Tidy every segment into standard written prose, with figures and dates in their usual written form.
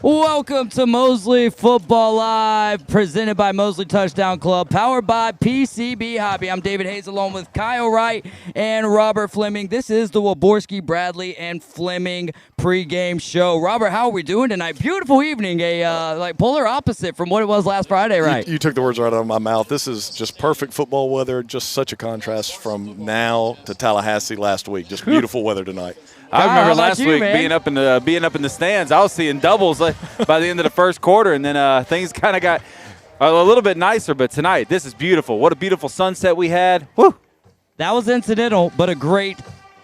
Welcome to Mosley Football Live, presented by Mosley Touchdown Club, powered by PCB Hobby. I'm David Hayes, along with Kyle Wright and Robert Fleming. This is the Waborski, Bradley, and Fleming pregame show. Robert, how are we doing tonight? Beautiful evening, like polar opposite from what it was last Friday, right? You took the words right out of my mouth. This is just perfect football weather, just such a contrast from now to Tallahassee last week. Just beautiful weather tonight. I remember last week man? being up in the stands. I was seeing doubles by the end of the first quarter, and then things kind of got a little bit nicer. But tonight, this is beautiful. What a beautiful sunset we had. Woo! That was incidental, but a great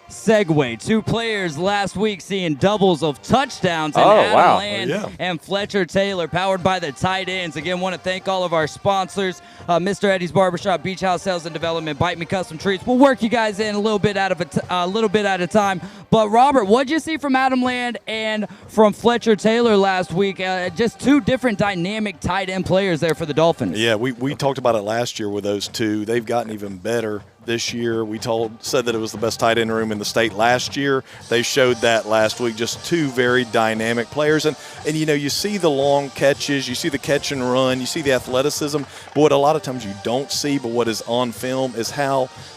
segue. Two players last week seeing doubles of touchdowns, and Adam Land and Fletcher Taylor, powered by the tight ends. Again, want to thank all of our sponsors, Mr. Eddie's Barbershop, Beach House Sales and Development, Bite Me Custom Treats. We'll work you guys in a little bit at a time. But Robert, what'd you see from Adam Land and from Fletcher Taylor last week? Just two different dynamic tight end players there for the Dolphins. Yeah, we talked about it last year with those two. They've gotten even better this year. We said that it was the best tight end room in the state last year. They showed that last week. Just two very dynamic players. And you know, you see the long catches, you see the catch and run, you see the athleticism. But what a lot of times you don't see, but what is on film, is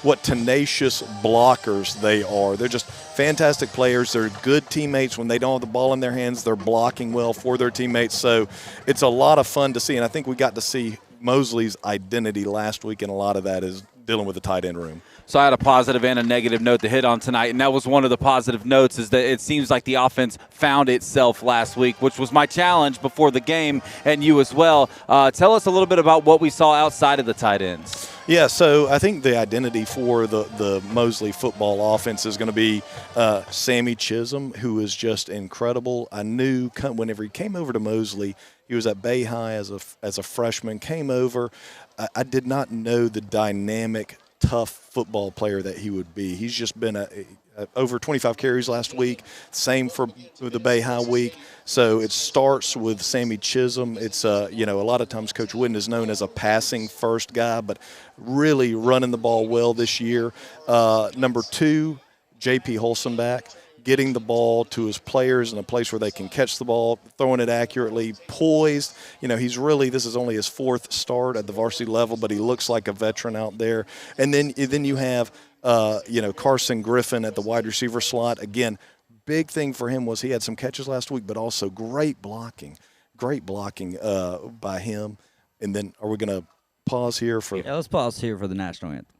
what tenacious blockers they are. They're just fantastic players. They're good teammates. When they don't have the ball in their hands, they're blocking well for their teammates. So it's a lot of fun to see. And I think we got to see Mosley's identity last week, and a lot of that is dealing with the tight end room. So I had a positive and a negative note to hit on tonight, and that was one of the positive notes, is that it seems like the offense found itself last week, which was my challenge before the game, and you as well. Tell us a little bit about what we saw outside of the tight ends. Yeah, so I think the identity for the Mosley football offense is going to be Sammy Chisholm, who is just incredible. I knew whenever he came over to Mosley, he was at Bay High as a freshman, came over. I did not know the dynamic, tough football player that he would be. He's just been over 25 carries last week, same for the Bay High week. So it starts with Sammy Chisholm. It's a lot of times Coach Wooden is known as a passing first guy, but really running the ball well this year. Number 2, J.P. Holsenbach, getting the ball to his players in a place where they can catch the ball, throwing it accurately, poised. You know, this is only his 4th start at the varsity level, but he looks like a veteran out there. And then you have, Carson Griffin at the wide receiver slot. Again, big thing for him was he had some catches last week, but also great blocking by him. And then are we going to pause here for? Yeah, let's pause here for the national anthem.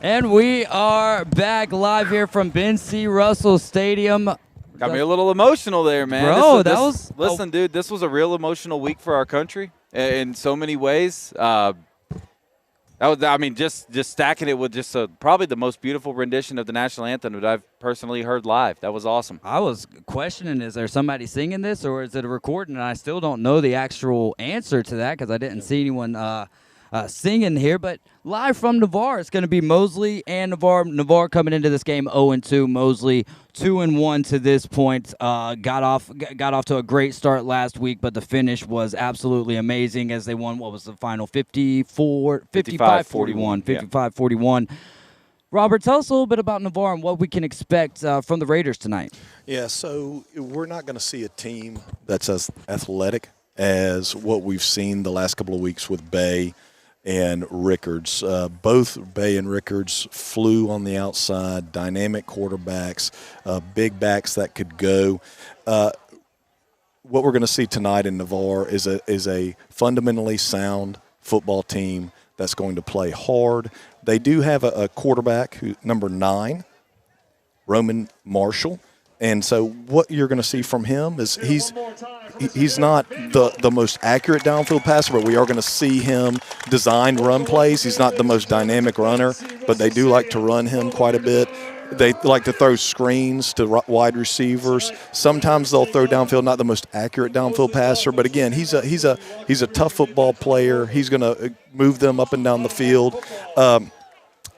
And we are back live here from Ben C. Russell Stadium. Got me a little emotional there, man. Bro, Listen, dude, this was a real emotional week for our country in so many ways. Just stacking it with just probably the most beautiful rendition of the national anthem that I've personally heard live. That was awesome. I was questioning, is there somebody singing this or is it a recording? And I still don't know the actual answer to that because I didn't see anyone singing here. But live from Navarre, it's going to be Mosley and Navarre. Navarre coming into this game 0-2. Mosley 2-1 to this point. Got off to a great start last week, but the finish was absolutely amazing as they won. What was the final? 55-41. 55-41. Robert, tell us a little bit about Navarre and what we can expect from the Raiders tonight. Yeah, so we're not going to see a team that's as athletic as what we've seen the last couple of weeks with Bay and Rickards. Both Bay and Rickards flew on the outside, dynamic quarterbacks, big backs that could go. What we're going to see tonight in Navarre is a fundamentally sound football team that's going to play hard. They do have a quarterback, number 9, Roman Marshall. And so what you're going to see from him is he's not the most accurate downfield passer, but we are going to see him design run plays. He's not the most dynamic runner, but they do like to run him quite a bit. They like to throw screens to wide receivers. Sometimes they'll throw downfield, not the most accurate downfield passer, but again, he's a tough football player. He's going to move them up and down the field.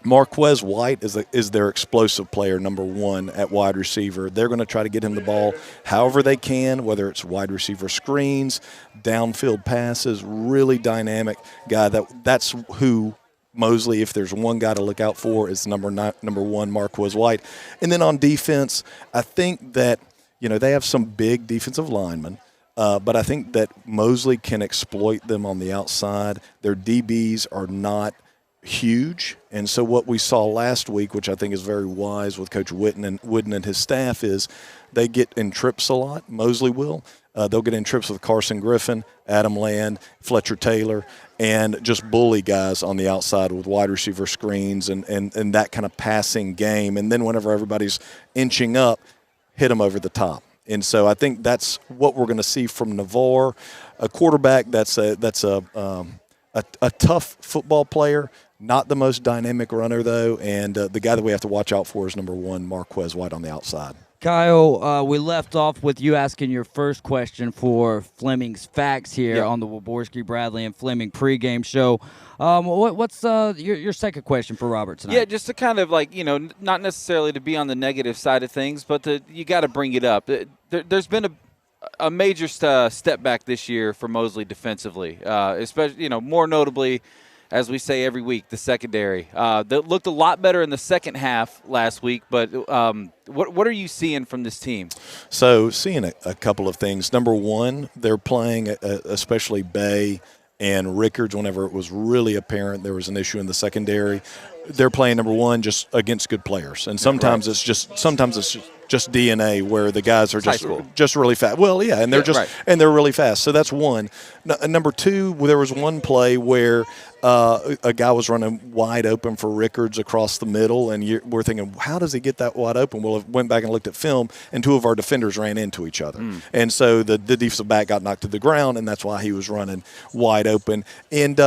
Marquez White is their explosive player, number 1 at wide receiver. They're going to try to get him the ball however they can, whether it's wide receiver screens, downfield passes, really dynamic guy. That's who Mosley, if there's one guy to look out for, is number 1, Marquez White. And then on defense, I think that, they have some big defensive linemen. But I think that Mosley can exploit them on the outside. Their DBs are not huge, and so what we saw last week, which I think is very wise with Coach Wooden and his staff, is they get in trips a lot. Mosley will. They'll get in trips with Carson Griffin, Adam Land, Fletcher Taylor, and just bully guys on the outside with wide receiver screens and that kind of passing game. And then whenever everybody's inching up, hit them over the top. And so I think that's what we're going to see from Navarre, a quarterback that's a tough football player. Not the most dynamic runner, though, and the guy that we have to watch out for is number 1, Marquez White on the outside. Kyle, we left off with you asking your first question for Fleming's Facts here on the Wyborski, Bradley, and Fleming pregame show. What's your second question for Robert tonight? Yeah, just to kind of not necessarily to be on the negative side of things, but you got to bring it up. There's been a major step back this year for Mosley defensively, especially more notably, as we say every week, the secondary. That looked a lot better in the second half last week, but what are you seeing from this team? So seeing a couple of things. Number 1, they're playing, especially Bay and Rickards, whenever it was really apparent there was an issue in the secondary. They're playing, number 1, just against good players. And sometimes it's just DNA where the guys are just really fast. Well, yeah, and they're really fast. So that's 1. Number 2, there was one play where a guy was running wide open for Rickards across the middle, and we're thinking, how does he get that wide open? Well, I went back and looked at film, and 2 of our defenders ran into each other. And so the defensive back got knocked to the ground, and that's why he was running wide open. And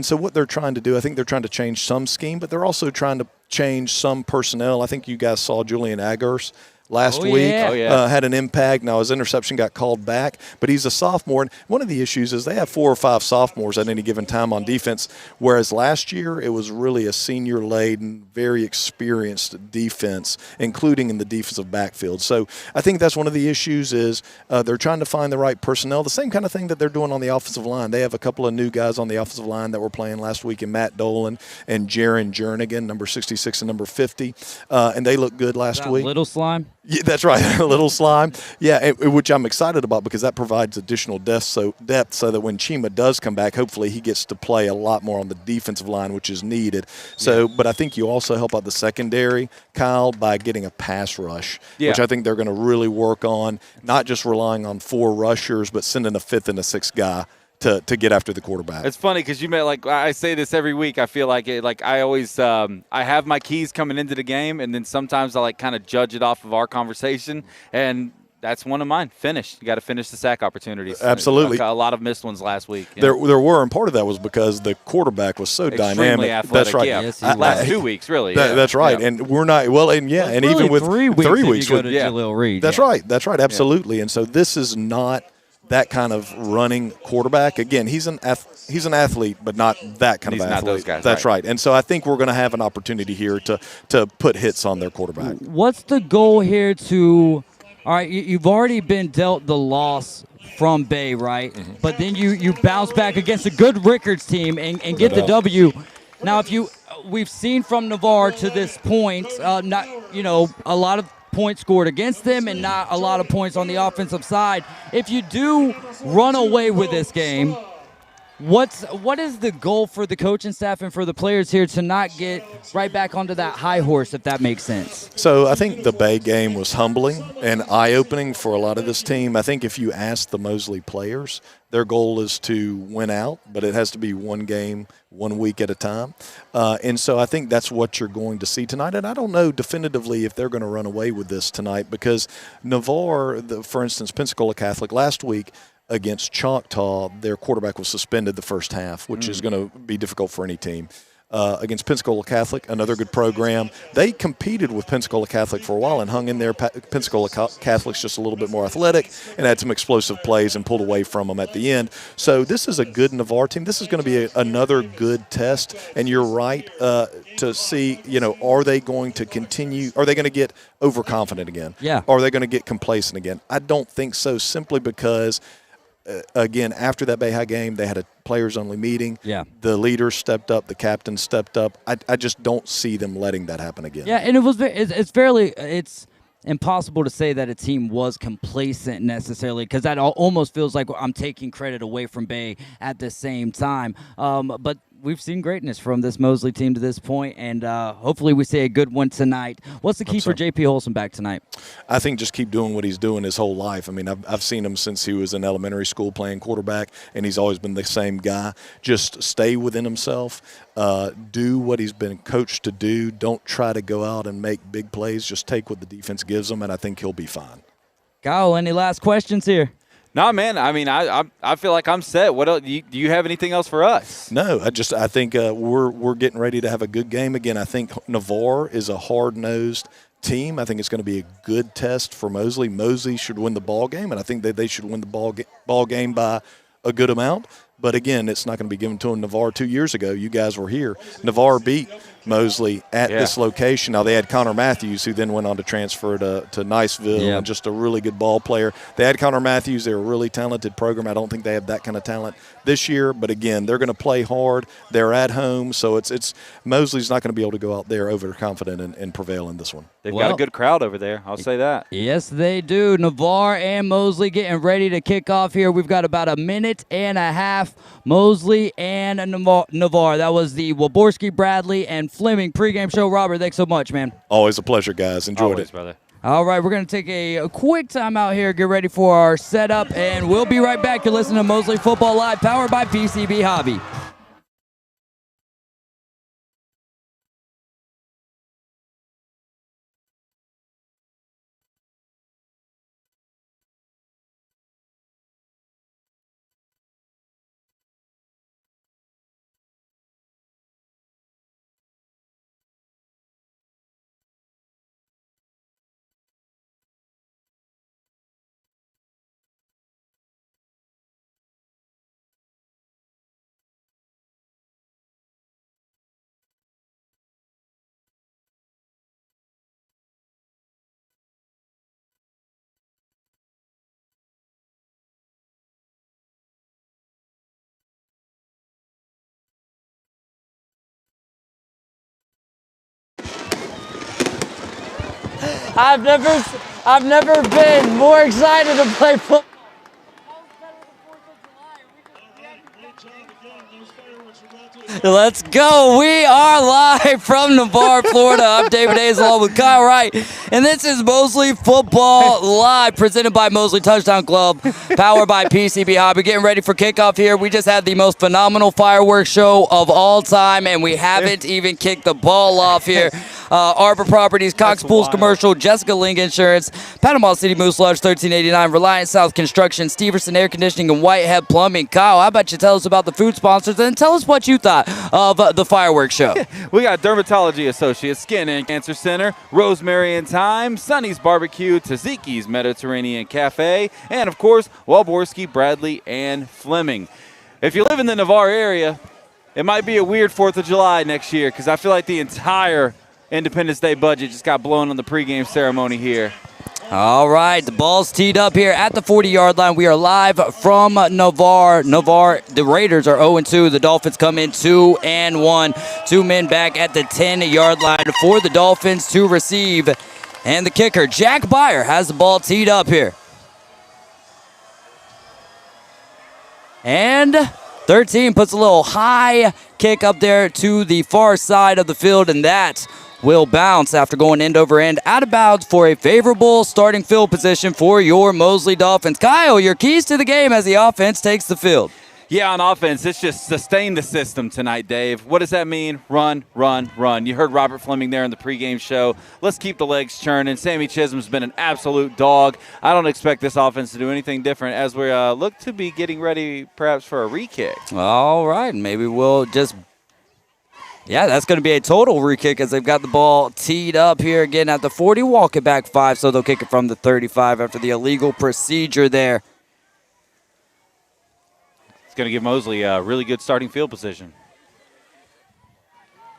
so what they're trying to do, I think they're trying to change some scheme, but they're also trying to change some personnel. I think you guys saw Julian Agers last week. Had an impact. Now his interception got called back, but he's a sophomore. And one of the issues is they have 4 or 5 sophomores at any given time on defense, whereas last year it was really a senior-laden, very experienced defense, including in the defensive backfield. So I think that's one of the issues is they're trying to find the right personnel, the same kind of thing that they're doing on the offensive line. They have a couple of new guys on the offensive line that were playing last week in Matt Dolan and Jaron Jernigan, number 66 and number 50, and they looked good last week. Little Slime? Yeah, that's right, a little slime. Yeah, which I'm excited about because that provides additional depth so that when Chima does come back, hopefully he gets to play a lot more on the defensive line, which is needed. So, but I think you also help out the secondary, Kyle, by getting a pass rush, which I think they're going to really work on, not just relying on 4 rushers, but sending a 5th and a 6th guy to get after the quarterback. It's funny because I say this every week. I feel like I always I have my keys coming into the game, and then sometimes I kind of judge it off of our conversation, and that's one of mine. Finish. You got to finish the sack opportunities. Absolutely. A lot of missed ones last week. There were, and part of that was because the quarterback was so extremely dynamic. Athletic, that's right. Yeah. Yes, last 2 weeks, really. That's right. Yeah. And we're not and really even with 3 weeks, 3 weeks with Jaleel Reed. That's right. That's right. Absolutely. And so this is not that kind of running quarterback. Again, he's an athlete, but not that kind of athlete. Not those guys. That's right. And so I think we're going to have an opportunity here to put hits on their quarterback. What's the goal here to – all right, you've already been dealt the loss from Bay, right? Mm-hmm. But then you bounce back against a good Rickards team and get the W. Now, we've seen from Navarre to this point, a lot of points scored against them and not a lot of points on the offensive side. If you do run away with this game, what is the goal for the coaching staff and for the players here to not get right back onto that high horse, if that makes sense? So I think the Bay game was humbling and eye-opening for a lot of this team. I think if you ask the Mosley players, their goal is to win out, but it has to be one game, 1 week at a time. And so I think that's what you're going to see tonight. And I don't know definitively if they're going to run away with this tonight because Navarre, for instance, Pensacola Catholic last week against Choctaw, their quarterback was suspended the first half, which is going to be difficult for any team. Against Pensacola Catholic, another good program. They competed with Pensacola Catholic for a while and hung in there. Pensacola Catholic's just a little bit more athletic and had some explosive plays and pulled away from them at the end. So this is a good Navarre team. This is going to be another good test. And you're right to see, are they going to continue? Are they going to get overconfident again? Yeah. Or are they going to get complacent again? I don't think so, simply because again, after that Bay High game, they had a players-only meeting. Yeah. The leaders stepped up. The captain stepped up. I just don't see them letting that happen again. Yeah, and it's impossible to say that a team was complacent necessarily because that almost feels like I'm taking credit away from Bay at the same time. But we've seen greatness from this Mosley team to this point, and hopefully we see a good one tonight. What's the key for J.P. Holson back tonight? I think just keep doing what he's doing his whole life. I mean, I've seen him since he was in elementary school playing quarterback, and he's always been the same guy. Just stay within himself. Do what he's been coached to do. Don't try to go out and make big plays. Just take what the defense gives him, and I think he'll be fine. Kyle, any last questions here? No, man. I mean, I feel like I'm set. What else? Do you have anything else for us? No, I think we're getting ready to have a good game again. I think Navarre is a hard-nosed team. I think it's going to be a good test for Mosley. Mosley should win the ball game, and I think that they should win the ball game by a good amount. But again, it's not going to be given to them. Navarre 2 years ago, you guys were here. Navarre beat Mosley at this location. Now, they had Connor Matthews, who then went on to transfer to Niceville, and just a really good ball player. They had Connor Matthews. They're a really talented program. I don't think they have that kind of talent this year. But, again, they're going to play hard. They're at home. So it's Mosley's not going to be able to go out there overconfident and prevail in this one. They've got a good crowd over there. I'll say that. Yes, they do. Navarre and Mosley getting ready to kick off here. We've got about a minute and a half. Mosley and Navarre. That was the Waborski, Bradley, and Fleming pregame show. Robert, thanks so much, man. Always a pleasure, guys. Enjoyed Always, it. brother. All right, we're going to take a quick time out here, get ready for our setup, and we'll be right back. You're listening to Mosley Football Live, powered by PCB Hobby. I've never I've never been more excited to play football. Let's go. We are live from Navarre, Florida. I'm David Hayes along with Kyle Wright. And this is Mosley Football Live, presented by Mosley Touchdown Club, powered by PCB Hobby. Getting ready for kickoff here. We just had the most phenomenal fireworks show of all time, and we haven't even kicked the ball off here. Arbor Properties, Cox Pools Commercial, Jessica Ling Insurance, Panama City Moose Lodge 1389, Reliance South Construction, Steverson Air Conditioning, and Whitehead Plumbing. Kyle, how about you tell us about the food sponsors and tell us what you thought of the fireworks show? We got Dermatology Associates, Skin and Cancer Center, Rosemary and Thyme, Sonny's Barbecue, Taziki's Mediterranean Cafe, and of course, Walborski, Bradley, and Fleming. If you live in the Navarre area, it might be a weird 4th of July next year because I feel like the entire Independence Day budget just got blown on the pregame ceremony here. All right, the ball's teed up here at the 40-yard line. We are live from Navarre. The Raiders are 0-2. The Dolphins come in 2-1. 2 men back at the 10-yard line for the Dolphins to receive. And the kicker, Jack Byer, has the ball teed up here. And 13 puts a little high kick up there to the far side of the field, and that will bounce after going end over end out of bounds for a favorable starting field position for your Mosley Dolphins. Kyle, your keys to the game as the offense takes the field. Yeah, on offense, it's just sustain the system tonight, Dave. What does that mean? Run, run, run. You heard Robert Fleming there in the pregame show. Let's keep the legs churning. Sammy Chisholm's been an absolute dog. I don't expect this offense to do anything different as we look to be getting ready perhaps for a re-kick. All right, maybe we'll just... Yeah, that's going to be a total re-kick as they've got the ball teed up here again at the 40, walk it back 5, so they'll kick it from the 35 after the illegal procedure there. It's going to give Mosley a really good starting field position.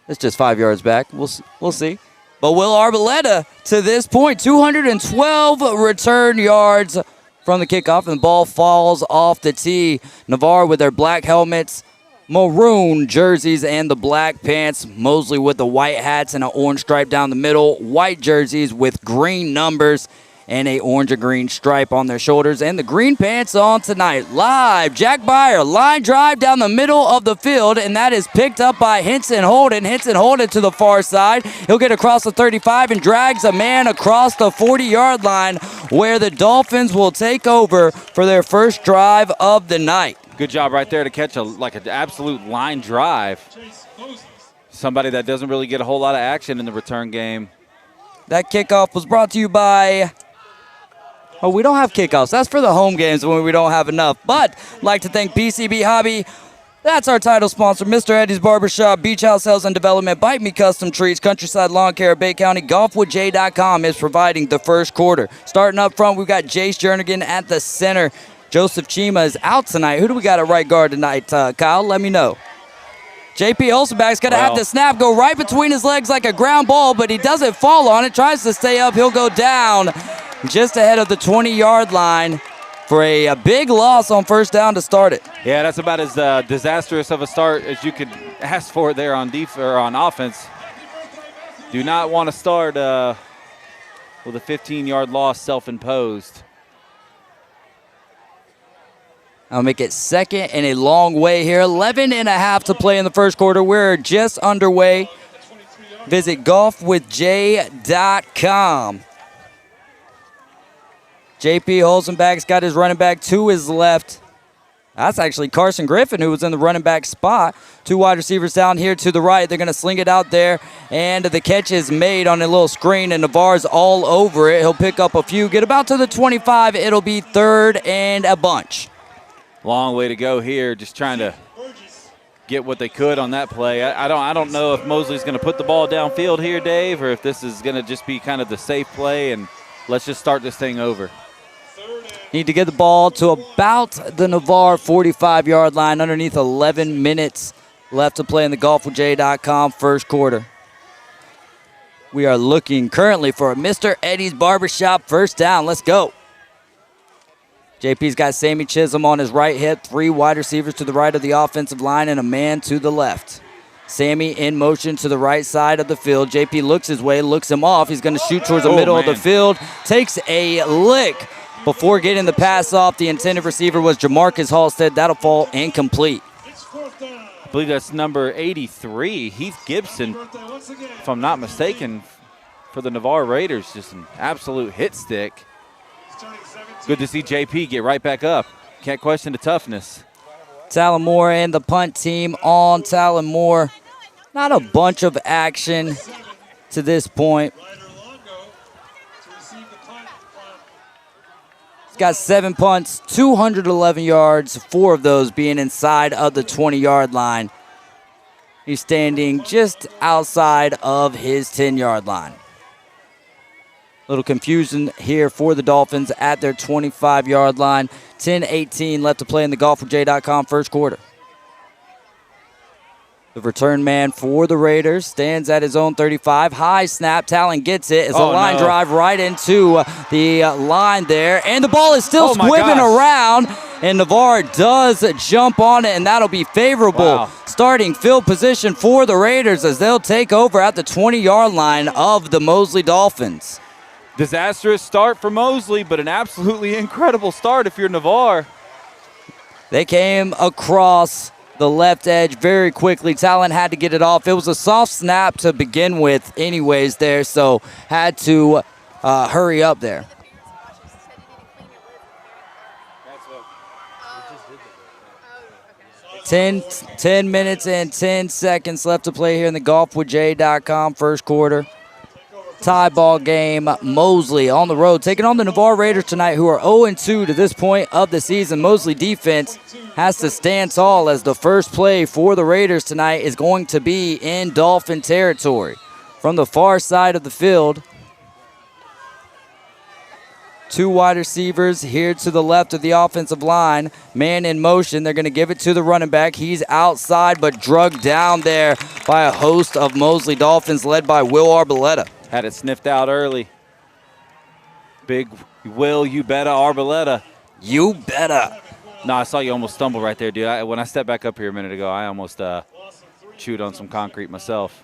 It's just 5 yards back. We'll see. But Will Arboleta, to this point, 212 return yards from the kickoff, and the ball falls off the tee. Navarre with their black helmets, maroon jerseys, and the black pants. Mosley with the white hats and an orange stripe down the middle. White jerseys with green numbers and a orange and green stripe on their shoulders. And the green pants on tonight. Live, Jack Byer, line drive down the middle of the field, and that is picked up by Henson Holden. Henson Holden to the far side. He'll get across the 35 and drags a man across the 40-yard line where the Dolphins will take over for their first drive of the night. Good job right there to catch an absolute line drive. Somebody that doesn't really get a whole lot of action in the return game. That kickoff was brought to you by... Oh, we don't have kickoffs. That's for the home games when we don't have enough. But I'd like to thank PCB Hobby. That's our title sponsor. Mr. Eddie's Barbershop, Beach House Sales and Development, Bite Me Custom Treats, Countryside Lawn Care, Bay County, GolfWithJ.com is providing the first quarter. Starting up front, we've got Jace Jernigan at the center. Joseph Chima is out tonight. Who do we got at right guard tonight, Kyle? Let me know. JP Olsenback's going to have the snap go right between his legs like a ground ball, but he doesn't fall on it. Tries to stay up. He'll go down just ahead of the 20-yard line for a big loss on first down to start it. Yeah, that's about as disastrous of a start as you could ask for there on offense. Do not want to start with a 15-yard loss self-imposed. I'll make it second and a long way here. 11 and a half to play in the first quarter. We're just underway. Visit golfwithj.com. JP Olsenback's got his running back to his left. That's actually Carson Griffin, who was in the running back spot. 2 wide receivers down here to the right. They're going to sling it out there, and the catch is made on a little screen, and Navarre's all over it. He'll pick up a few. Get about to the 25. It'll be third and a bunch. Long way to go here, just trying to get what they could on that play. I don't know if Mosley's going to put the ball downfield here, Dave, or if this is going to just be kind of the safe play, and let's just start this thing over. Need to get the ball to about the Navarre 45-yard line, underneath 11 minutes left to play in the golfwithj.com first quarter. We are looking currently for a Mr. Eddie's Barbershop first down. Let's go. JP's got Sammy Chisholm on his right hip, 3 wide receivers to the right of the offensive line, and a man to the left. Sammy in motion to the right side of the field. JP looks his way, looks him off. He's going to shoot towards the middle of the field. Takes a lick before getting the pass off. The intended receiver was Jamarcus Halstead. That'll fall incomplete. I believe that's number 83, Heath Gibson, if I'm not mistaken, for the Navarre Raiders. Just an absolute hit stick. Good to see JP get right back up. Can't question the toughness. Talon Moore and the punt team on. Talon Moore, not a bunch of action to this point. He's got 7 punts, 211 yards, 4 of those being inside of the 20-yard line. He's standing just outside of his 10-yard line. Little confusion here for the Dolphins at their 25-yard line. 10-18 left to play in the golfwithj.com first quarter. The return man for the Raiders stands at his own 35. High snap. Talon gets it. It's a line drive right into the line there. And the ball is still squibbing around. And Navarre does jump on it, and that'll be favorable. Starting field position for the Raiders as they'll take over at the 20-yard line of the Mosley Dolphins. Disastrous start for Mosley, but an absolutely incredible start if you're Navarre. They came across the left edge very quickly. Talon had to get it off. It was a soft snap to begin with anyways there, so had to hurry up there. Ten minutes and 10 seconds left to play here in the golfwithj.com first quarter. Tie ball game. Mosley on the road taking on the Navarre Raiders tonight, who are 0-2 to this point of the season. Mosley defense has to stand tall as the first play for the Raiders tonight is going to be in Dolphin territory. From the far side of the field, 2 wide receivers here to the left of the offensive line. Man in motion. They're going to give it to the running back. He's outside but drugged down there by a host of Mosley Dolphins led by Will Arboleta. Had it sniffed out early. Big Will, you better, Arboleta. You better. No, I saw you almost stumble right there, dude. When I stepped back up here a minute ago, I almost chewed on some concrete myself.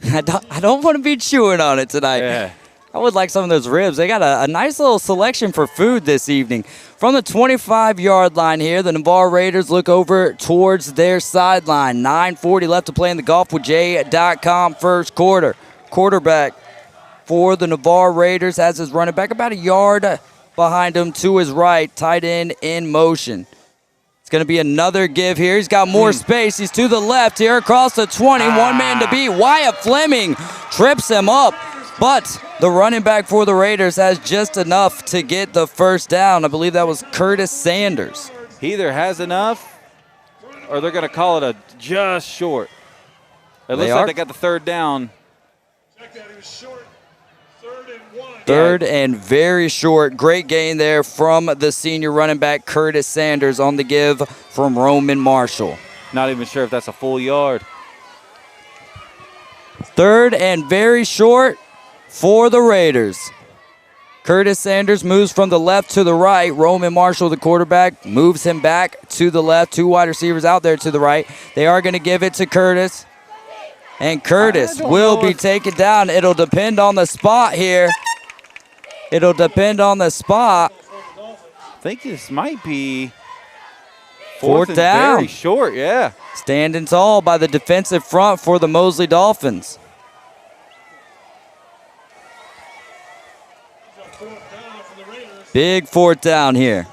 I don't want to be chewing on it tonight. Yeah. I would like some of those ribs. They got a nice little selection for food this evening. From the 25-yard line here, the Navarre Raiders look over towards their sideline. 9:40 left to play in the golfwithj.com first quarter. Quarterback for the Navarre Raiders has his running back about a yard behind him to his right. Tight end in motion. It's going to be another give here. He's got more space. He's to the left here across the 20. One man to beat. Wyatt Fleming trips him up. But the running back for the Raiders has just enough to get the first down. I believe that was Curtis Sanders. He either has enough or they're going to call it a just short. It looks like they got the third down. Third and very short. Great gain there from the senior running back Curtis Sanders on the give from Roman Marshall. Not even sure if that's a full yard. Third and very short for the Raiders. Curtis Sanders moves from the left to the right. Roman Marshall, the quarterback, moves him back to the left. 2 wide receivers out there to the right. They are going to give it to Curtis. And Curtis will be taken down. It'll depend on the spot here. It'll depend on the spot. I think this might be fourth down. Very short, yeah. Standing tall by the defensive front for the Mosley Dolphins. Big fourth down here.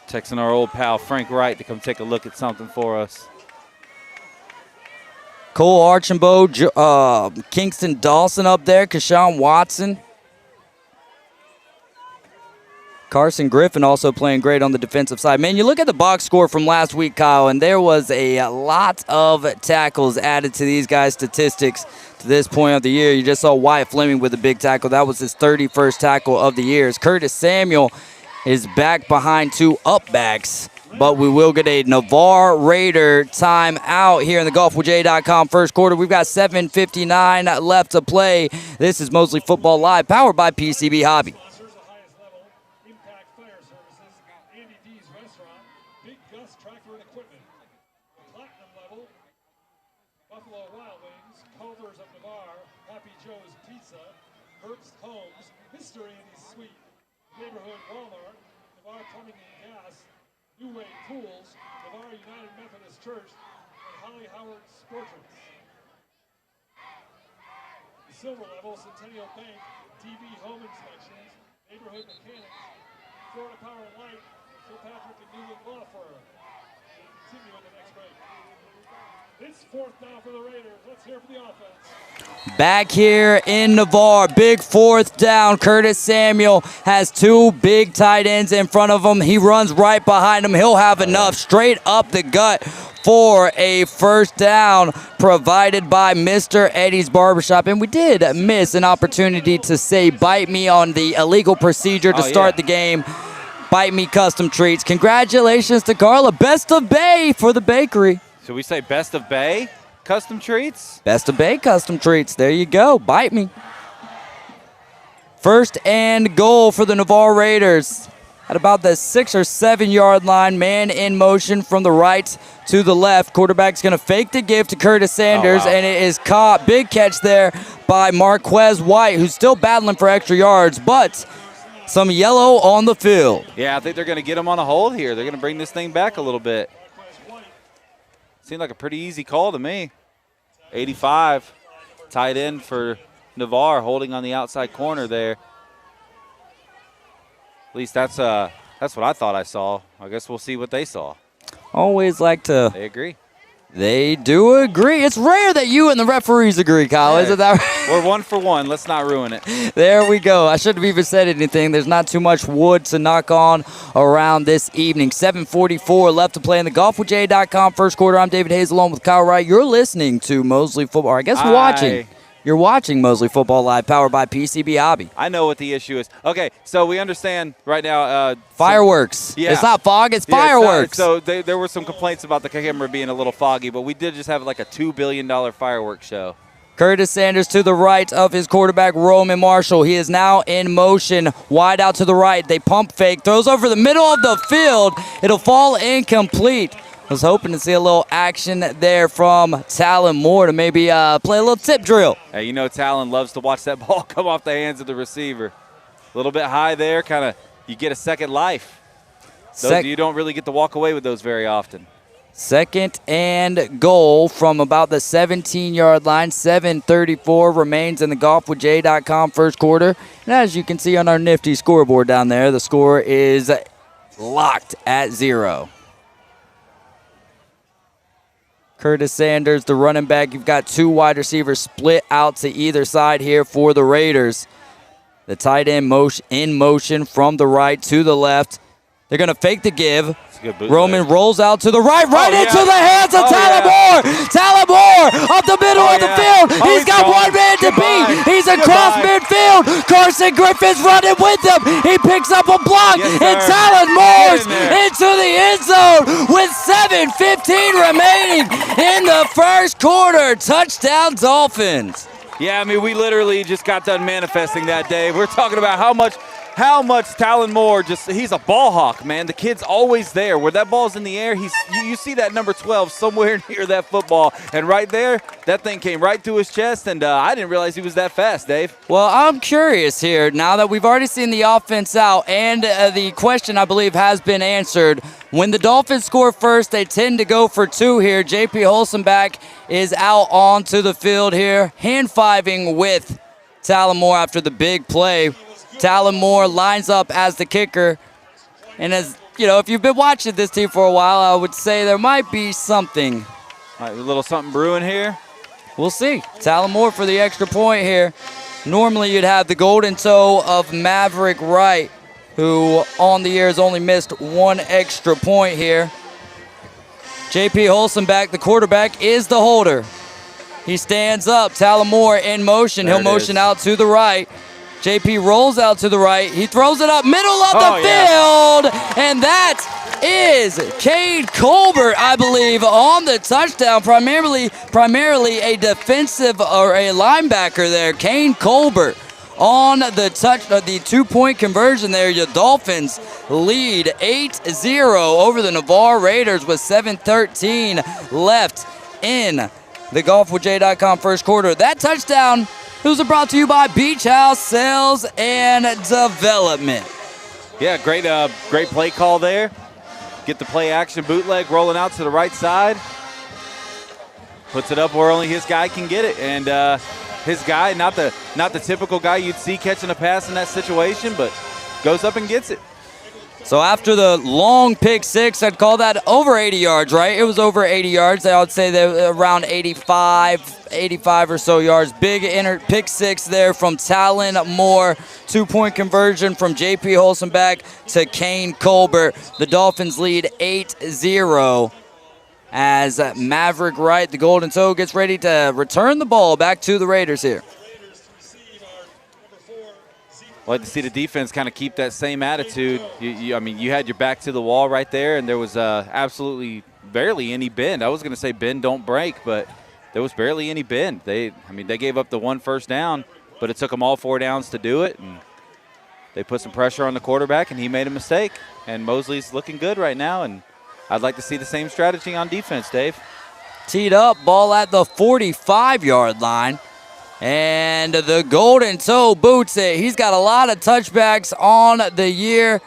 Texting our old pal Frank Wright to come take a look at something for us. Cole Archambault, Kingston Dawson up there, Keshawn Watson. Carson Griffin also playing great on the defensive side. Man, you look at the box score from last week, Kyle, and there was a lot of tackles added to these guys' statistics to this point of the year. You just saw Wyatt Fleming with a big tackle. That was his 31st tackle of the year. Curtis Samuel is back behind 2 upbacks, but we will get a Navarre Raider timeout here in the golfwithj.com first quarter. We've got 7:59 left to play. This is Mosley Football Live, powered by PCB Hobby. Buffalo Wild Wings, Culver's of Navarre, Happy Joe's Pizza, Herbst Homes, Mr. Andy's Sweet, Neighborhood Walmart, Navarre Plumbing and Gas, New Way Pools, Navarre United Methodist Church, and Holly Howard Sportress. The silver level, Centennial Bank, TV Home Inspections, Neighborhood Mechanics, Florida Power and Light, Kilpatrick and Newland Law Firm. We'll continue with the next break. It's fourth down for the Raiders. Let's hear from the offense. Back here in Navarre, big fourth down. Curtis Samuel has two big tight ends in front of him. He runs right behind him. He'll have enough straight up the gut for a first down provided by Mr. Eddie's Barbershop. And we did miss an opportunity to say bite me on the illegal procedure to start the game. Bite Me Custom Treats. Congratulations to Carla. Best of Bay for the bakery. Should we say Best of Bay Custom Treats? Best of Bay Custom Treats. There you go. Bite me. First and goal for the Navarre Raiders. At about the 6 or 7 yard line, man in motion from the right to the left. Quarterback's going to fake the give to Curtis Sanders, and it is caught. Big catch there by Marquez White, who's still battling for extra yards, but some yellow on the field. Yeah, I think they're going to get him on a hold here. They're going to bring this thing back a little bit. Seemed like a pretty easy call to me. 85, tight end for Navarre, holding on the outside corner there. At least that's what I thought I saw. I guess we'll see what they saw. Always like to. They agree. They do agree. It's rare that you and the referees agree, Kyle. Isn't that right? We're 1 for 1. Let's not ruin it. There we go. I shouldn't have even said anything. There's not too much wood to knock on around this evening. 7:44 left to play in the golfwithjay.com first quarter. I'm David Hayes along with Kyle Wright. You're listening to Mosley Football. Or I guess watching. You're watching Mosley Football Live, powered by PCB Hobby. I know what the issue is. Okay, so we understand right now. Fireworks. It's not fog, it's fireworks. So there were some complaints about the camera being a little foggy, but we did just have like a $2 billion fireworks show. Curtis Sanders to the right of his quarterback, Roman Marshall. He is now in motion, wide out to the right. They pump fake, throws over the middle of the field. It'll fall incomplete. Was hoping to see a little action there from Talon Moore to maybe play a little tip drill. Hey, you know Talon loves to watch that ball come off the hands of the receiver. A little bit high there, kind of you get a second life. You don't really get to walk away with those very often. Second and goal from about the 17-yard line. 7:34 remains in the golfwithjay.com first quarter. And as you can see on our nifty scoreboard down there, the score is locked at 0. Curtis Sanders, the running back. You've got two wide receivers split out to either side here for the Raiders. The tight end in motion from the right to the left. They're going to fake the give. Roman rolls out to the right into the hands of Talon Moore. Talon Moore up the middle of the field. He's got one man to beat. He's across midfield. Carson Griffin's running with him. He picks up a block, and Talon Moore's into the end zone with 7:15 remaining in the first quarter. Touchdown, Dolphins. Yeah, I mean, we literally just got done manifesting that, Dave. We're talking about how much Talon Moore he's a ball hawk, man. The kid's always there. Where that ball's in the air, you see that number 12 somewhere near that football. And right there, that thing came right through his chest, and I didn't realize he was that fast, Dave. Well, I'm curious here, now that we've already seen the offense out, and the question, I believe, has been answered. When the Dolphins score first, they tend to go for two here. J.P. Holzenbach is out onto the field here, hand-fiving with Talon Moore after the big play. Talon Moore lines up as the kicker. And as you know, if you've been watching this team for a while, I would say there might be something. Might be a little something brewing here. We'll see. Talon Moore for the extra point here. Normally you'd have the golden toe of Maverick Wright, who on the year has only missed one extra point here. J.P. Holzenbach, the quarterback, is the holder. He stands up. Talon Moore in motion. He'll motion out to the right. JP rolls out to the right. He throws it up middle of the field. And that is Cade Colbert, I believe, on the touchdown. Primarily a defensive or a linebacker there. Kane Colbert on the the 2-point conversion there. Your Dolphins lead 8-0 over the Navarre Raiders with 7:13 left in the golfwithj.com first quarter. That touchdown was brought to you by Beach House Sales and Development. Yeah, great play call there. Get the play action bootleg rolling out to the right side. Puts it up where only his guy can get it. And his guy, not the typical guy you'd see catching a pass in that situation, but goes up and gets it. So after the long pick six, I'd call that over 80 yards, right? It was over 80 yards. I would say they're around 85 or so yards. Big pick six there from Talon Moore. 2-point conversion from J.P. Holsenbeck to Kane Colbert. The Dolphins lead 8-0 as Maverick Wright, the Golden Toe, gets ready to return the ball back to the Raiders here. I'd like to see the defense kind of keep that same attitude. I mean, you had your back to the wall right there, and there was absolutely barely any bend. I was going to say bend, don't break, but there was barely any bend. They gave up the 1 first down, but it took them all 4 downs to do it, and they put some pressure on the quarterback, and he made a mistake. And Mosley's looking good right now, and I'd like to see the same strategy on defense, Dave. Teed up, ball at the 45-yard line. And the Golden Toe boots it. He's got a lot of touchbacks on the year,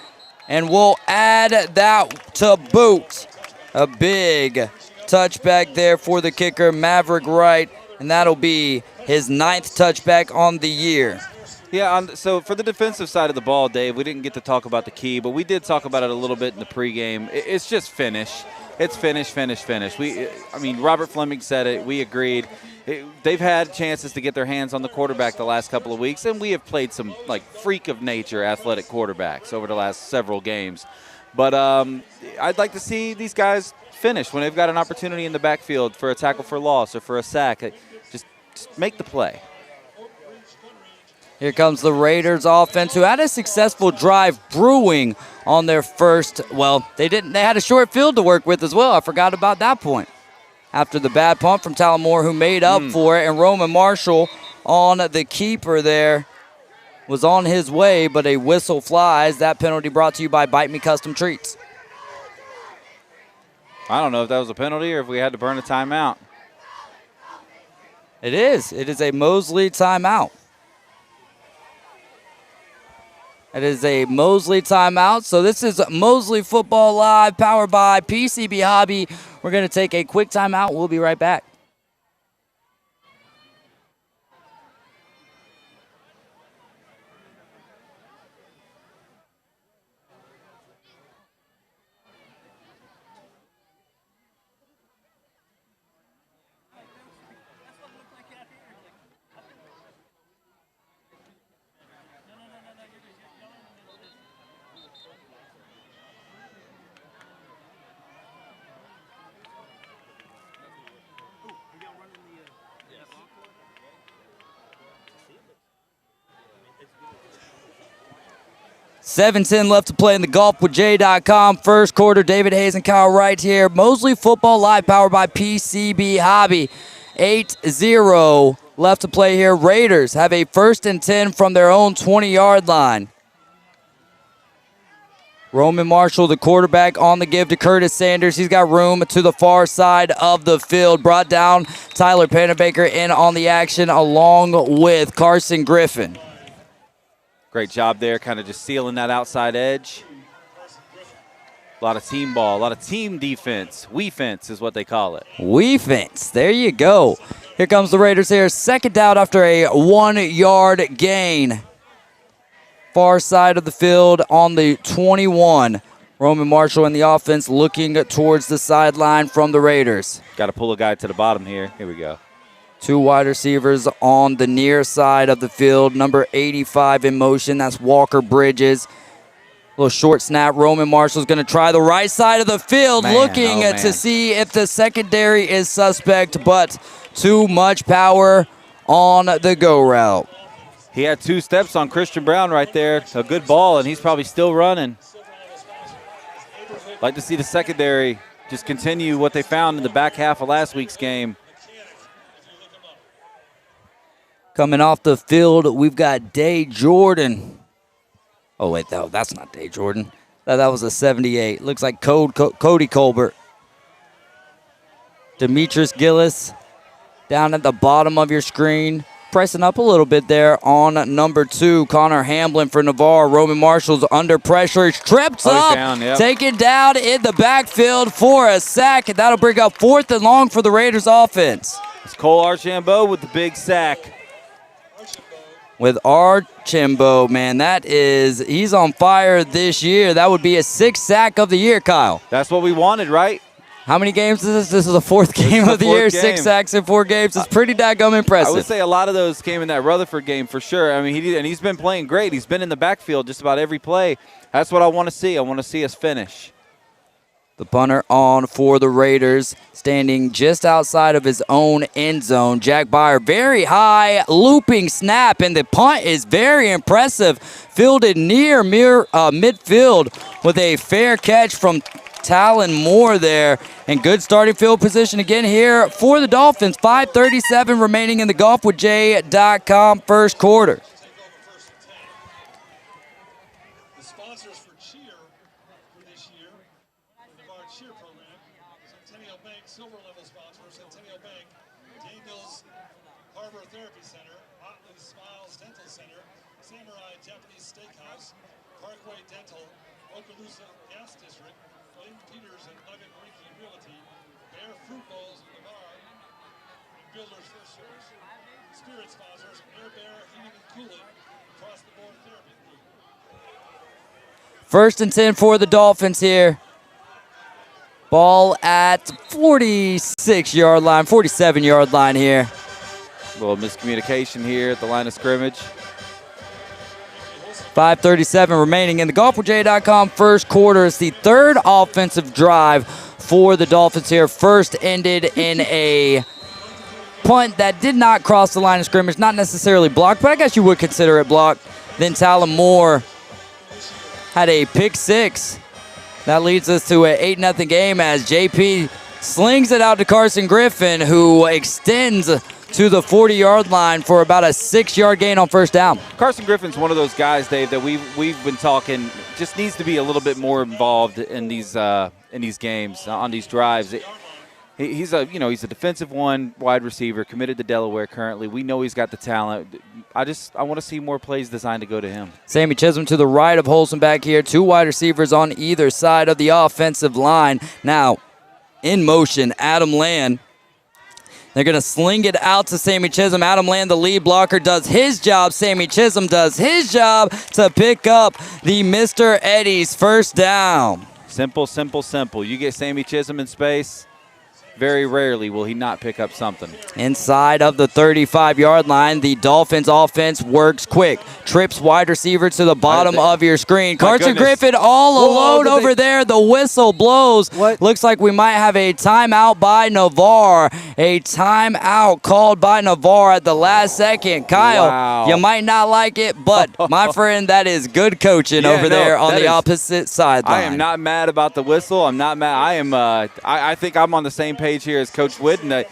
and we'll add that to boot. A big touchback there for the kicker, Maverick Wright, and that'll be his 9th touchback on the year. Yeah, so for the defensive side of the ball, Dave, we didn't get to talk about the key, but we did talk about it a little bit in the pregame. It's just finish. It's finish. Robert Fleming said it. We agreed. They've had chances to get their hands on the quarterback the last couple of weeks, and we have played some freak of nature athletic quarterbacks over the last several games. But I'd like to see these guys finish when they've got an opportunity in the backfield for a tackle for loss or for a sack. Just make the play. Here comes the Raiders offense, who had a successful drive brewing on their first. Well, they had a short field to work with as well. I forgot about that point. After the bad punt from Talon Moore, who made up for it, and Roman Marshall on the keeper there was on his way, but a whistle flies. That penalty brought to you by Bite Me Custom Treats. I don't know if that was a penalty or if we had to burn a timeout. It is. It is a Mosley timeout. It is a Mosley timeout. So this is Mosley Football Live, powered by PCB Hobby. We're going to take a quick timeout. We'll be right back. $7:10 left to play in the golfwithj.com first quarter. David Hayes and Kyle Wright here. Mosley Football Live, powered by PCB Hobby. 8-0 left to play here. Raiders have a 1st and 10 from their own 20-yard line. Roman Marshall, the quarterback, on the give to Curtis Sanders. He's got room to the far side of the field. Brought down Tyler Pennebaker in on the action along with Carson Griffin. Great job there, kind of just sealing that outside edge. A lot of team ball, a lot of team defense. We-fence is what they call it. We-fence. There you go. Here comes the Raiders here. 2nd down after a 1-yard gain. Far side of the field on the 21. Roman Marshall in the offense looking towards the sideline from the Raiders. Got to pull a guy to the bottom here. Here we go. 2 wide receivers on the near side of the field. Number 85 in motion. That's Walker Bridges. Little short snap. Roman Marshall's going to try the right side of the field, looking to see if the secondary is suspect, but too much power on the go route. He had 2 steps on Christian Brown right there. A good ball, and he's probably still running. Like to see the secondary just continue what they found in the back half of last week's game. Coming off the field, we've got Day Jordan. Oh, wait, that's not Day Jordan. That was a 78. Looks like Cody Colbert. Demetrius Gillis down at the bottom of your screen. Pressing up a little bit there on number 2, Connor Hamblin for Navarre. Roman Marshall's under pressure. He's tripped up, down, yep. taken down in the backfield for a sack. And that'll bring up 4th and long for the Raiders offense. It's Cole Archambault with the big sack. With Archambault, man, he's on fire this year. That would be a 6th sack of the year, Kyle. That's what we wanted, right? How many games is this? This is the 4th game of the year. 6 sacks in 4 games. It's pretty daggum impressive. I would say a lot of those came in that Rutherford game for sure. I mean, he's been playing great. He's been in the backfield just about every play. That's what I want to see. I want to see us finish. The punter on for the Raiders, standing just outside of his own end zone. Jack Byer, very high looping snap, and the punt is very impressive. Fielded near midfield with a fair catch from Talon Moore there. And good starting field position again here for the Dolphins. 5:37 remaining in the golfwithjay.com first quarter. The sponsors for cheer for this year, the Navarre cheer program, Centennial Bank, silver level sponsor, Centennial Bank, Daniels Harbor Therapy Center, Motley Smiles Dental Center, Samurai Japanese Steakhouse, Parkway Dental, Okaloosa Gas District, Lynn Peters and Nugget Rinky Realty, Bear Fruit Bowls in Navarre, and Builders First Service. Spirit sponsors, Air Bear Heating and Cooling, Across the Board Therapy Group. 1st and 10 for the Dolphins here. Ball at 46-yard line, 47-yard line here. A little miscommunication here at the line of scrimmage. 5:37 remaining in the golfwithjay.com first quarter. It's the 3rd offensive drive for the Dolphins here. First ended in a punt that did not cross the line of scrimmage, not necessarily blocked, but I guess you would consider it blocked. Then Talon Moore had a pick 6. That leads us to an 8-0 game as JP slings it out to Carson Griffin, who extends to the 40-yard line for about a 6-yard gain on first down. Carson Griffin's one of those guys, Dave, that we've been talking just needs to be a little bit more involved in these games, on these drives. He's a defensive wide receiver, committed to Delaware currently. We know he's got the talent. I want to see more plays designed to go to him. Sammy Chisholm to the right of Holson back here. 2 wide receivers on either side of the offensive line. Now, in motion, Adam Land. They're going to sling it out to Sammy Chisholm. Adam Land, the lead blocker, does his job. Sammy Chisholm does his job to pick up the Mr. Eddie's first down. Simple, simple, simple. You get Sammy Chisholm in space, very rarely will he not pick up something. Inside of the 35-yard line, the Dolphins offense works quick. Trips wide receiver to the bottom of your screen. Carson Griffin all alone over there. The whistle blows. What? Looks like we might have a timeout by Navarre. A timeout called by Navarre at the last second. Kyle, you might not like it, but my friend, that is good coaching over there on the opposite sideline. I am not mad about the whistle. I'm not mad. I think I'm on the same page here as Coach Whitten.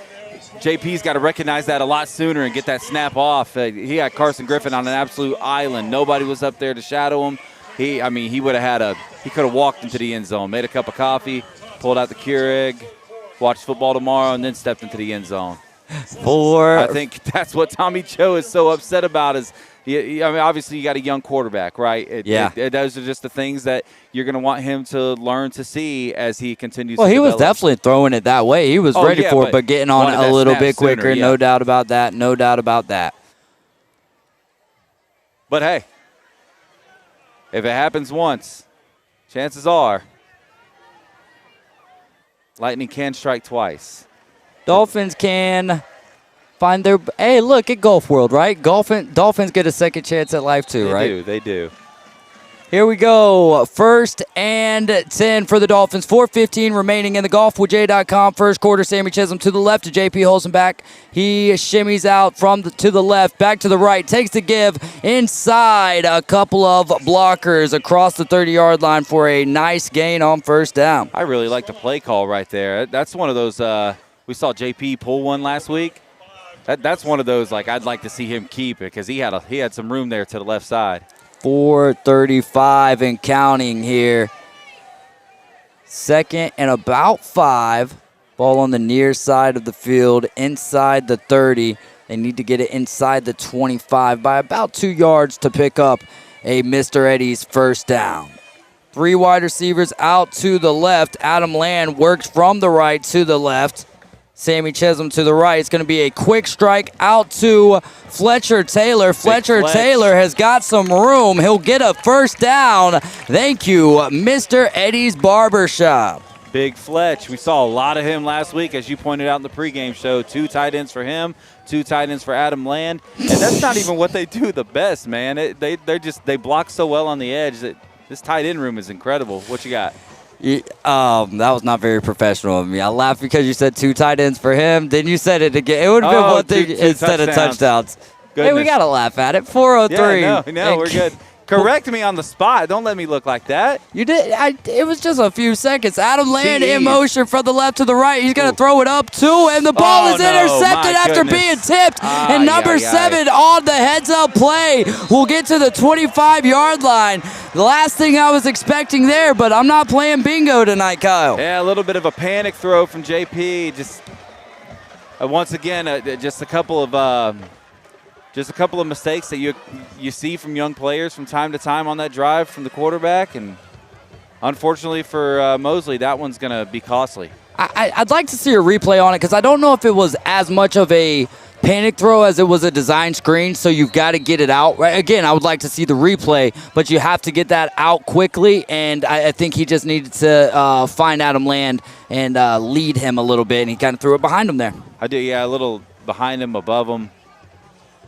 JP's got to recognize that a lot sooner and get that snap off. He had Carson Griffin on an absolute island. Nobody was up there to shadow him. He could have walked into the end zone, made a cup of coffee, pulled out the Keurig, watched football tomorrow, and then stepped into the end zone. I think that's what Tommy Cho is so upset about is, obviously you got a young quarterback, right? Those are just the things that you're going to want him to learn to see as he continues to develop. He was definitely throwing it that way. He was ready for it, but getting on a little bit quicker. Sooner, no doubt about that. No doubt about that. But, hey, if it happens once, chances are lightning can strike twice. Dolphins can find their – hey, look, at Golf World, right? Dolphins get a second chance at life too, right? They do. Here we go. 1st and 10 for the Dolphins. 4:15 remaining in the golfwithjay.com first quarter. Sammy Chisholm to the left to JP Holson back. He shimmies out to the left, back to the right, takes the give inside a couple of blockers across the 30-yard line for a nice gain on first down. I really like the play call right there. That's one of those we saw JP pull one last week. That's one of those I'd like to see him keep it because he had some room there to the left side. 4:35 and counting here. 2nd and about 5 Ball on the near side of the field, inside the 30. They need to get it inside the 25 by about 2 yards to pick up a Mr. Eddie's first down. 3 wide receivers out to the left. Adam Land works from the right to the left. Sammy Chisholm to the right. It's going to be a quick strike out to Fletcher Taylor. Fletcher Taylor has got some room. He'll get a first down. Thank you, Mr. Eddie's Barbershop. Big Fletch. We saw a lot of him last week, as you pointed out in the pregame show. 2 tight ends for him, 2 tight ends for Adam Land. And that's not even what they do the best, man. They block so well on the edge that this tight end room is incredible. What you got? That was not very professional of me. I laughed because you said 2 tight ends for him. Then you said it again. It would have been one thing instead of touchdowns. Goodness. Hey, we got to laugh at it. 403. Yeah, no, we're good. Correct me on the spot. Don't let me look like that. You did. It was just a few seconds. Adam Land in motion from the left to the right. He's going to throw it up, too, and the ball is intercepted after being tipped. And number 7 on the heads-up play will get to the 25-yard line. The last thing I was expecting there, but I'm not playing bingo tonight, Kyle. Yeah, a little bit of a panic throw from JP. Just once again, just a couple of mistakes that you see from young players from time to time on that drive from the quarterback, and unfortunately for Mosley, that one's going to be costly. I'd like to see a replay on it because I don't know if it was as much of a panic throw as it was a design screen, so you've got to get it out. Right? Again, I would like to see the replay, but you have to get that out quickly, and I think he just needed to find Adam Land and lead him a little bit, and he kind of threw it behind him there. I do, yeah, a little behind him, above him.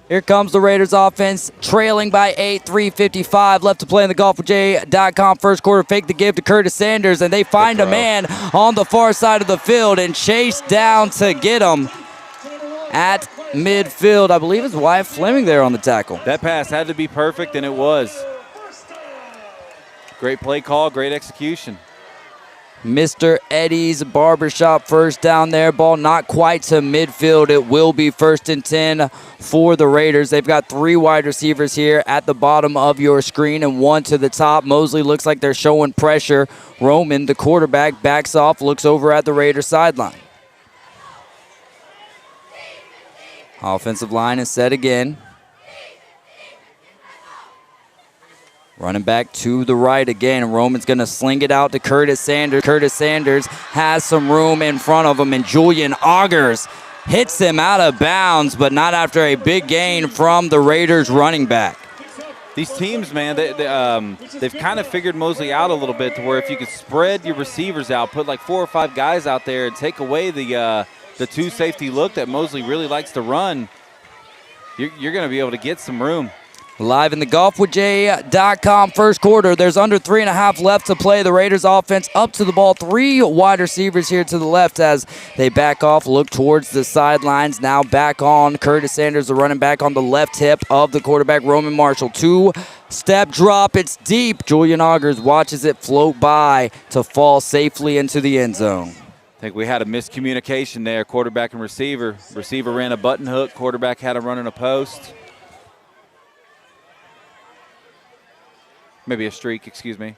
Here comes the Raiders offense, trailing by 8, 3:55 left to play in the golfwithjay.com first quarter. Fake the give to Curtis Sanders, and they find a man on the far side of the field and chase down to get him at midfield. I believe it's Wyatt Fleming there on the tackle. That pass had to be perfect, and it was. Great play call, great execution. Mr. Eddie's Barbershop first down there. Ball not quite to midfield. It will be 1st and 10 for the Raiders. They've got 3 wide receivers here at the bottom of your screen and 1 to the top. Mosley looks like they're showing pressure. Roman, the quarterback, backs off, looks over at the Raiders sideline. Offensive line is set again. Running back to the right again. Roman's going to sling it out to Curtis Sanders. Curtis Sanders has some room in front of him, and Julian Augers hits him out of bounds, but not after a big gain from the Raiders running back. These teams, man, they've kind of figured Mosley out a little bit to where if you could spread your receivers out, put like 4 or 5 guys out there and take away the 2 safety look that Mosley really likes to run, you're going to be able to get some room. Live in the golfwithjay.com first quarter. There's under 3.5 left to play. The Raiders offense up to the ball. 3 wide receivers here to the left as they back off, look towards the sidelines. Now back on Curtis Sanders, the running back on the left hip of the quarterback, Roman Marshall. 2-step drop. It's deep. Julian Augers watches it float by to fall safely into the end zone. I think we had a miscommunication there, quarterback and receiver. Receiver ran a button hook. Quarterback had a run in a post. Maybe a streak, excuse me.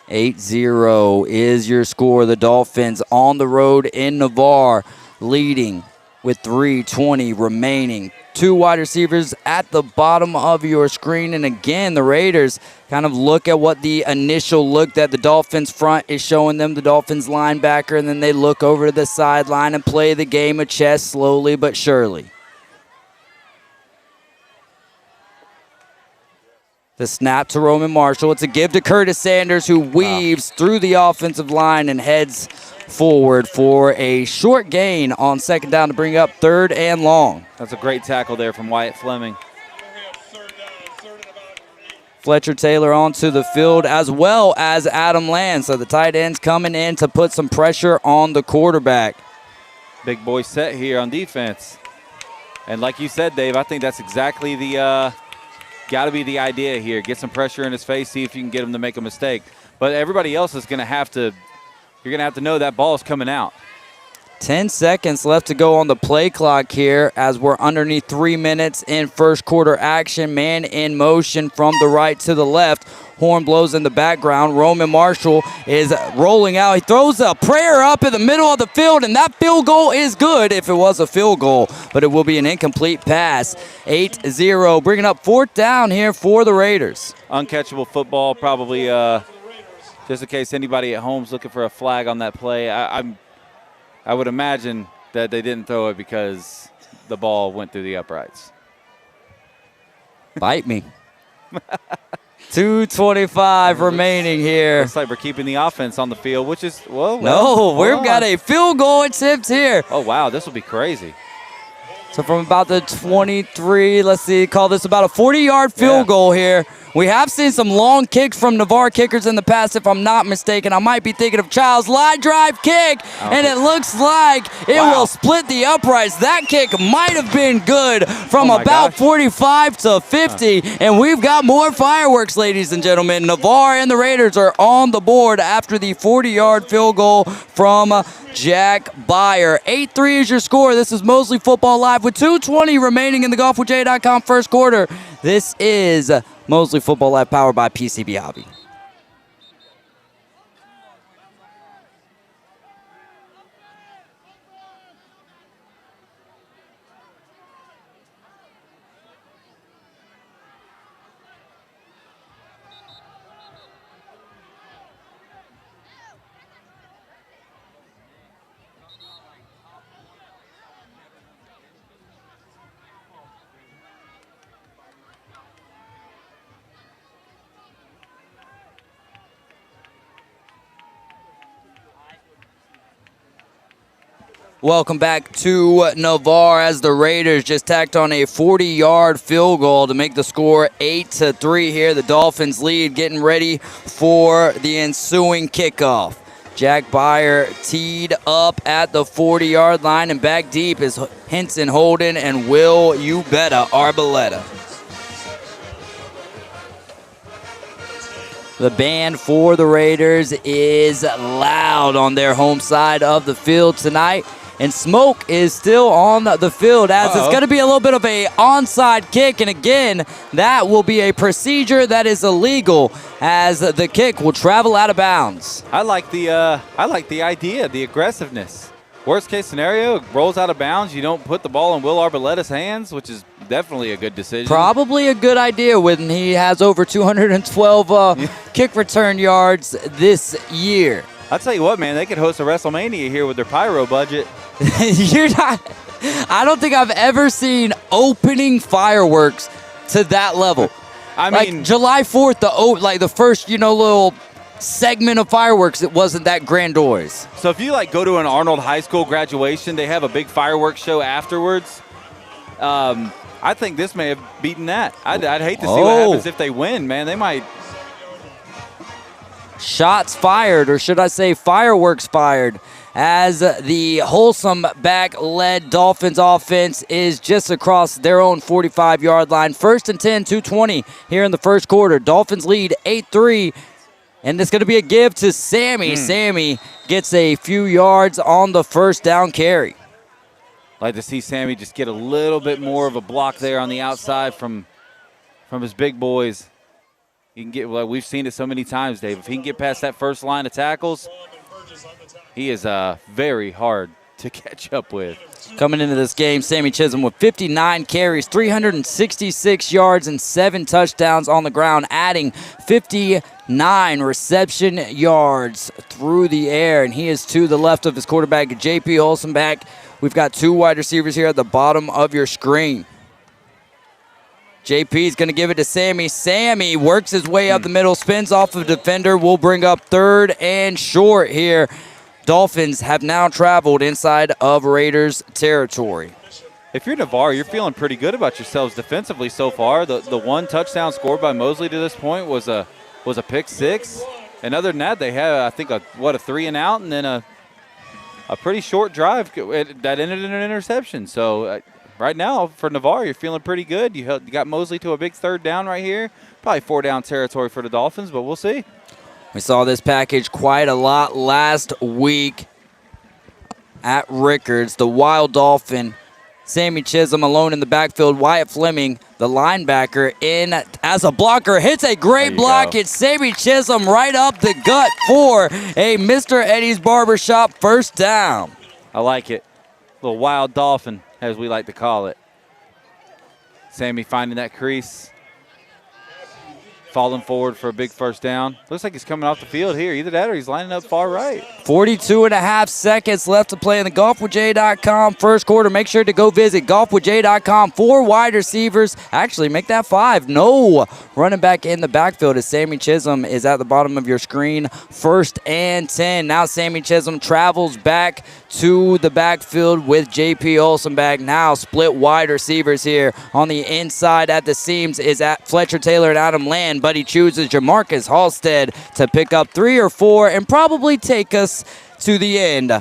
8-0 is your score. The Dolphins on the road in Navarre, leading with 3:20 remaining. 2 wide receivers at the bottom of your screen. And again, the Raiders kind of look at what the initial look that the Dolphins front is showing them, the Dolphins linebacker, and then they look over to the sideline and play the game of chess slowly but surely. The snap to Roman Marshall. It's a give to Curtis Sanders, who weaves through the offensive line and heads forward for a short gain on 2nd down to bring up 3rd and long. That's a great tackle there from Wyatt Fleming. Fletcher Taylor onto the field as well as Adam Land. So the tight ends coming in to put some pressure on the quarterback. Big boy set here on defense. And like you said, Dave, I think that's exactly the got to be the idea here. Get some pressure in his face, see if you can get him to make a mistake. But everybody else is going to have to – you're going to have to know that ball is coming out. 10 seconds left to go on the play clock here as we're underneath 3 minutes in first quarter action. Man in motion from the right to the left. Horn blows in the background. Roman Marshall is rolling out. He throws a prayer up in the middle of the field, and that field goal is good if it was a field goal, but it will be an incomplete pass. 8-0, bringing up 4th down here for the Raiders. Uncatchable football, probably just in case anybody at home's looking for a flag on that play. I would imagine that they didn't throw it because the ball went through the uprights. Bite me. 2:25 remaining here. Looks like we're keeping the offense on the field, which is, no, we've got a field goal attempt here. Oh, wow, this will be crazy. So from about the 23, let's see, call this about a 40-yard field goal here. We have seen some long kicks from Navarre kickers in the past, if I'm not mistaken. I might be thinking of Child's line drive kick, and it looks like it will split the uprights. That kick might have been good from about 45 to 50, and we've got more fireworks, ladies and gentlemen. Navarre and the Raiders are on the board after the 40-yard field goal from Jack Byer. 8-3 is your score. This is Mosley Football Live with 2:20 remaining in the golfwithjay.com first quarter. This is Mosley Football Live powered by PCB Hobby. Welcome back to Navarre as the Raiders just tacked on a 40-yard field goal to make the score 8-3 here. The Dolphins lead, getting ready for the ensuing kickoff. Jack Byer teed up at the 40-yard line, and back deep is Henson Holden and Will Ubetta Arboleta. The band for the Raiders is loud on their home side of the field tonight. And smoke is still on the field as it's going to be a little bit of a onside kick. And again, that will be a procedure that is illegal as the kick will travel out of bounds. I like the idea, the aggressiveness. Worst case scenario, it rolls out of bounds. You don't put the ball in Will Arboleta's hands, which is definitely a good decision. Probably a good idea when he has over 212 kick return yards this year. I'll tell you what, man, they could host a WrestleMania here with their pyro budget. I don't think I've ever seen opening fireworks to that level. I mean, July 4th, the first, little segment of fireworks, it wasn't that grandiose. So if you go to an Arnold High School graduation, they have a big fireworks show afterwards. I think this may have beaten that. I'd hate to see what happens if they win, man. They might. Shots fired, or should I say fireworks fired, as the wholesome back-led Dolphins offense is just across their own 45-yard line. 1st and 10, 2:20 here in the first quarter. Dolphins lead 8-3, and it's going to be a give to Sammy. Sammy gets a few yards on the first down carry. Like to see Sammy just get a little bit more of a block there on the outside from his big boys. He can get, we've seen it so many times, Dave. If he can get past that first line of tackles, he is very hard to catch up with. Coming into this game, Sammy Chisholm with 59 carries, 366 yards, and 7 touchdowns on the ground, adding 59 reception yards through the air. And he is to the left of his quarterback, J.P. Holstenbach. We've got 2 wide receivers here at the bottom of your screen. JP's going to give it to Sammy. Sammy works his way up the middle, spins off of defender. Will bring up 3rd and short here. Dolphins have now traveled inside of Raiders territory. If you're Navarre, you're feeling pretty good about yourselves defensively so far. The 1 touchdown scored by Mosley to this point was a pick 6. And other than that, they had, I think, a 3 and out, and then a pretty short drive that ended in an interception. So right now, for Navarre, you're feeling pretty good. You got Mosley to a big 3rd down right here. Probably 4 down territory for the Dolphins, but we'll see. We saw this package quite a lot last week. at Rickards. The Wild Dolphin, Sammy Chisholm alone in the backfield. Wyatt Fleming, the linebacker, in as a blocker. Hits a great block. It's Sammy Chisholm right up the gut for a Mr. Eddie's Barbershop first down. I like it. Little Wild Dolphin, as we like to call it. Sammy finding that crease. Falling forward for a big first down. Looks like he's coming off the field here. Either that or he's lining up far right. 42.5 seconds left to play in the golfwithjay.com first quarter. Make sure to go visit golfwithjay.com for wide receivers. Actually, make that 5. No running back in the backfield as Sammy Chisholm is at the bottom of your screen. 1st and 10. Now Sammy Chisholm travels back to the backfield with J.P. Olsen back. Now split wide receivers here. On the inside at the seams is at Fletcher Taylor and Adam Land, but he chooses Jamarcus Halstead to pick up 3 or 4 and probably take us to the end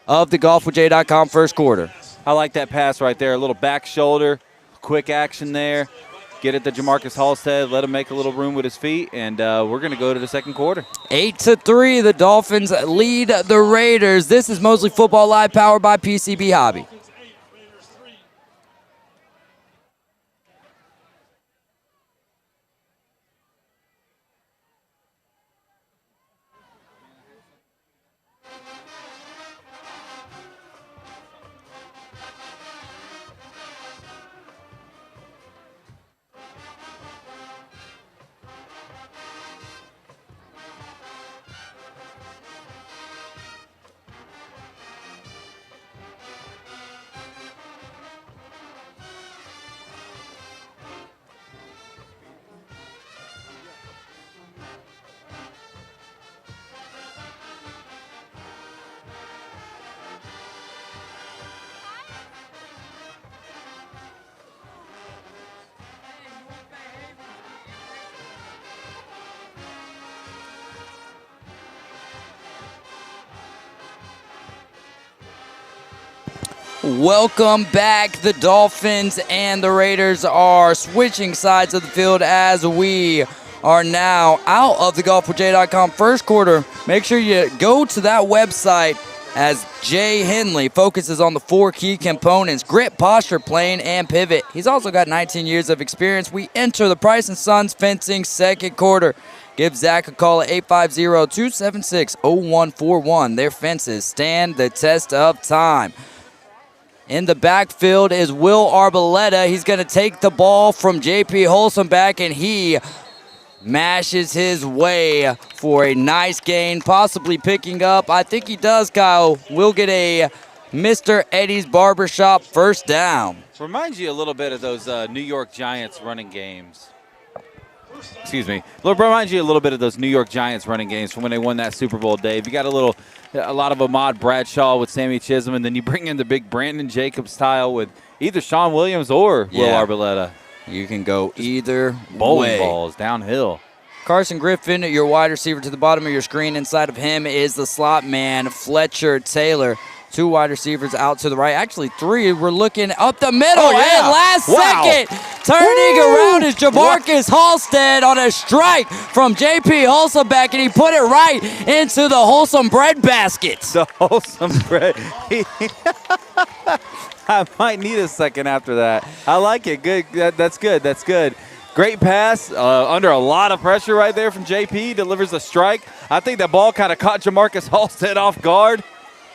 of the golfwithjay.com first quarter. I like that pass right there. A little back shoulder, quick action there. Get it to Jamarcus Halstead, let him make a little room with his feet, and we're going to go to the second quarter. 8-3, the Dolphins lead the Raiders. This is Mosley Football Live, powered by PCB Hobby. Welcome back. The Dolphins and the Raiders are switching sides of the field as we are now out of the golfwithjay.com first quarter. Make sure you go to that website as Jay Henley focuses on the 4 key components: grit, posture, plane, and pivot. He's also got 19 years of experience. We enter the Price & Sons Fencing second quarter. Give Zach a call at 850-276-0141. Their fences stand the test of time. In the backfield is Will Arboleta. He's going to take the ball from J.P. Holzenback, and he mashes his way for a nice gain, possibly picking up. I think he does, Kyle. We'll get a Mr. Eddie's Barbershop first down. Reminds you a little bit of those New York Giants running games. Excuse me. Reminds you a little bit of those New York Giants running games from when they won that Super Bowl, Dave. You got a lot of Ahmad Bradshaw with Sammy Chisholm, and then you bring in the big Brandon Jacobs style with either Sean Williams or Will Arboleta. You can go either bowling way. Balls downhill. Carson Griffin, your wide receiver to the bottom of your screen. Inside of him is the slot man, Fletcher Taylor. 2 wide receivers out to the right. Actually, 3. We're looking up the middle. Oh, yeah. And last second, turning around is Jamarcus Halstead on a strike from J.P. Holzenback, and he put it right into the wholesome bread basket. The wholesome bread. I might need a second after that. I like it. Good. That's good. That's good. Great pass. Under a lot of pressure right there from J.P. Delivers a strike. I think that ball kind of caught Jamarcus Halstead off guard.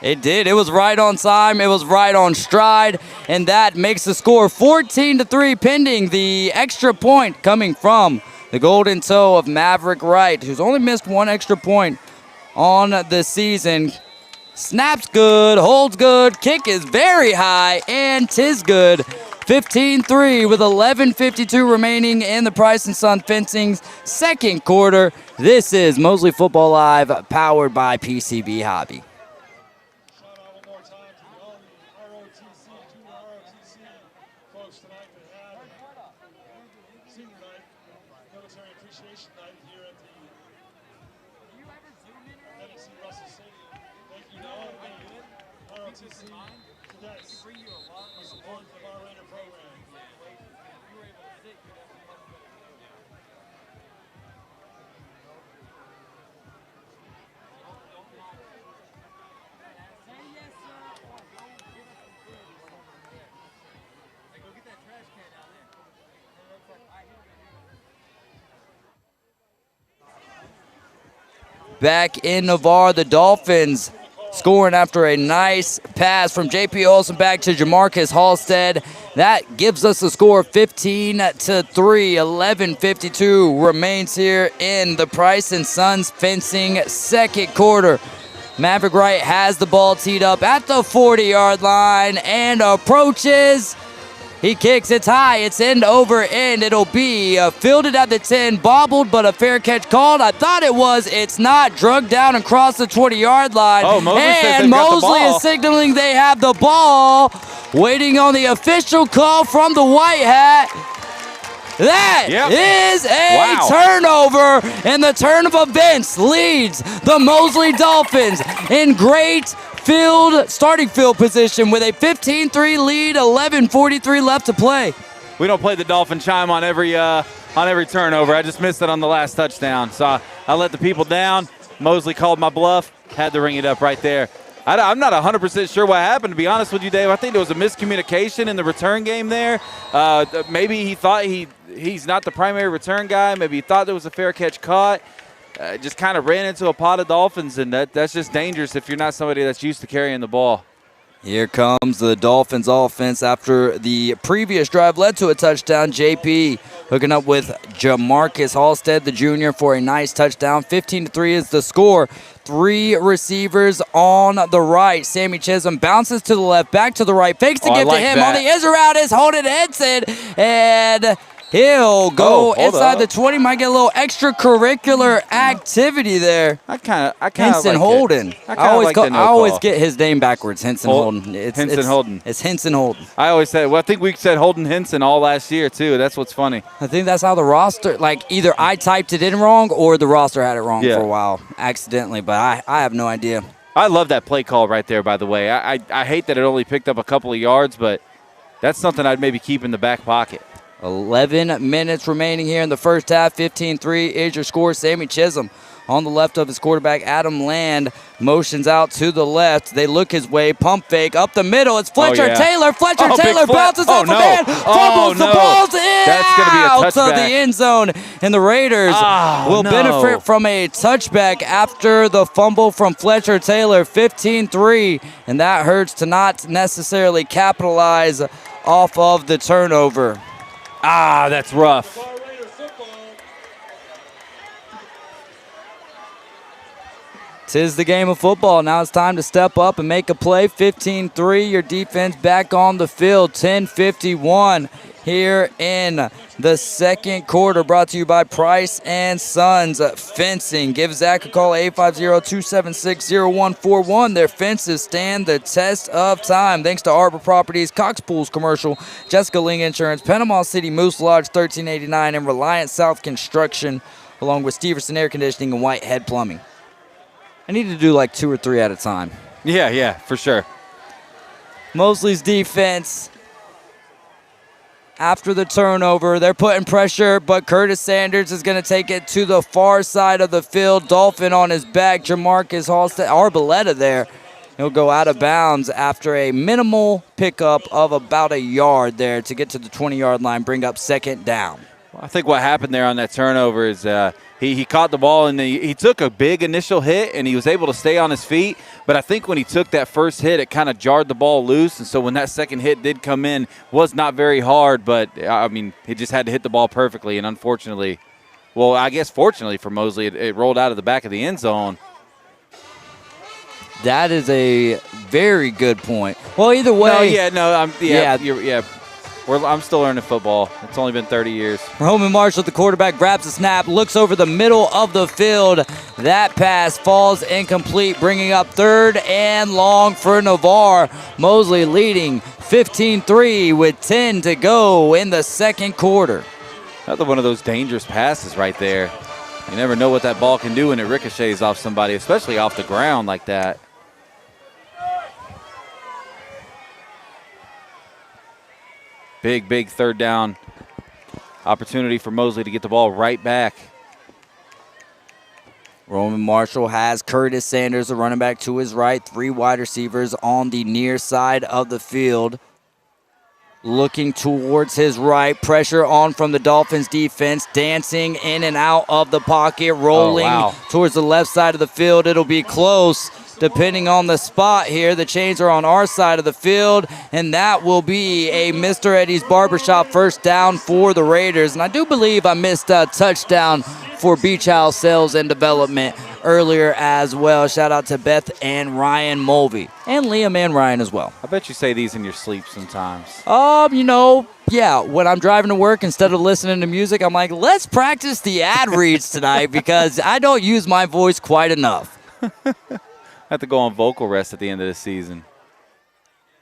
It did. It was right on time. It was right on stride. And that makes the score 14-3, pending the extra point coming from the golden toe of Maverick Wright, who's only missed 1 extra point on the season. Snaps good, holds good, kick is very high, and 'tis good. 15-3 with 11:52 remaining in the Price & Son Fencing's second quarter. This is Mosley Football Live, powered by PCB Hobby. Shout out one more time to all the ROTC, junior ROTC folks tonight that had senior night, military appreciation night here at the NEC Russell Stadium. Thank you to all the ROTC cadets for support of our Raider program. back in Navarre. The Dolphins scoring after a nice pass from J.P. Olsen back to Jamarcus Halstead. That gives us a score of 15-3. 11:52 remains here in the Price & Sons fencing second quarter. Maverick Wright has the ball teed up at the 40-yard line and approaches. He kicks, it's high, it's end over end. It'll be fielded at the 10, bobbled, but a fair catch called. I thought it was, it's not. Drugged down and crossed the 20-yard line. Oh, Mosley says and they've got the Mosley ball. is signaling they have the ball. Waiting on the official call from the white hat. That is a turnover, and the turn of events leads the Mosley Dolphins in great starting field position with a 15-3 lead, 11:43 left to play. We don't play the Dolphin chime on every turnover. I just missed it on the last touchdown, so I let the people down. Mosley called my bluff, had to ring it up right there. I'm not 100% sure what happened, to be honest with you, Dave. I think there was a miscommunication in the return game there. Maybe he thought he's not the primary return guy. Maybe he thought there was a fair catch caught. Just kind of ran into a pot of Dolphins, and that's just dangerous if you're not somebody that's used to carrying the ball. Here comes the Dolphins offense after the previous drive led to a touchdown. JP hooking up with Jamarcus Halstead, the junior, for a nice touchdown. 15-3 is the score. 3 receivers on the right. Sammy Chisholm bounces to the left, back to the right, fakes the gift to him. On the is route is Holden Henson, and he'll go inside the 20. Might get a little extracurricular activity there. I kind of Henson like Holden. It. I always get his name backwards. Henson Holden. Holden. It's Henson Holden. I always said. Well, I think we said Holden Henson all last year too. That's what's funny. I think that's how the roster. Like either I typed it in wrong or the roster had it wrong for a while accidentally. But I have no idea. I love that play call right there. By the way, I hate that it only picked up a couple of yards, but that's something I'd maybe keep in the back pocket. 11 minutes remaining here in the first half. 15-3 is your score. Sammy Chisholm on the left of his quarterback. Adam Land motions out to the left. They look his way. Pump fake up the middle. It's Fletcher Taylor. Fletcher Taylor bounces off a man. Fumbles the ball's in. That's going to be a out touchback. to the end zone. And the Raiders will benefit from a touchback after the fumble from Fletcher Taylor. 15-3. And that hurts to not necessarily capitalize off of the turnover. That's rough. Tis the game of football. Now it's time to step up and make a play. 15-3, your defense back on the field. 10:51 here in the second quarter. Brought to you by Price & Sons Fencing. Give Zach a call, 850-276-0141. Their fences stand the test of time. Thanks to Arbor Properties, Cox Pools Commercial, Jessica Ling Insurance, Panama City Moose Lodge 1389, and Reliance South Construction, along with Steverson Air Conditioning and Whitehead Plumbing. I need to do like 2 or 3 at a time. Yeah, for sure. Mosley's defense, after the turnover, they're putting pressure, but Curtis Sanders is going to take it to the far side of the field. Dolphin on his back. Jamarcus Halstead, Arboleta there. He'll go out of bounds after a minimal pickup of about a yard there to get to the 20-yard line, bring up second down. I think what happened there on that turnover is he caught the ball and he took a big initial hit and he was able to stay on his feet. But I think when he took that first hit, it kind of jarred the ball loose. And so when that second hit did come in, was not very hard. But, I mean, he just had to hit the ball perfectly. And unfortunately, well, I guess fortunately for Mosley, it rolled out of the back of the end zone. That is a very good point. Well, either way. I'm still learning football. It's only been 30 years. Roman Marshall, the quarterback, grabs the snap, looks over the middle of the field. That pass falls incomplete, bringing up 3rd and long for Navarre. Mosley leading 15-3 with 10 to go in the second quarter. Another one of those dangerous passes right there. You never know what that ball can do when it ricochets off somebody, especially off the ground like that. Big 3rd down opportunity for Mosley to get the ball right back. Roman Marshall has Curtis Sanders, the running back, to his right. 3 wide receivers on the near side of the field. looking towards his right. Pressure on from the Dolphins defense. Dancing in and out of the pocket. Rolling towards the left side of the field. It'll be close depending on the spot here. The chains are on our side of the field, and that will be a Mr. Eddie's Barbershop first down for the Raiders. And I do believe I missed a touchdown for Beach House Sales and Development earlier as well. Shout out to Beth and Ryan Mulvey, and Liam and Ryan as well. I bet you say these in your sleep sometimes. Yeah, when I'm driving to work, instead of listening to music, I'm like, let's practice the ad reads tonight because I don't use my voice quite enough. I have to go on vocal rest at the end of the season.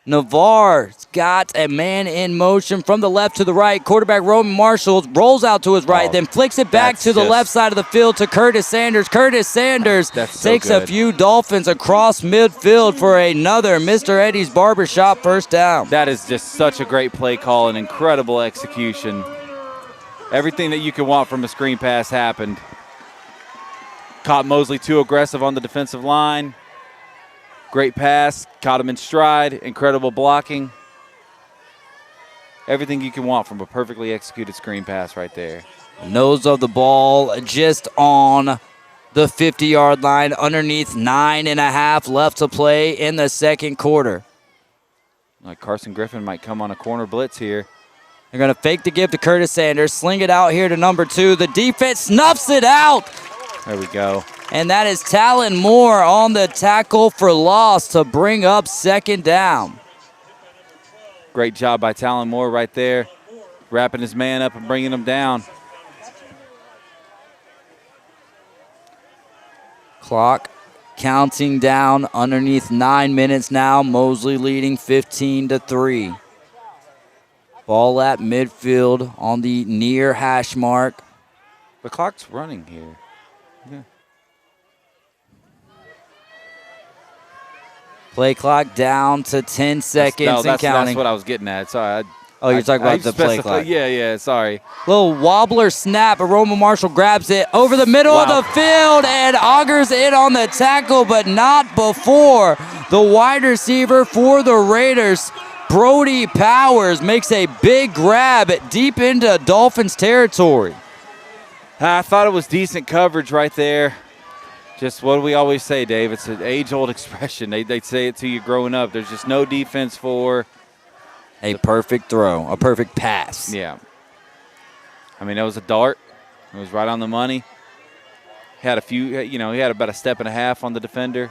Navarre's got a man in motion from the left to the right. Quarterback Roman Marshall rolls out to his right, then flicks it back to the left side of the field to Curtis Sanders. Curtis Sanders takes a few Dolphins across midfield for another Mr. Eddie's Barbershop first down. That is just such a great play call and incredible execution. Everything that you could want from a screen pass happened. Caught Mosley too aggressive on the defensive line. Great pass, caught him in stride, incredible blocking. Everything you can want from a perfectly executed screen pass right there. Nose of the ball just on the 50-yard line, underneath 9.5 left to play in the second quarter. Like Carson Griffin might come on a corner blitz here. They're going to fake the give to Curtis Sanders, sling it out here to number 2. The defense snuffs it out. There we go. And that is Talon Moore on the tackle for loss to bring up second down. Great job by Talon Moore right there, wrapping his man up and bringing him down. Clock counting down underneath 9 minutes now. Mosley leading 15-3. Ball at midfield on the near hash mark. The clock's running here. Yeah. Play clock down to 10 seconds and counting. That's what I was getting at. Sorry. You're talking about the play clock. Yeah, sorry. Little wobbler snap. Roman Marshall grabs it over the middle of the field and augers it on the tackle, but not before the wide receiver for the Raiders. Brody Powers makes a big grab deep into Dolphins territory. I thought it was decent coverage right there. Just what do we always say, Dave? It's an age-old expression. They'd say it to you growing up. There's just no defense for a perfect throw, a perfect pass. Yeah. I mean, it was a dart. It was right on the money. He had he had about a step and a half on the defender.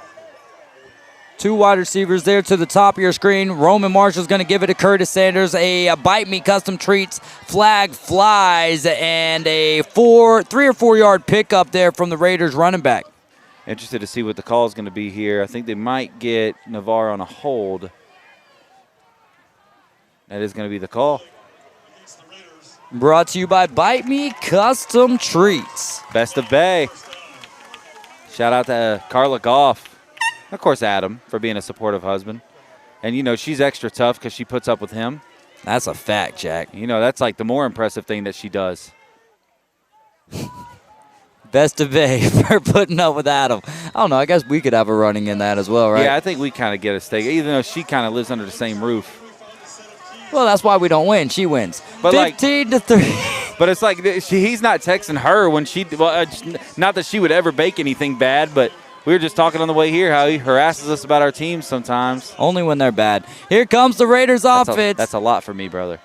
2 wide receivers there to the top of your screen. Roman Marshall's going to give it to Curtis Sanders. A Bite Me Custom Treats flag flies, and a 3 or 4 yard pickup there from the Raiders running back. Interested to see what the call is going to be here. I think they might get Navarre on a hold. That is going to be the call. Brought to you by Bite Me Custom Treats. Best of Bay. Shout out to Carla Goff. Of course, Adam, for being a supportive husband. And, she's extra tough because she puts up with him. That's a fact, Jack. That's like the more impressive thing that she does. Best of Bay for putting up with Adam. I don't know. I guess we could have a running in that as well, right? Yeah, I think we kind of get a stake, even though she kind of lives under the same roof. Well, that's why we don't win. She wins. But 15-3. But it's like he's not texting her when she – well, not that she would ever bake anything bad, but we were just talking on the way here how he harasses us about our teams sometimes. Only when they're bad. Here comes the Raiders offense. That's a lot for me, brother.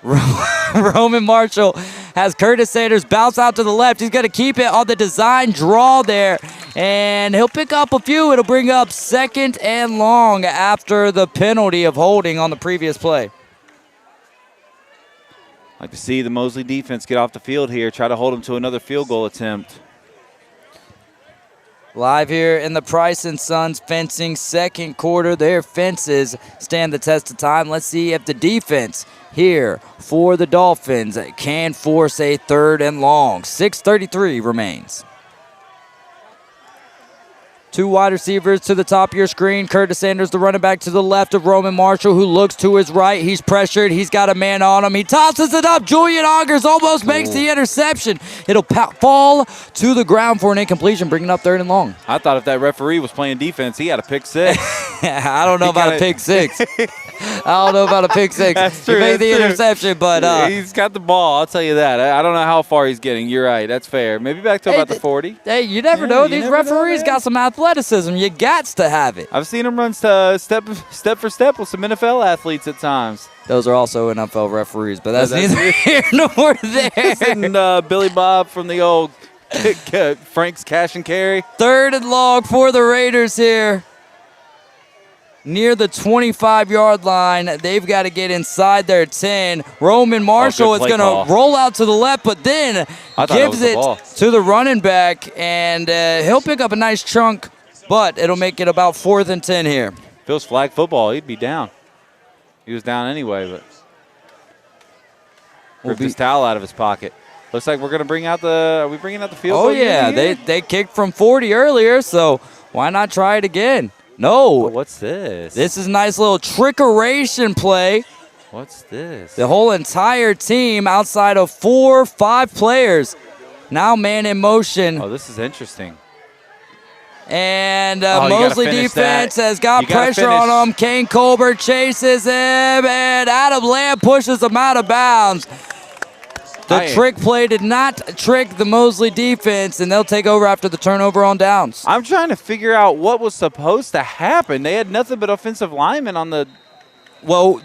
Roman Marshall has Curtis Sanders bounce out to the left. He's going to keep it on the design draw there, and he'll pick up a few. It'll bring up second and long after the penalty of holding on the previous play. Like to see the Mosley defense get off the field here, try to hold them to another field goal attempt. Live here in the Price & Sons fencing second quarter. Their fences stand the test of time. Let's see if the defense here for the Dolphins can force a third and long. 6:33 remains. Two wide receivers to the top of your screen. Curtis Sanders, the running back, to the left of Roman Marshall, who looks to his right. He's pressured. He's got a man on him. He tosses it up. Julian Augers almost makes the interception. It'll fall to the ground for an incompletion, bringing up 3rd and long. I thought if that referee was playing defense, he had a pick 6. I don't know about a pick 6. I don't know about a pick 6. That's true. He made the interception, but he's got the ball. I'll tell you that. I don't know how far he's getting. You're right. That's fair. Maybe back to about the 40. Hey, you never know. These referees got some athleticism. You gots to have it. I've seen him run step for step with some NFL athletes at times. Those are also NFL referees, but that's neither here nor there. And Billy Bob from the old Frank's Cash and Carry. 3rd and long for the Raiders here. Near the 25-yard line. They've got to get inside their 10. Roman Marshall is going to roll out to the left, but then gives it to the running back, and he'll pick up a nice chunk, but it'll make it about 4th and 10 here. If it was flag football, he'd be down. He was down anyway, but ripped his towel out of his pocket. Looks like we're going to bring out the – are we bringing out the field goal? Oh, yeah. They kicked from 40 earlier, so why not try it again? No. Oh, what's this? This is a nice little trickeration play. What's this? The whole entire team outside of 4-5 players. Now man in motion. Oh, this is interesting. And Mosley defense has got pressure on him. Kane Colbert chases him, and Adam Lamb pushes him out of bounds. The trick play did not trick the Mosley defense, and they'll take over after the turnover on downs. I'm trying to figure out what was supposed to happen. They had nothing but offensive linemen on the – Well,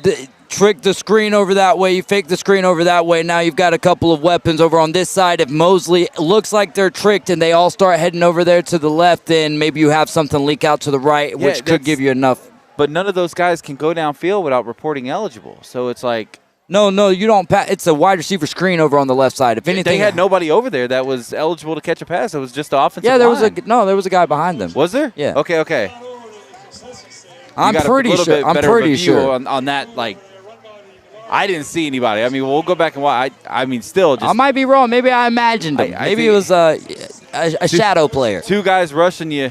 trick the screen over that way. You fake the screen over that way. Now you've got a couple of weapons over on this side. If Mosley looks like they're tricked and they all start heading over there to the left, then maybe you have something leak out to the right, which could give you enough. But none of those guys can go downfield without reporting eligible. So it's like – No, you don't pass. It's a wide receiver screen over on the left side. If anything, they had nobody over there that was eligible to catch a pass. It was just the offensive line. There was a guy behind them. Was there? Yeah. Okay. I'm pretty sure. On that, like, I didn't see anybody. I mean, we'll go back and watch. I mean, still, just I might be wrong. Maybe I imagined him. Maybe it was a shadow player. Two guys rushing you.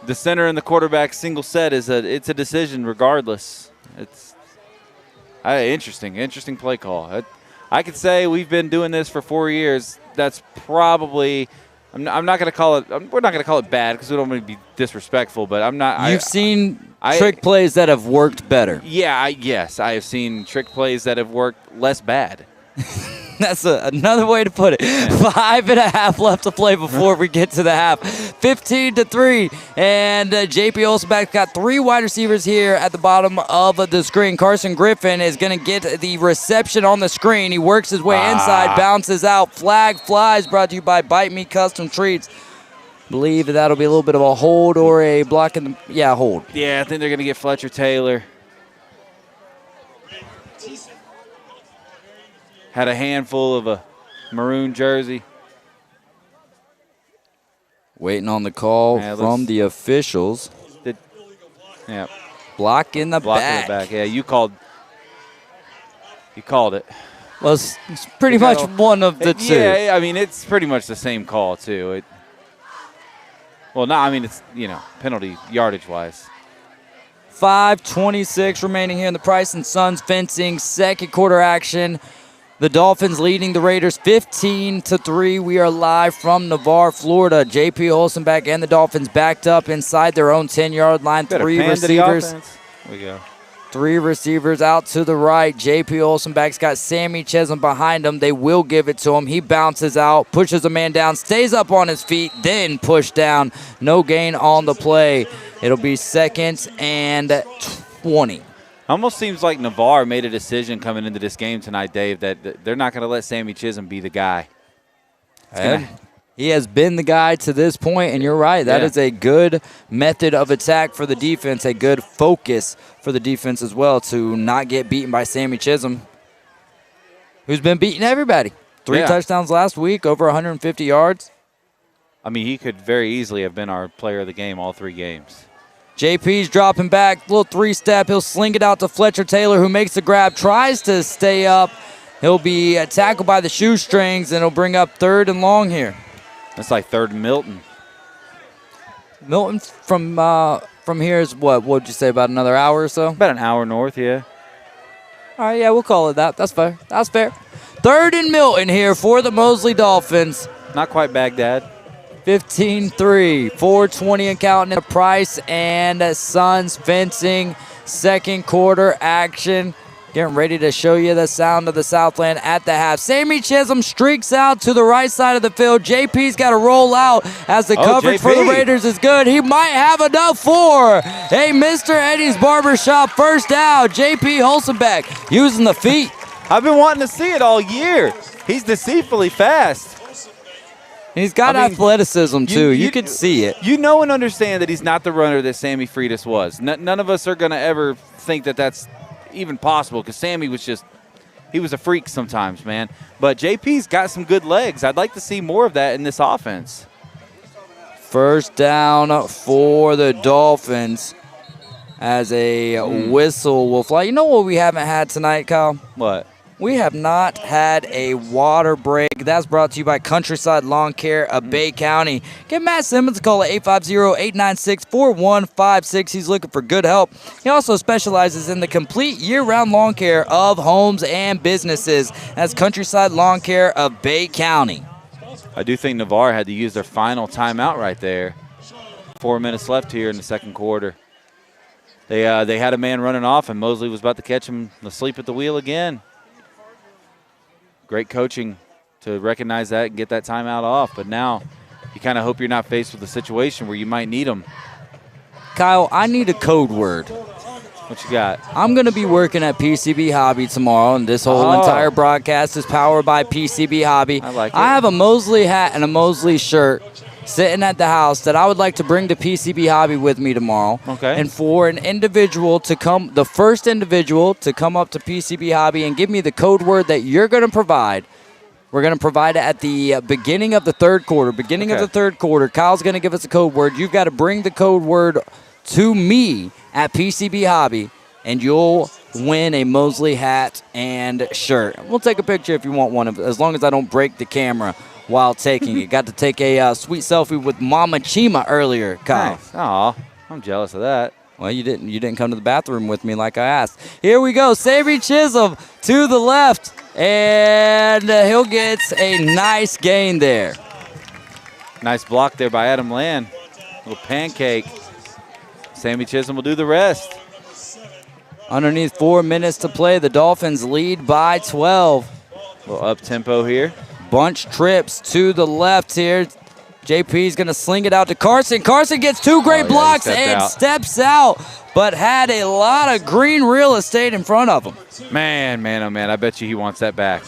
The center and the quarterback single set it's a decision regardless. It's interesting play call. I could say we've been doing this for 4 years. That's probably I'm not going to call it. We're not going to call it bad because we don't want to be disrespectful. But I'm not. You've seen trick plays that have worked better. Yeah. Yes, I have seen trick plays that have worked less bad. That's another way to put it. 5.5 left to play before we get to the half. 15-3. And JP Olsenbach's got 3 wide receivers here at the bottom of the screen. Carson Griffin is going to get the reception on the screen. He works his way inside, bounces out. Flag flies, brought to you by Bite Me Custom Treats. Believe that'll be a little bit of a hold or a block in the – hold. Yeah, I think they're going to get Fletcher Taylor. Had a handful of a maroon jersey. Waiting on the call from the officials. Block in the back. Yeah, you called it. Well, it's pretty much one of the two. Yeah, I mean, it's pretty much the same call, too. It's, penalty yardage-wise. 5:26 remaining here in the Price & Sons fencing second quarter action. The Dolphins leading the Raiders 15-3. We are live from Navarre, Florida. JP Olsenbach and the Dolphins backed up inside their own 10-yard line. 3 receivers. Here we go. 3 receivers out to the right. JP Olsenbach's got Sammy Chisholm behind him. They will give it to him. He bounces out, pushes a man down, stays up on his feet, then pushed down. No gain on the play. It'll be 2nd and 20. Almost seems like Navarre made a decision coming into this game tonight, Dave, that they're not going to let Sammy Chisholm be the guy. He has been the guy to this point, and you're right. That is a good method of attack for the defense, a good focus for the defense as well to not get beaten by Sammy Chisholm, who's been beating everybody. 3 touchdowns last week, over 150 yards. I mean, he could very easily have been our player of the game all 3 games. JP's dropping back, little 3-step. He'll sling it out to Fletcher Taylor, who makes the grab, tries to stay up. He'll be tackled by the shoestrings, and he'll bring up 3rd and long here. That's like 3rd and Milton. Milton from here is what would you say, about another hour or so? About an hour north, yeah. All right, yeah, we'll call it that. That's fair. That's fair. 3rd and Milton here for the Mosley Dolphins. Not quite Baghdad. 15-3, 4:20 and counting. Price and Sons fencing, second quarter action. Getting ready to show you the sound of the Southland at the half. Sammy Chisholm streaks out to the right side of the field. JP's got to roll out as the coverage for the Raiders is good. He might have enough for a Mr. Eddie's Barbershop first down. JP Holzenbeck using the feet. I've been wanting to see it all year. He's deceitfully fast. He's got athleticism, too. You can see it. You know and understand that he's not the runner that Sammy Freitas was. None of us are going to ever think that that's even possible, because Sammy was he was a freak sometimes, man. But JP's got some good legs. I'd like to see more of that in this offense. First down for the Dolphins as a whistle will fly. You know what we haven't had tonight, Kyle? What? We have not had a water break. That's brought to you by Countryside Lawn Care of Bay County. Give Matt Simmons a call at 850-896-4156. He's looking for good help. He also specializes in the complete year-round lawn care of homes and businesses. That's Countryside Lawn Care of Bay County. I do think Navarre had to use their final timeout right there. 4 minutes left here in the second quarter. They had a man running off, and Mosley was about to catch him asleep at the wheel again. Great coaching to recognize that and get that timeout off. But now you kind of hope you're not faced with a situation where you might need them. Kyle, I need a code word. What you got? I'm going to be working at PCB Hobby tomorrow, and this whole entire broadcast is powered by PCB Hobby. I like it. I have a Mosley hat and a Mosley shirt sitting at the house that I would like to bring to PCB Hobby with me tomorrow. Okay. And for an individual to come, the first individual to come up to PCB Hobby and give me the code word that you're going to provide. We're going to provide it at the beginning of the third quarter. Beginning of the third quarter, Kyle's going to give us a code word. You've got to bring the code word to me at PCB Hobby, and you'll win a Mosley hat and shirt. We'll take a picture if you want one, as long as I don't break the camera while taking it. Got to take a sweet selfie with Mama Chima earlier, Kyle. Nice. Aw, I'm jealous of that. Well, you didn't come to the bathroom with me like I asked. Here we go. Sammy Chisholm to the left, and he'll get a nice gain there. Nice block there by Adam Land. Little pancake. Sammy Chisholm will do the rest. Underneath 4 minutes to play, the Dolphins lead by 12. A little up-tempo here. Bunch trips to the left here. JP's going to sling it out to Carson. Carson gets two great blocks and steps out, but had a lot of green real estate in front of him. Man, oh man, I bet you he wants that back.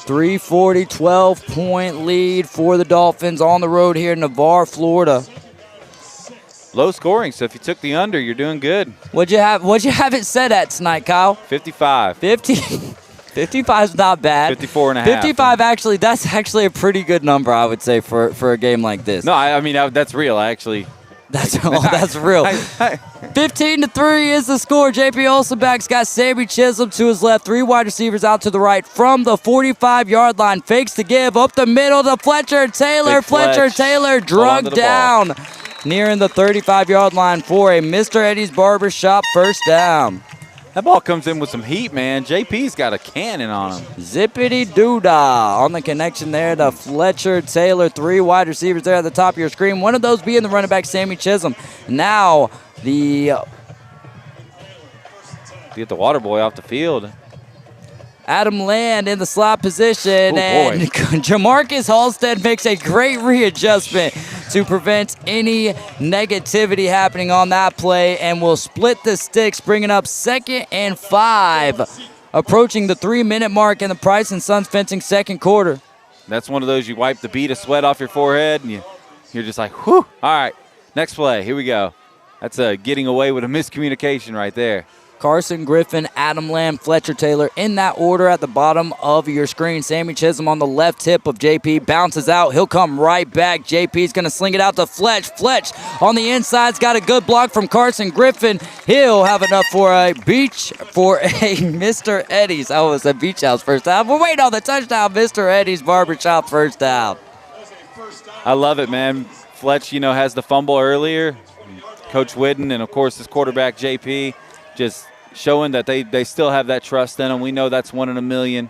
3:40, 12-point lead for the Dolphins on the road here in Navarre, Florida. Low scoring, so if you took the under, you're doing good. What'd you have it set at tonight, Kyle? 55. 55 is not bad. 54 and a half. 55, actually, that's actually a pretty good number, I would say, for a game like this. No, I mean, that's real. That's real. 15-3 is the score. JP Olsenbeck's got Sammy Chisholm to his left. 3 wide receivers out to the right from the 45-yard line. Fakes to give up the middle to Fletcher Taylor. Fletcher Taylor drugged down nearing the 35-yard line for a Mr. Eddie's Barbershop first down. That ball comes in with some heat, man. JP's got a cannon on him. Zippity-doo-dah on the connection there to Fletcher Taylor. 3 wide receivers there at the top of your screen. One of those being the running back, Sammy Chisholm. Now get the water boy off the field. Adam Land in the slot position, and Jamarcus Halstead makes a great readjustment to prevent any negativity happening on that play, and will split the sticks, bringing up 2nd and 5, approaching the 3-minute mark in the Price and Sons fencing second quarter. That's one of those you wipe the bead of sweat off your forehead, and you're just like, whew. All right, next play. Here we go. That's getting away with a miscommunication right there. Carson Griffin, Adam Lamb, Fletcher Taylor in that order at the bottom of your screen. Sammy Chisholm on the left tip of JP. Bounces out. He'll come right back. JP's going to sling it out to Fletch. Fletch on the inside's got a good block from Carson Griffin. He'll have enough for a Mr. Eddie's. A beach house first down. We're waiting on the touchdown. Mr. Eddie's Barbershop first down. I love it, man. Fletch, has the fumble earlier. Coach Whidden and, of course, his quarterback, JP, just showing that they still have that trust in him. We know that's 1 in a million.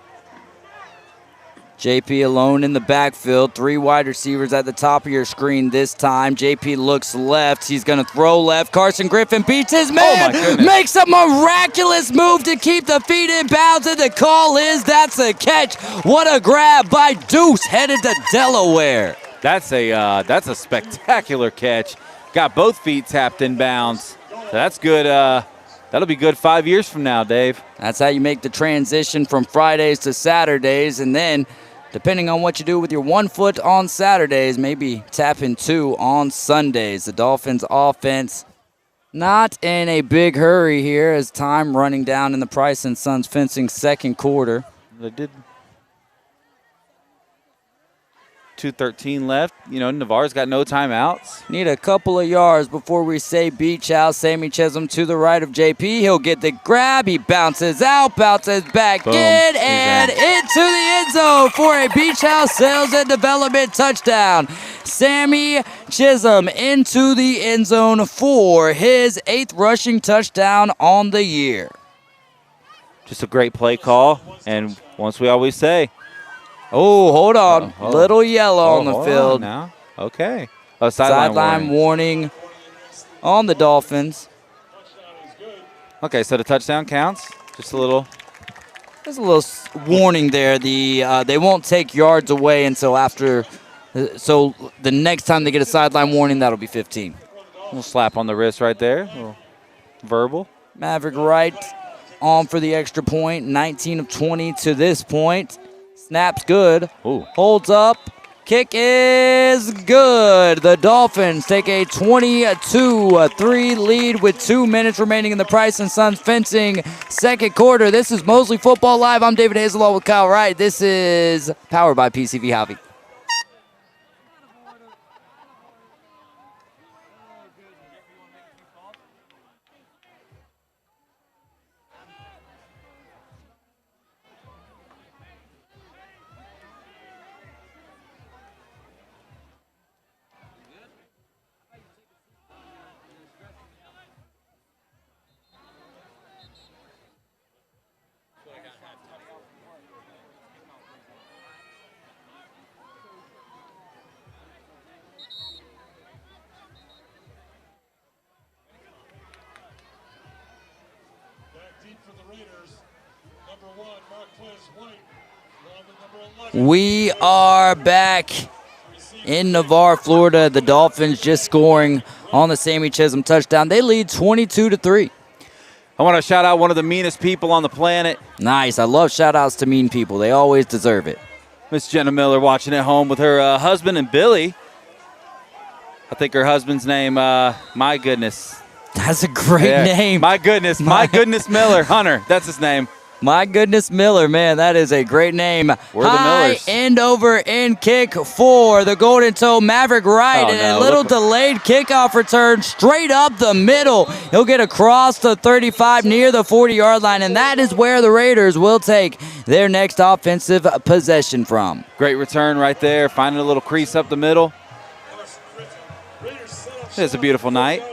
JP alone in the backfield. 3 wide receivers at the top of your screen this time. JP looks left. He's going to throw left. Carson Griffin beats his man. Makes a miraculous move to keep the feet in bounds, and the call is that's a catch. What a grab by Deuce, headed to Delaware. That's a spectacular catch. Got both feet tapped in bounds. So that's good. That'll be good 5 years from now, Dave. That's how you make the transition from Fridays to Saturdays, and then depending on what you do with your 1 foot on Saturdays, maybe tap in 2 on Sundays. The Dolphins offense not in a big hurry here as time running down in the Price & Sons Fencing second quarter. They did. 2:13 left. Navarre's got no timeouts. Need a couple of yards before we say beach house. Sammy Chisholm to the right of JP. He'll get the grab. He bounces out, bounces back Boom. in, and into the end zone for a beach house sales and development touchdown. Sammy Chisholm into the end zone for his 8th rushing touchdown on the year. Just a great play call, and once we always say, oh, hold on. Little yellow on the field. Now. Okay. Sideline warning on the Dolphins. Okay, so the touchdown counts. Just a little. There's a little warning there. They won't take yards away until after. So the next time they get a sideline warning, that'll be 15. A little slap on the wrist right there. A little verbal. Maverick Wright on for the extra point. 19 of 20 to this point. Snap's good. Ooh. Holds up. Kick is good. The Dolphins take a 22-3 lead with 2 minutes remaining in the Price & Sons Fencing second quarter. This is Mosley Football Live. I'm David Hazelall with Kyle Wright. This is powered by PCV Hobby. We are back in Navarre, Florida. The Dolphins just scoring on the Sammy Chisholm touchdown. They lead 22-3. I want to shout out one of the meanest people on the planet. Nice. I love shout-outs to mean people. They always deserve it. Miss Jenna Miller watching at home with her husband and Billy. I think her husband's name, my goodness. That's a great name. My goodness Miller. Hunter, that's his name. My goodness Miller, man, that is a great name. We're the Millers. End over end kick for the Golden Toe Maverick Wright, and a little delayed kickoff return straight up the middle. He'll get across the 35 near the 40-yard line, and that is where the Raiders will take their next offensive possession from. Great return right there, finding a little crease up the middle. It's a beautiful night.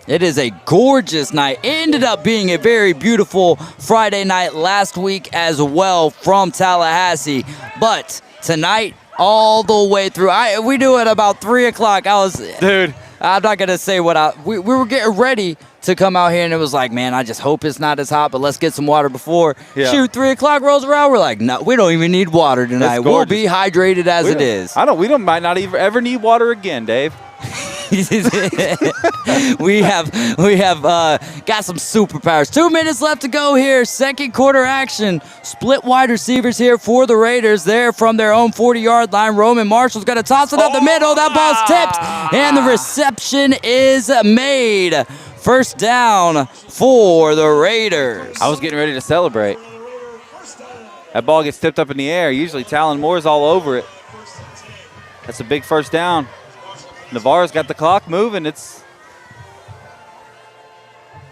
It is a gorgeous night. Ended up being a very beautiful Friday night last week as well from Tallahassee. But tonight, all the way through, we do it about 3 o'clock. Dude. I'm not going to say we were getting ready to come out here, and it was like, man, I just hope it's not as hot, but let's get some water before. Yeah. Shoot, 3 o'clock rolls around. We're like, no, we don't even need water tonight. We'll be hydrated as it is. We might not even ever need water again, Dave. we have got some superpowers. 2 minutes left to go here. Second quarter action. Split wide receivers here for the Raiders. They're from their own 40-yard line. Roman Marshall's got to toss it up the middle. That ball's tipped, and the reception is made. First down for the Raiders. I was getting ready to celebrate. That ball gets tipped up in the air. Usually Talon Moore's all over it. That's a big first down. Navarre's got the clock moving.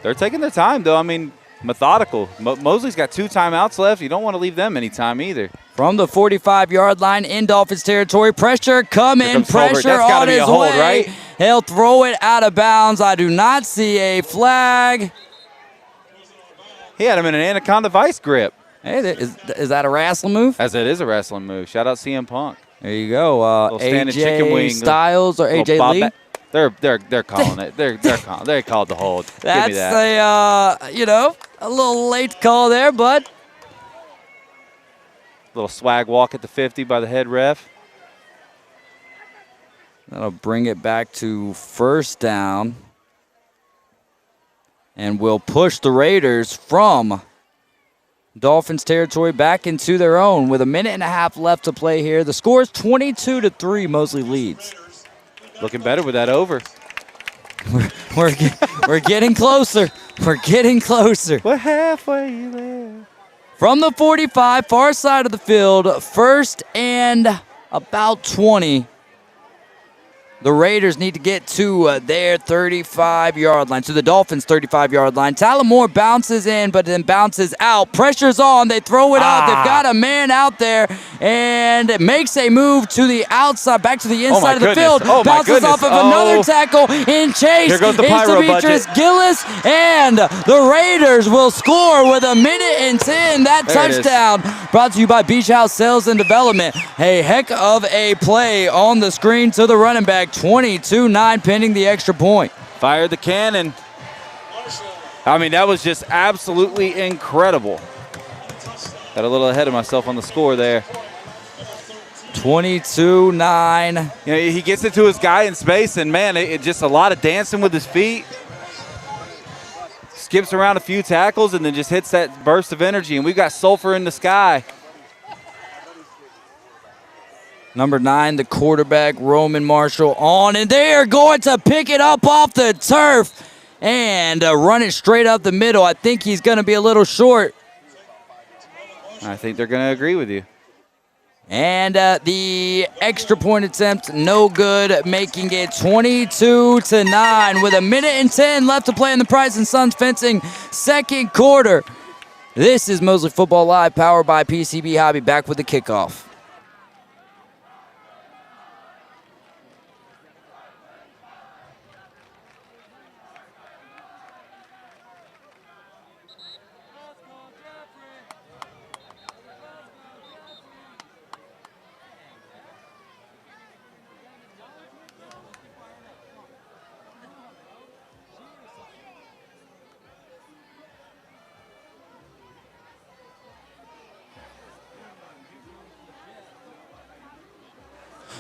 They're taking their time, though. I mean, methodical. Mosley's got 2 timeouts left. You don't want to leave them any time either. From the 45-yard line in Dolphins territory. Pressure coming. Pressure That's on be his a hold, way. right? He'll throw it out of bounds. I do not see a flag. He had him in an anaconda vice grip. Hey, is that a wrestling move? As it is a wrestling move. Shout out CM Punk. There you go. AJ chicken wing, Styles or AJ Lee. They're calling it. They called the hold. That's Give me that. a little late call there, but Little swag walk at the 50 by the head ref. that'll bring it back to first down. And will push the Raiders from Dolphins territory back into their own with a minute and a half left to play here. The score is 22-3. Mosley leads. Looking better with that over. We're getting closer. We're getting closer. We're halfway there. From the 45, far side of the field, first and about 20. The Raiders need to get to their 35-yard line, to the Dolphins' 35-yard line. Tallamore bounces in, but then bounces out. Pressure's on. They throw it out. They've got a man out there, and it makes a move to the outside, back to the inside of the field. Bounces off of another tackle in chase. Here goes the pyro Demetrius Gillis, and the Raiders will score with a minute and 10. That touchdown brought to you by Beach House Sales and Development. A heck of a play on the screen to the running back. 22-9 pending the extra point. Fired the cannon. I mean, that was just absolutely incredible. Got a little ahead of myself on the score there. 22-9. You know, he gets it to his guy in space, and man, it just a lot of dancing with his feet. Skips around a few tackles and then just hits that burst of energy, and we've got sulfur in the sky. Number 9, the quarterback, Roman Marshall, on, and they are going to pick it up off the turf and run it straight up the middle. I think he's going to be a little short. I think they're going to agree with you. And the extra point attempt, no good, making it 22-9 with a minute and 10 left to play in the Price & Sons Fencing second quarter. This is Mosley Football Live, powered by PCB Hobby, back with the kickoff.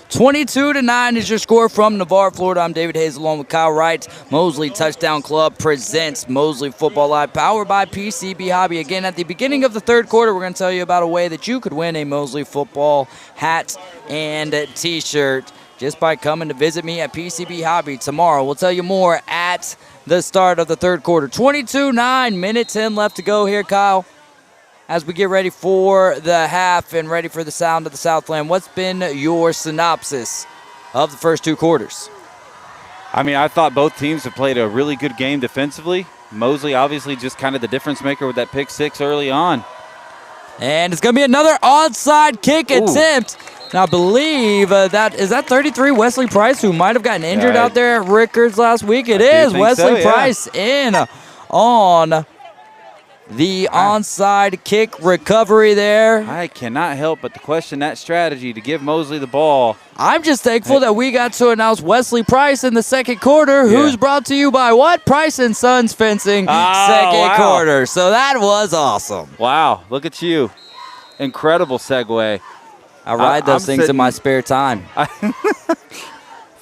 (22-9) is your score from Navarre, Florida. I'm David Hayes along with Kyle Wright. Mosley Touchdown Club presents Mosley Football Live, powered by PCB Hobby. Again, at the beginning of the third quarter, we're going to tell you about a way that you could win a Mosley football hat and t-shirt just by coming to visit me at PCB Hobby tomorrow. We'll tell you more at the start of the third quarter. 22-9, minute 10 left to go here, Kyle. As we get ready for the half and ready for the sound of the Southland, what's been your synopsis of the first two quarters? I mean, I thought both teams have played a really good game defensively. Mosley obviously just kind of the difference maker with that pick six early on. And it's going to be another onside kick attempt. Now, I believe that is that 33 Wesley Price, who might have gotten injured out there at Rickards last week. It is Wesley Price in on the onside kick recovery there. I cannot help but to question that strategy to give Mosley the ball. I'm just thankful that we got to announce Wesley Price in the second quarter, who's brought to you by what? Price & Sons Fencing second quarter. So that was awesome. Wow, look at you. Incredible segue. I ride those things in my spare time.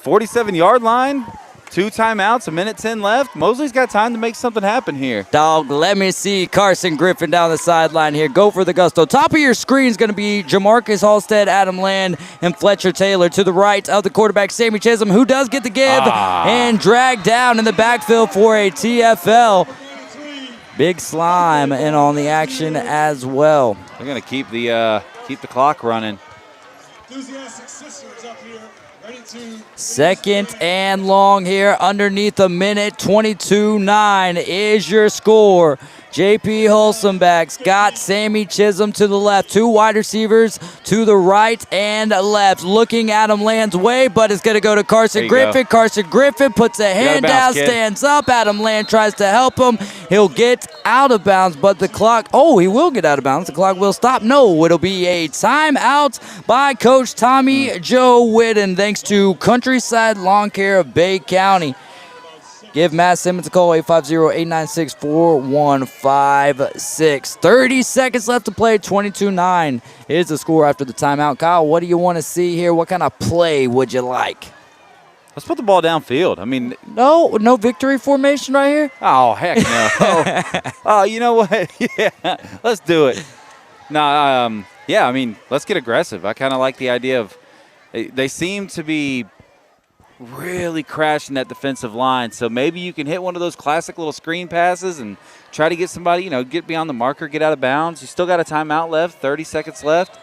47-yard line. 2 timeouts, a minute 10 left. Mosley's got time to make something happen here. Dog, let me see Carson Griffin down the sideline here. Go for the gusto. Top of your screen is going to be Jamarcus Halstead, Adam Land, and Fletcher Taylor. To the right of the quarterback, Sammy Chisholm, who does get the give and dragged down in the backfield for a TFL. Big Slime in on the action as well. They're going to keep the clock running. Enthusiastic sisters up here, ready Second and long here, underneath a minute. 22-9 is your score. JP Hulsenbach's got Sammy Chisholm to the left. 2 wide receivers to the right and left. Looking Adam Land's way, but it's going to go to Carson Griffin. Carson Griffin puts a hand down, stands up. Adam Land tries to help him. He'll get out of bounds, but the clock, he will get out of bounds. The clock will stop. No, it'll be a timeout by Coach Tommy Joe Whitten, thanks to Countryside Lawn Care of Bay County. Give Matt Simmons a call, 850-896-4156. 30 seconds left to play, 22-9 is the score after the timeout. Kyle, what do you want to see here? What kind of play would you like? Let's put the ball downfield. I mean, no victory formation right here? Oh, heck no. Oh, you know what? Yeah, let's do it. No, yeah, I mean, let's get aggressive. I kind of like the idea of they seem to be really crashing that defensive line. So maybe you can hit one of those classic little screen passes and try to get somebody, get beyond the marker, get out of bounds. You still got a timeout left, 30 seconds left.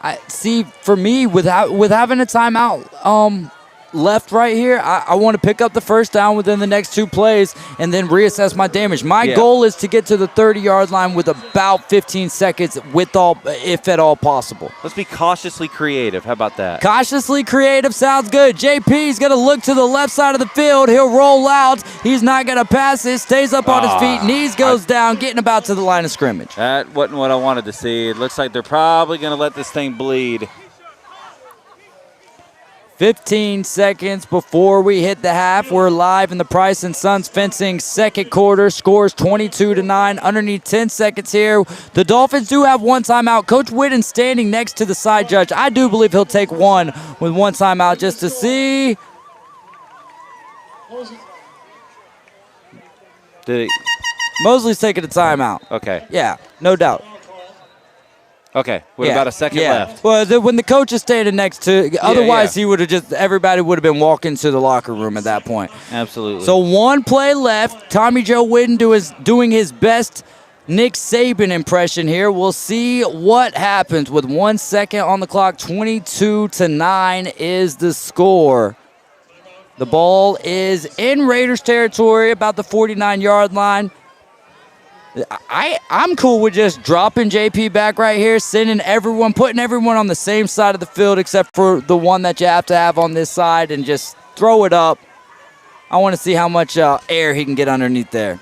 I see, for me, with having a timeout left right here, I want to pick up the first down within the next 2 plays and then reassess my damage. My goal is to get to the 30-yard line with about 15 seconds, if at all possible. Let's be cautiously creative. How about that? Cautiously creative sounds good. JP's going to look to the left side of the field. He'll roll out. He's not going to pass it. Stays up on his feet. Knees goes down, getting about to the line of scrimmage. That wasn't what I wanted to see. It looks like they're probably going to let this thing bleed. 15 seconds before we hit the half. We're live in the Price & Sons Fencing second quarter. Scores 22-9. Underneath 10 seconds here. The Dolphins do have 1 timeout. Coach Whitten standing next to the side judge. I do believe he'll take one with 1 timeout just to see. Mosley's taking a timeout. Okay. Yeah, no doubt. Okay, with about a second left. Well, when the coach is standing next to, otherwise he would have everybody would have been walking to the locker room at that point. Absolutely. So 1 play left. Tommy Joe Whitten doing his best Nick Saban impression here. We'll see what happens with 1 second on the clock. 22-9 is the score. The ball is in Raiders territory, about the 49-yard line. I'm cool with just dropping JP back right here, putting everyone on the same side of the field except for the one that you have to have on this side, and just throw it up. I want to see how much air he can get underneath there.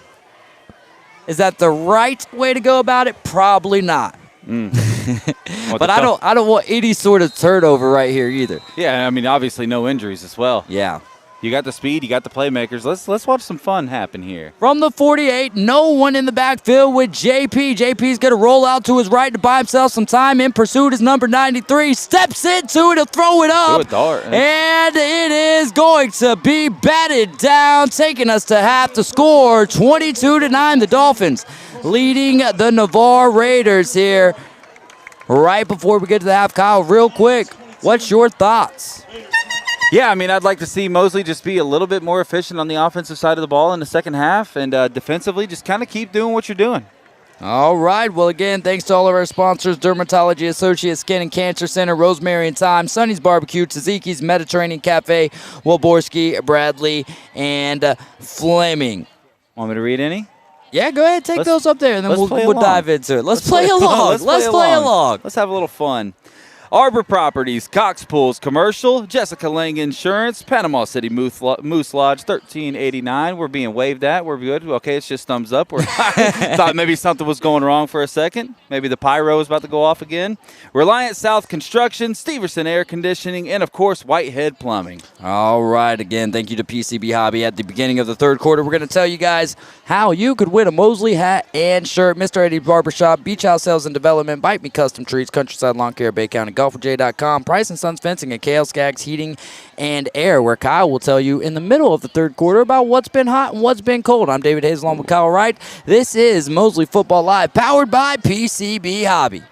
Is that the right way to go about it? Probably not. But I don't want any sort of turnover right here either. Yeah, I mean, obviously no injuries as well. Yeah. You got the speed, you got the playmakers. Let's watch some fun happen here. From the 48, no one in the backfield with JP. JP's going to roll out to his right to buy himself some time. In pursuit is number 93. Steps into it. He'll throw it up. Good dart. And it is going to be batted down, taking us to half the score. 22-9, the Dolphins leading the Navarre Raiders here. Right before we get to the half, Kyle, real quick, what's your thoughts? Yeah, I mean, I'd like to see Mosley just be a little bit more efficient on the offensive side of the ball in the second half, and defensively just kind of keep doing what you're doing. All right. Well, again, thanks to all of our sponsors, Dermatology Associates, Skin and Cancer Center, Rosemary and Thyme, Sonny's Barbecue, Tzatziki's Mediterranean Cafe, Wilborski, Bradley, and Fleming. Want me to read any? Yeah, go ahead. Take those up there, and then we'll dive into it. Let's play along. Let's play along. Let's have a little fun. Arbor Properties, Cox Pools Commercial, Jessica Lang Insurance, Panama City Moose Lodge, 1389. We're being waved at. We're good. Okay, it's just thumbs up. Thought maybe something was going wrong for a second. Maybe the pyro is about to go off again. Reliant South Construction, Steverson Air Conditioning, and, of course, Whitehead Plumbing. All right. Again, thank you to PCB Hobby. At the beginning of the third quarter, we're going to tell you guys how you could win a Mosley hat and shirt. Mr. Eddie Barbershop, Beach House Sales and Development, Bite Me Custom Treats, Countryside Lawn Care, Bay County, golfwithj.com, Price & Sons Fencing, and KL Skaggs Heating and Air, where Kyle will tell you in the middle of the third quarter about what's been hot and what's been cold. I'm David Hayes along with Kyle Wright. This is Mosley Football Live, powered by PCB Hobby.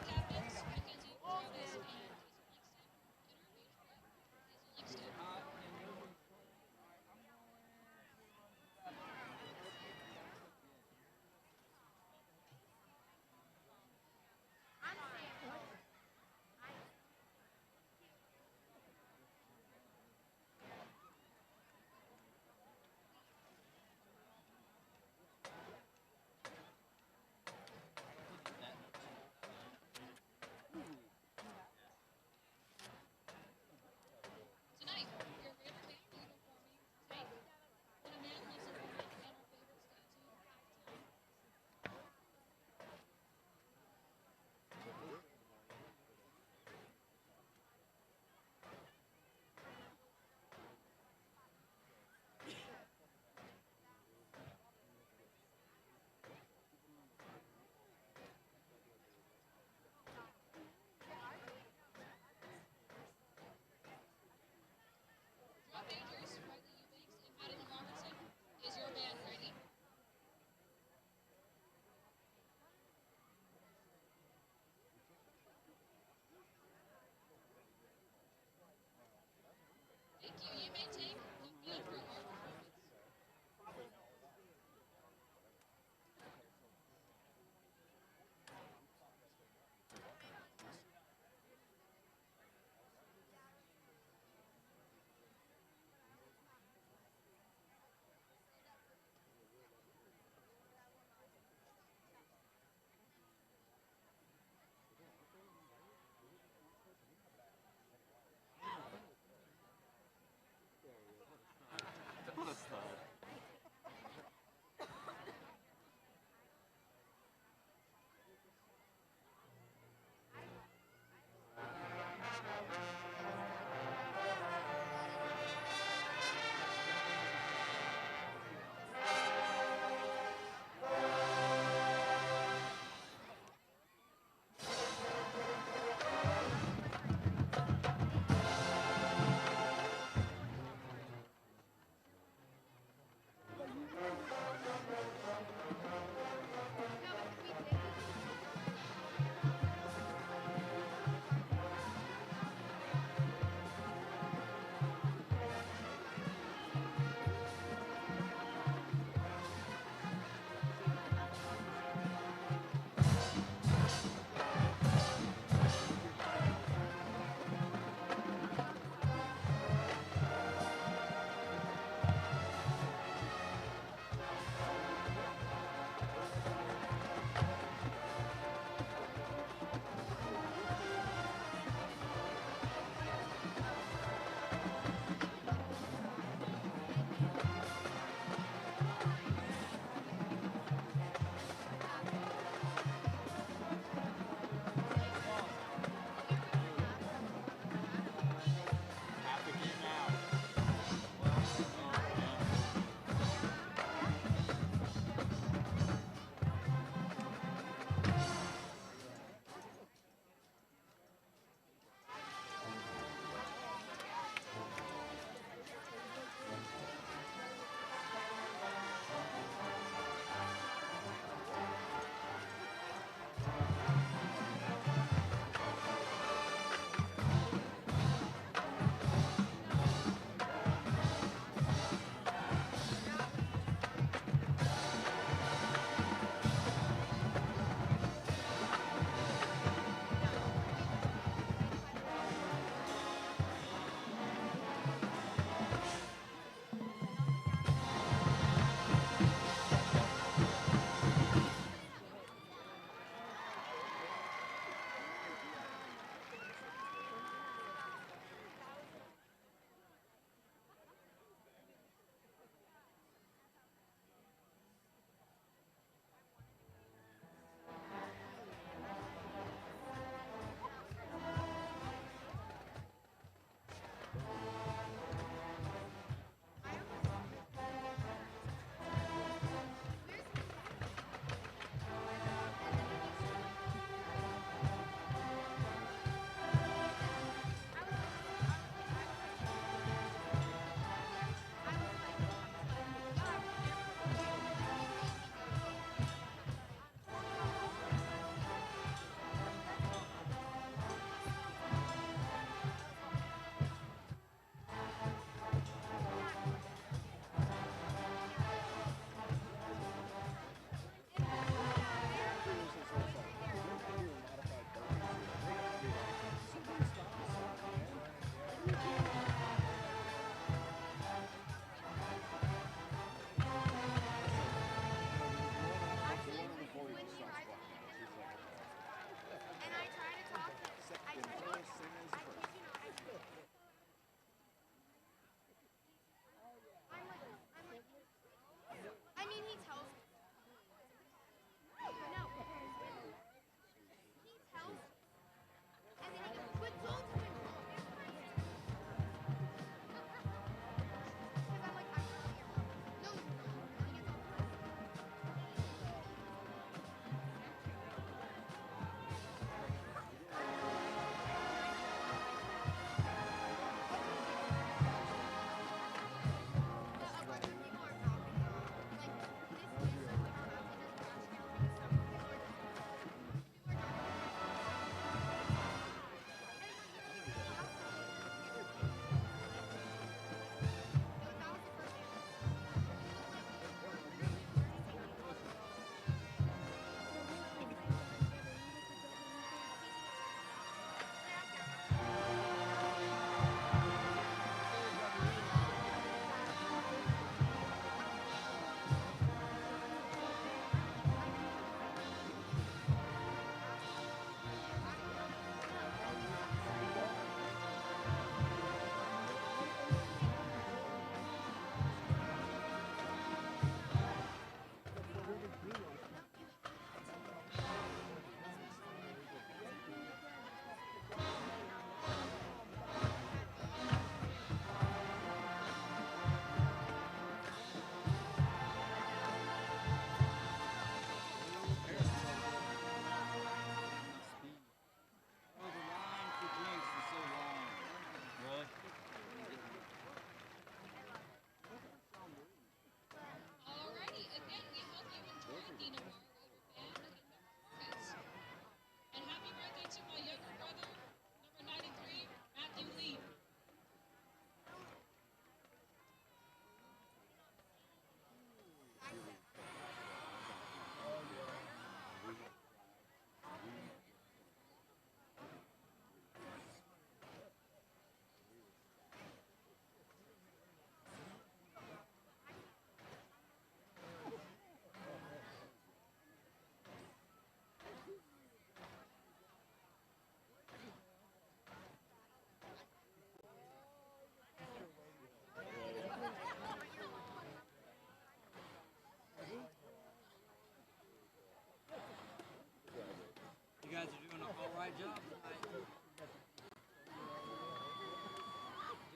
right job tonight.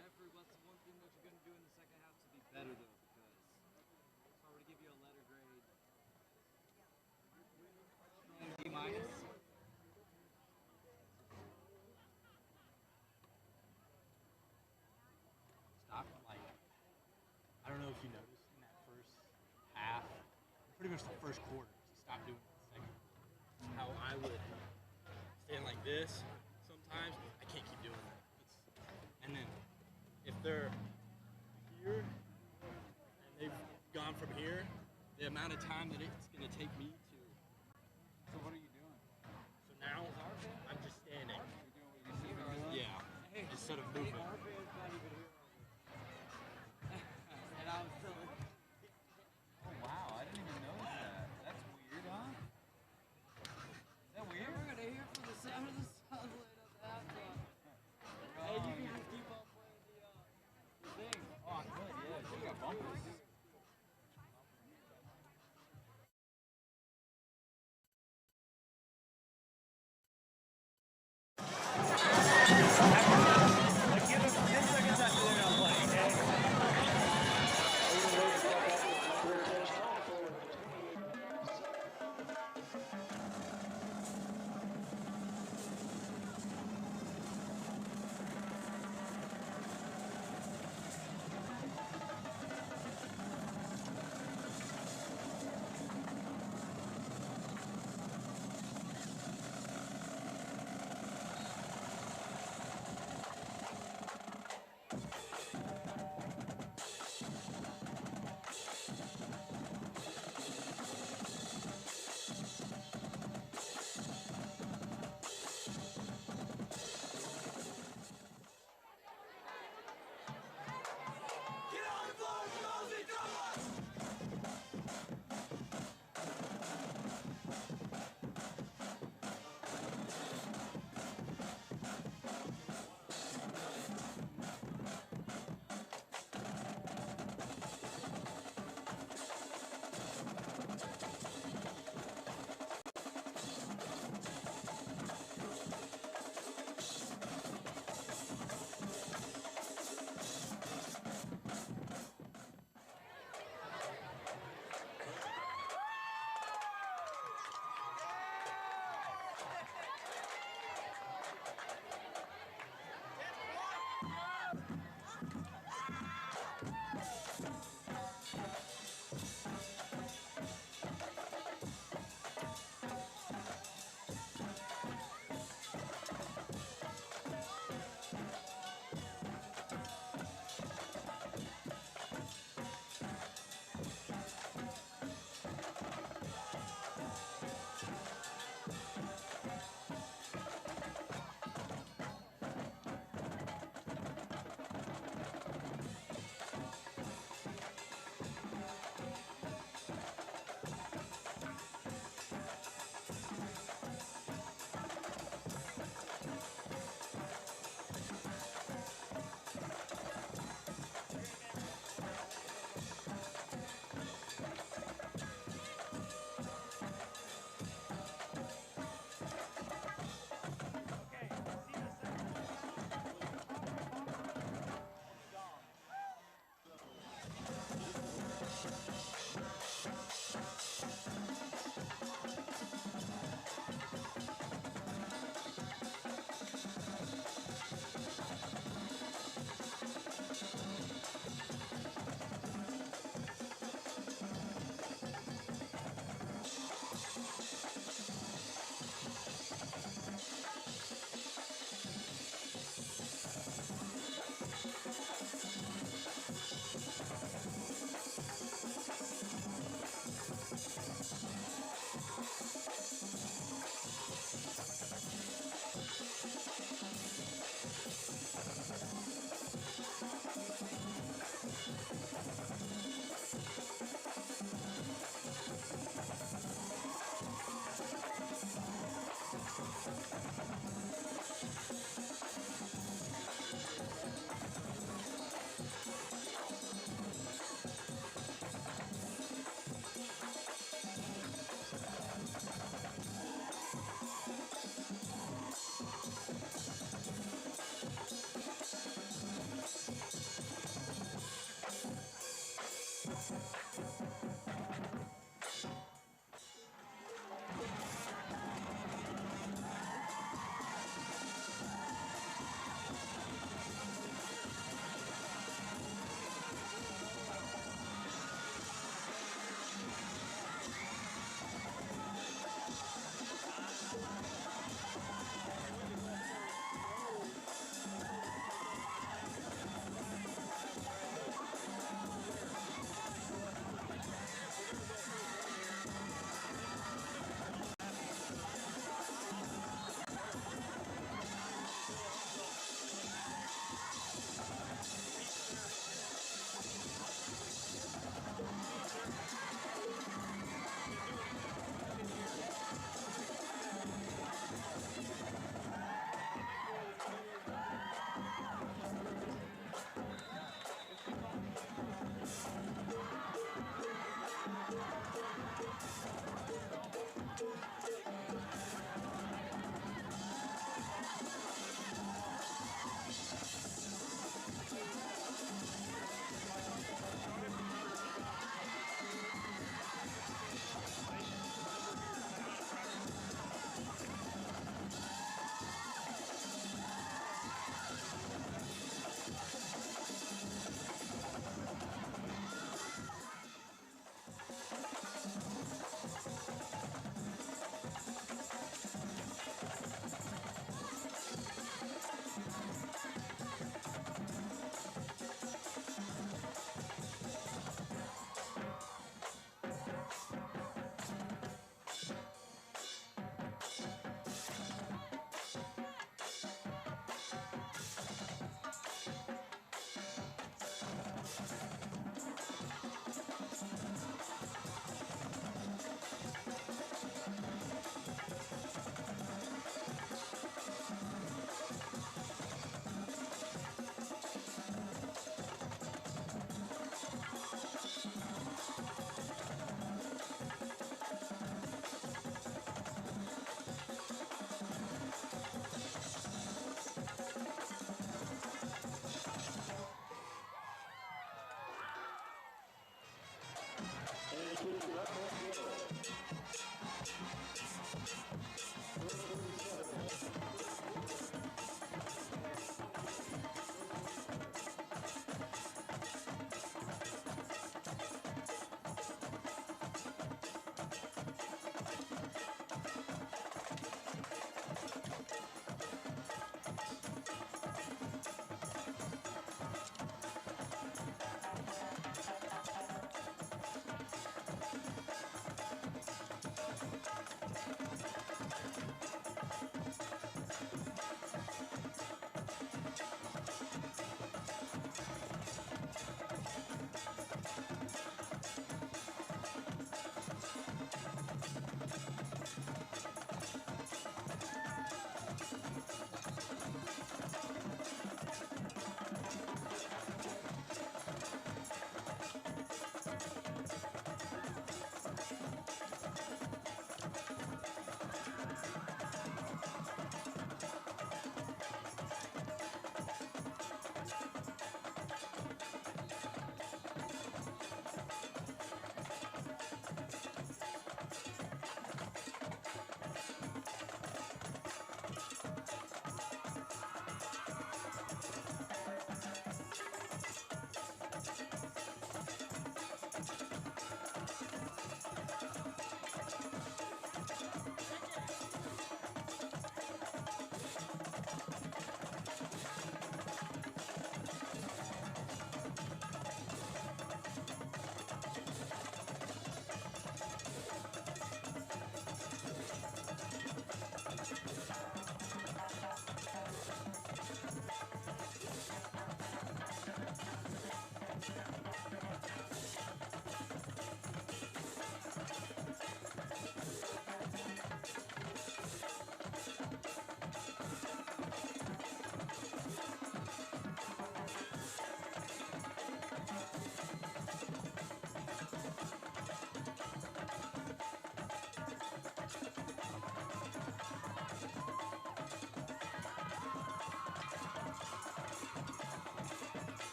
Jeffrey, what's the one thing that you're going to do in the second half to be better, though? Because if I were to give you a letter grade, D minus. Stop, like, I don't know if you noticed in that first half, pretty much the first quarter, stop doing it the second. How I would stand like this sometimes, I can't keep doing that. And then if they're here and they've gone from here, the amount of time that it's going to take me to. So what are you doing? So now I'm just standing. You're doing what you should be doing? Yeah, instead of moving. And I was telling. Oh, wow. I didn't even notice that. That's weird, huh? Is that weird? We're gonna hear from the sound of the sunlight at the halftime. Hey, you can just keep on playing the thing. Oh, I could, yeah. We got bumpers.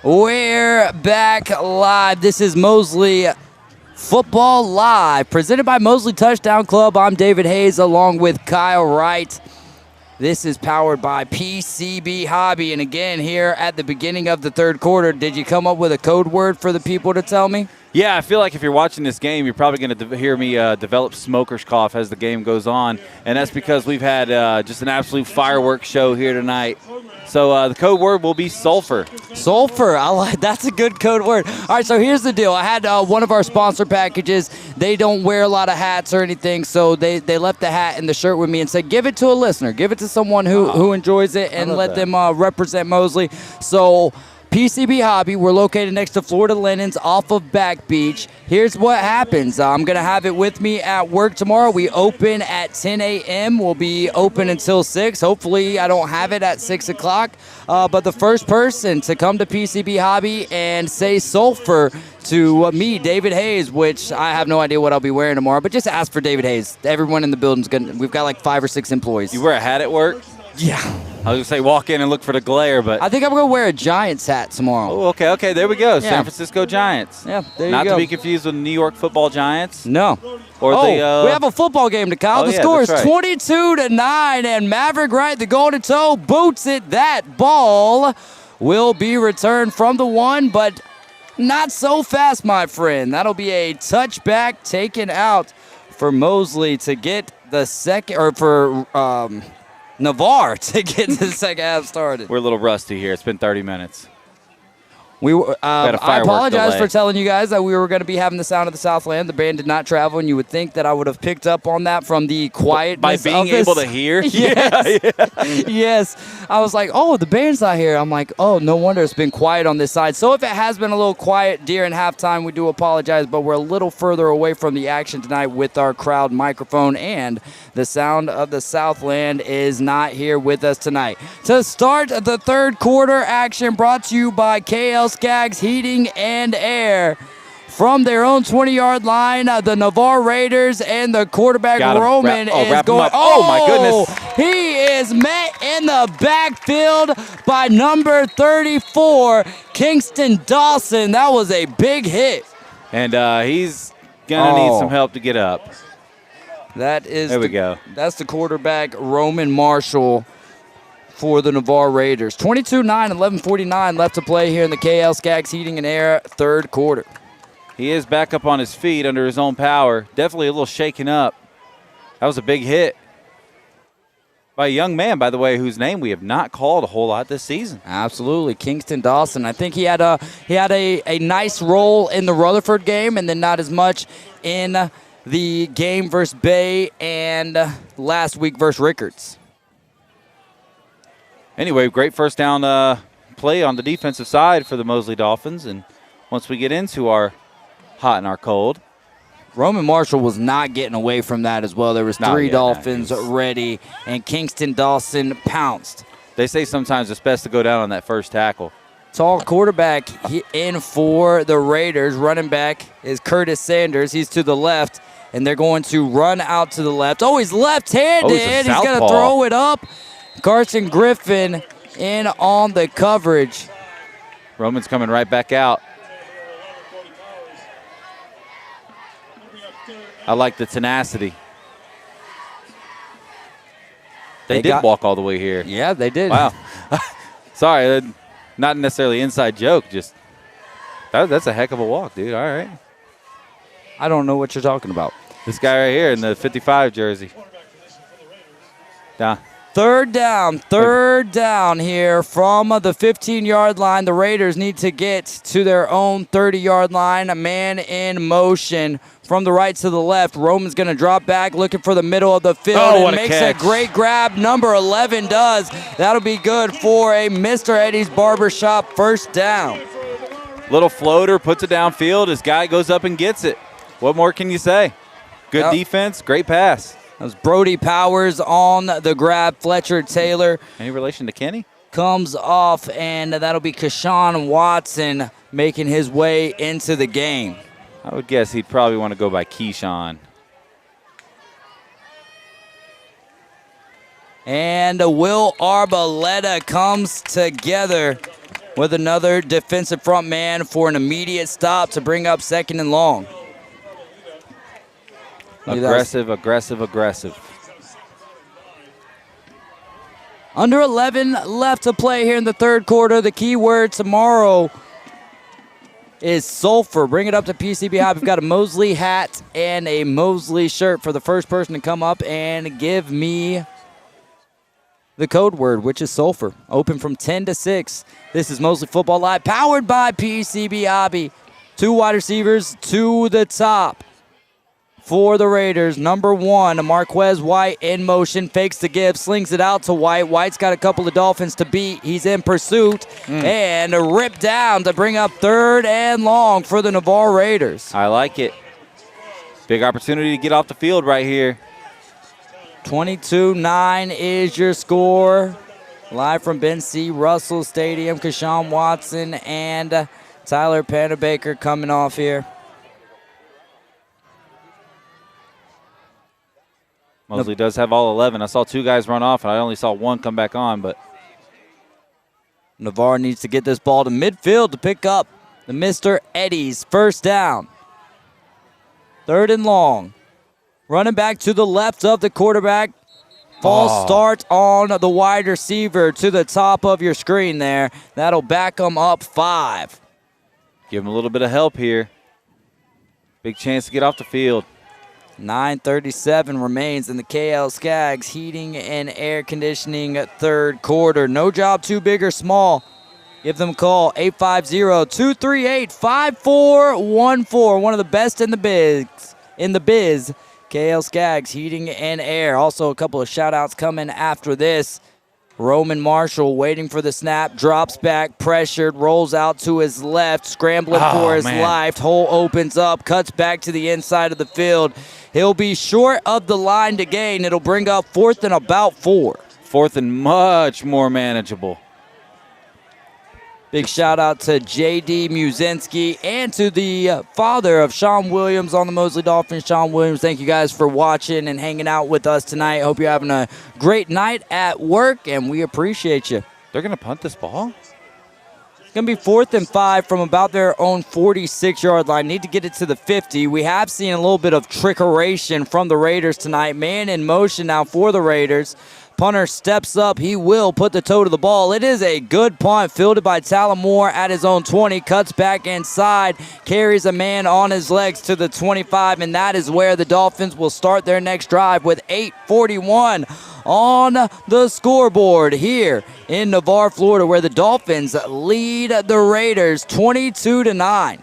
We're back live. This is Mosley Football Live, presented by Mosley Touchdown Club. I'm David Hayes along with Kyle Wright. This is powered by PCB Hobby. And again, here at the beginning of the third quarter, did you come up with a code word for the people to tell me? Yeah, I feel like if you're watching this game, you're probably going to hear me develop smoker's cough as the game goes on. And that's because we've had just an absolute fireworks show here tonight. So the code word will be sulfur. Sulfur. That's a good code word. All right, so here's the deal. I had one of our sponsor packages. They don't wear a lot of hats or anything, so they left the hat and the shirt with me and said, give it to a listener. Give it to someone who enjoys it and let them represent Mosley. So PCB Hobby, we're located next to Florida Linens off of Back Beach. Here's what happens. I'm going to have it with me at work tomorrow. We open at 10 a.m. We'll be open until 6. Hopefully, I don't have it at 6 o'clock. But the first person to come to PCB Hobby and say sulfur to me, David Hayes, which I have no idea what I'll be wearing tomorrow, but just ask for David Hayes. Everyone in the building's good. We've got like 5 or 6 employees. You wear a hat at work? Yeah. I was going to say walk in and look for the glare, but... I think I'm going to wear a Giants hat tomorrow. Oh, okay, there we go. Yeah. San Francisco Giants. Yeah, there you Not go. to be confused with New York Football Giants. No. Or we the, have a football game to Kyle. Oh, The yeah, score is that's right. 22-9, and Maverick Wright, the golden toe, boots it. That ball will be returned from the 1, but not so fast, my friend. That'll be a touchback taken out for Mosley to get the second, or for Navarre to get the second half started. We're a little rusty here. It's been 30 minutes. I apologize for telling you guys that we were going to be having the sound of the Southland. The band did not travel, and you would think that I would have picked up on that from the quietness by being able to hear. Yes. Yeah. Yes. I was like, oh, the band's not here. I'm like, oh, no wonder it's been quiet on this side. So if it has been a little quiet during halftime, we do apologize, but we're a little further away from the action tonight with our crowd microphone, and the sound of the Southland is not here with us tonight. To start the third quarter action, brought to you by KL Skaggs Heating and Air. From their own 20-yard line, the Navarre Raiders and the quarterback Roman is going. Oh, my goodness. He is met in the backfield by number 34, Kingston Dawson. That was a big hit. And he's going to need some help to get up. That is there we go. That's the quarterback, Roman Marshall, for the Navarre Raiders. 22-9, 11:49 left to play here in the KL Skaggs Heating and Air third quarter. He is back up on his feet under his own power. Definitely a little shaken up. That was a big hit by a young man, by the way, whose name we have not called a whole lot this season. Absolutely, Kingston Dawson. I think he had a nice role in the Rutherford game, and then not as much in the game versus Bay and last week versus Rickards. Anyway, great first down play on the defensive side for the Mosley Dolphins. And once we get into our hot and our cold, Roman Marshall was not getting away from that as well. There was three Dolphins ready, and Kingston Dawson pounced. They say sometimes it's best to go down on that first tackle. Tall quarterback in for the Raiders. Running back is Curtis Sanders. He's to the left, and they're going to run out to the left. Oh, he's left-handed. He's going to throw it up. Carson Griffin in on the coverage. Roman's coming right back out. I like the tenacity. They did walk all the way here. Yeah, they did. Wow. Sorry, not necessarily inside joke. Just that's a heck of a walk, dude. All right. I don't know what you're talking about. This guy right here in the 55 jersey. Down. Third down here from the 15-yard line. The Raiders need to get to their own 30-yard line. A man in motion from the right to the left. Roman's going to drop back, looking for the middle of the field. And makes a great grab. Number 11 does. That'll be good for a Mr. Eddie's Barbershop first down. Little floater, puts it downfield. His guy goes up and gets it. What more can you say? Good defense, great pass. That was Brody Powers on the grab. Fletcher Taylor. Any relation to Kenny? Comes off, and that'll be Kashawn Watson making his way into the game. I would guess he'd probably want to go by Keyshawn. And Will Arboleta comes together with another defensive front man for an immediate stop to bring up 2nd and long. Aggressive, aggressive, aggressive. Under 11 left to play here in the 3rd quarter. The key word tomorrow is sulfur. Bring it up to PCB High. We've got a Mosley hat and a Mosley shirt for the first person to come up and give me the code word, which is sulfur. Open from 10 to 6. This is Mosley Football Live, powered by PCB Hobby. 2 wide receivers to the top for the Raiders. Number 1, Marquez White in motion, fakes the give, slings it out to White. White's got a couple of Dolphins to beat. He's in pursuit and ripped down to bring up 3rd and long for the Navarre Raiders. I like it. Big opportunity to get off the field right here. 22-9 is your score. Live from Ben C. Russell Stadium, Keshawn Watson and Tyler Panabaker coming off here. Mosley does have all 11. I saw 2 guys run off, and I only saw 1 come back on. But Navarre needs to get this ball to midfield to pick up the Mr. Eddie's 1st down. 3rd and long. Running back to the left of the quarterback. False start on the wide receiver to the top of your screen there. That'll back them up 5. Give him a little bit of help here. Big chance to get off the field. 9:37 remains in the KL Skaggs Heating and Air Conditioning 3rd quarter. No job too big or small. Give them a call, 850-238-5414. One of the best in the biz. KL Skaggs Heating and Air. Also a couple of shout-outs coming after this. Roman Marshall waiting for the snap, drops back, pressured, rolls out to his left, scrambling for his life. Hole opens up, cuts back to the inside of the field. He'll be short of the line to gain. It'll bring up 4th and about 4. 4th and much more manageable. Big shout out to J.D. Muzinski and to the father of Sean Williams on the Mosley Dolphins. Sean Williams, thank you guys for watching and hanging out with us tonight. Hope you're having a great night at work, and we appreciate you. They're going to punt this ball? It's going to be 4th and 5 from about their own 46-yard line. Need to get it to the 50. We have seen a little bit of trickeration from the Raiders tonight. Man in motion now for the Raiders. Punter steps up. He will put the toe to the ball. It is a good punt, fielded by Talon Moore at his own 20. Cuts back inside, carries a man on his legs to the 25, and that is where the Dolphins will start their next drive with 8:41 on the scoreboard here in Navarre, Florida, where the Dolphins lead the Raiders 22-9.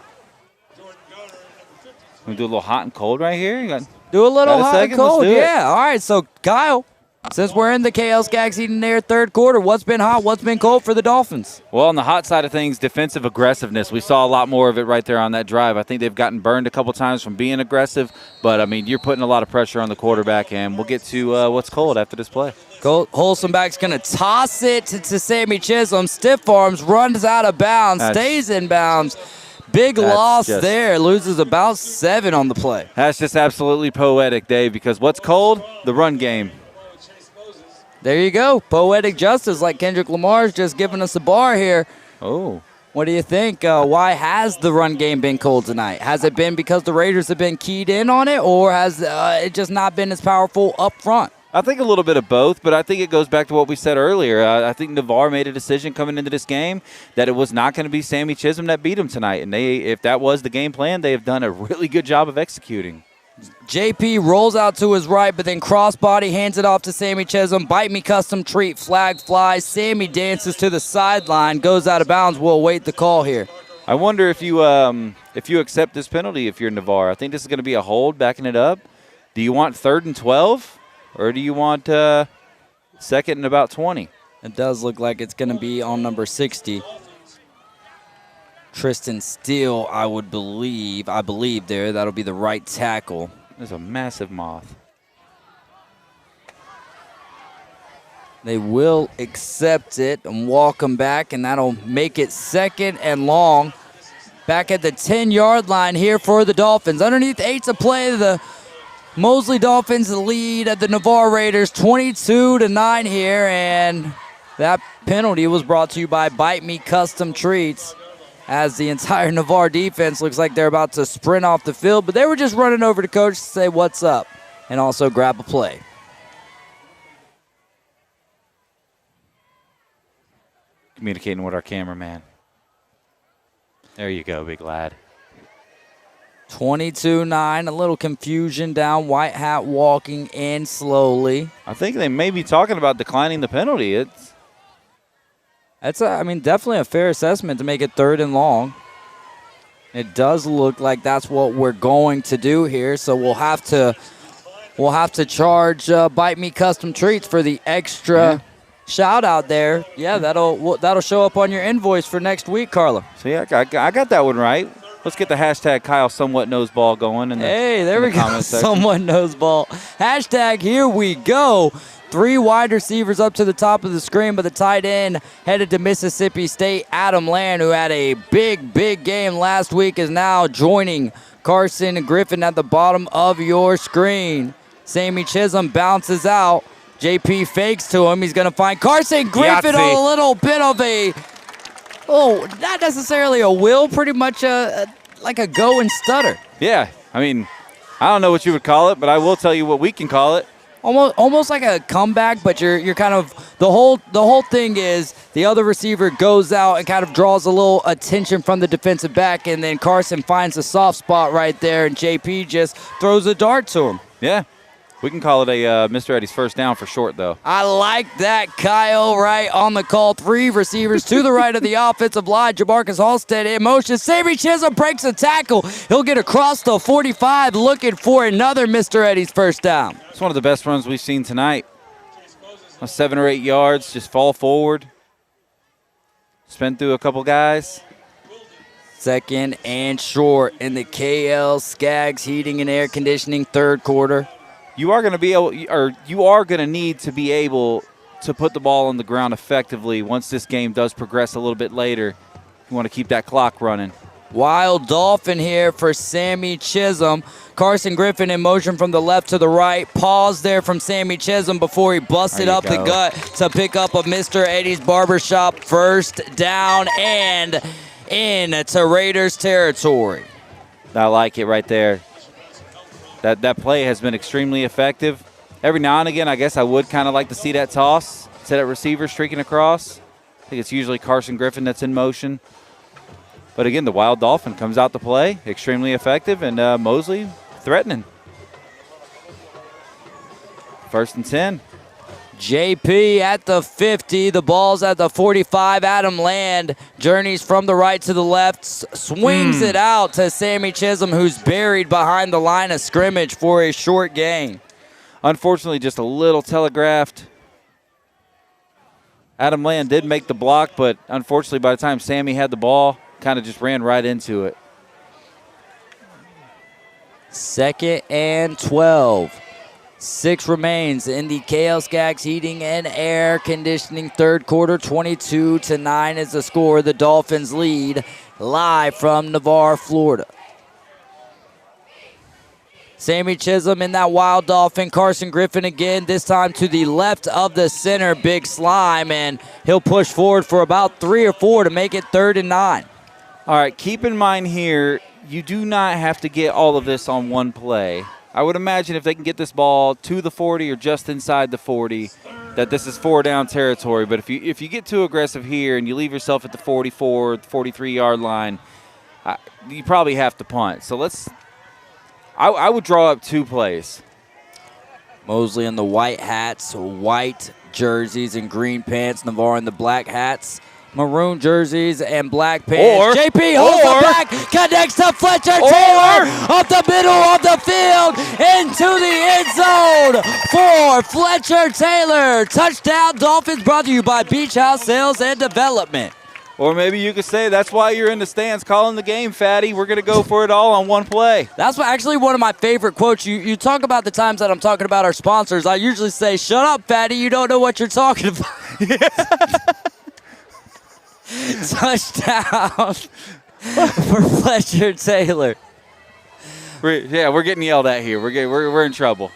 We do a little hot and cold right here? Do a little hot and cold, yeah. All right, so Kyle, since we're in the KL Skaggs Heating their 3rd quarter, what's been hot, what's been cold for the Dolphins? Well, on the hot side of things, defensive aggressiveness. We saw a lot more of it right there on that drive. I think they've gotten burned a couple times from being aggressive, but, I mean, you're putting a lot of pressure on the quarterback, and we'll get to what's cold after this play. Holstenbach's going to toss it to Sammy Chisholm. Stiff arms, runs out of bounds, stays in bounds. Big loss there, loses about 7 on the play. That's just absolutely poetic, Dave, because what's cold? The run game. There you go. Poetic justice, like Kendrick Lamar's just giving us a bar here. Oh. What do you think? Why has the run game been cold tonight? Has it been because the Raiders have been keyed in on it, or has it just not been as powerful up front? I think a little bit of both, but I think it goes back to what we said earlier. I think Navarre made a decision coming into this game that it was not going to be Sammy Chisholm that beat him tonight. And if that was the game plan, they have done a really good job of executing. JP rolls out to his right, but then crossbody hands it off to Sammy Chisholm. Bite me custom treat, flag flies. Sammy dances to the sideline, goes out of bounds. We'll await the call here. I wonder if you accept this penalty if you're Navarre. I think this is going to be a hold, backing it up. Do you want 3rd and 12, or do you want 2nd and about 20? It does look like it's going to be on number 60. Tristan Steele, I believe there. That'll be the right tackle. There's a massive moth. They will accept it and walk them back, and that'll make it 2nd and long. Back at the 10-yard line here for the Dolphins. Underneath 8 to play, the Mosley Dolphins lead at the Navarre Raiders 22-9 here, and That penalty was brought to you by Bite Me Custom Treats, as the entire Navarre defense looks like they're about to sprint off the field, but they were just running over to coach to say what's up and also grab a play. Communicating with our cameraman. There you go, big lad. 22-9, a little confusion down. White Hat walking in slowly. I think they may be talking about declining the penalty. That's definitely a fair assessment to make it 3rd and long. It does look like that's what we're going to do here, so we'll have to charge Bite Me Custom Treats for the extra shout out there. Yeah, that'll show up on your invoice for next week, Carla. So yeah, I got that one right. Let's get the hashtag Kyle Somewhat Knows Ball going. Hey, there we go. Somewhat knows ball. Hashtag here we go. 3 wide receivers up to the top of the screen, but the tight end headed to Mississippi State, Adam Land, who had a big game last week, is now joining Carson Griffin at the bottom of your screen. Sammy Chisholm bounces out. JP fakes to him. He's going to find Carson Griffin on a little bit of a, not necessarily a will, pretty much like a go and stutter. Yeah, I don't know what you would call it, but I will tell you what we can call it. Almost like a comeback, but you're kind of the whole thing is the other receiver goes out and kind of draws a little attention from the defensive back, and then Carson finds a soft spot right there, and JP just throws a dart to him. Yeah. We can call it a Mr. Eddie's first down for short, though. I like that, Kyle, right on the call. 3 receivers to the right of the offensive line. Jamarcus Halstead in motion. Sammy Chisholm breaks a tackle. He'll get across the 45, looking for another Mr. Eddie's first down. It's one of the best runs we've seen tonight. 7 or 8 yards, just fall forward. Spin through a couple guys. 2nd and short in the KL Skaggs Heating and Air Conditioning 3rd quarter. You are going to be able, or you are going to need to be able to put the ball on the ground effectively once this game does progress a little bit later. You want to keep that clock running. Wild Dolphin here for Sammy Chisholm. Carson Griffin in motion from the left to the right. Pause there from Sammy Chisholm before he busted up the gut to pick up a Mr. Eddie's Barbershop first down and into Raiders territory. I like it right there. That play has been extremely effective. Every now and again, I guess I would kind of like to see that toss. See that receiver streaking across. I think it's usually Carson Griffin that's in motion. But again, the Wild Dolphin comes out to play. Extremely effective, and Mosley threatening. 1st and 10. JP at the 50. The ball's at the 45. Adam Land journeys from the right to the left. Swings it out to Sammy Chisholm, who's buried behind the line of scrimmage for a short gain. Unfortunately, just a little telegraphed. Adam Land did make the block, but unfortunately, by the time Sammy had the ball, kind of just ran right into it. 2nd and 12. 6 remains in the KL Skaggs Heating and Air Conditioning 3rd quarter. 22-9 is the score. The Dolphins lead live from Navarre, Florida. Sammy Chisholm in that Wild Dolphin. Carson Griffin again, this time to the left of the center. Big Slime, and he'll push forward for about 3 or 4 to make it 3rd and 9. All right, keep in mind here, you do not have to get all of this on one play. I would imagine if they can get this ball to the 40 or just inside the 40, that this is 4 down territory. But if you get too aggressive here and you leave yourself at the 44, 43-yard line, you probably have to punt. So I would draw up 2 plays. Mosley in the white hats, white jerseys and green pants. Navarre in the black hats, maroon jerseys and black pants. JP holds the back, connects to Fletcher Taylor up the middle of the field into the end zone for Fletcher Taylor. Touchdown Dolphins, brought to you by Beach House Sales and Development. Or maybe you could say that's why you're in the stands calling the game, Fatty. We're going to go for it all on one play. That's actually one of my favorite quotes. You talk about the times that I'm talking about our sponsors. I usually say, shut up, Fatty. You don't know what you're talking about. Touchdown for Fletcher Taylor. We're getting yelled at here. We're in trouble.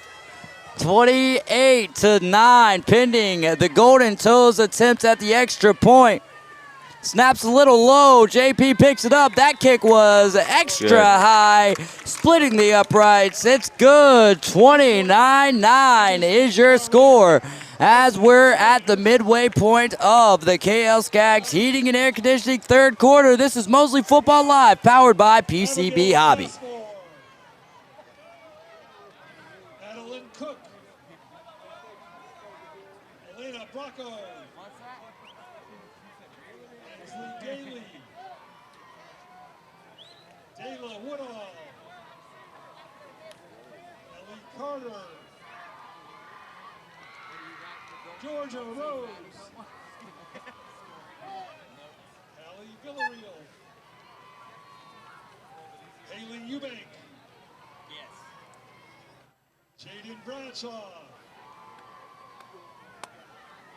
28-9, pending the Golden Toes attempt at the extra point. Snaps a little low. JP picks it up. That kick was extra high, splitting the uprights. It's good. 29-9 is your score as we're at the midway point of the KL Skaggs Heating and Air Conditioning third quarter. This is Mosley Football Live, powered by PCB Hobby. Madeline Cook. Elena Bracco. Daly. Dayla Woodall. Ellie Carter. Georgia Rose. Hallie Villarreal. Haley Eubank. Yes. Jaden Bradshaw.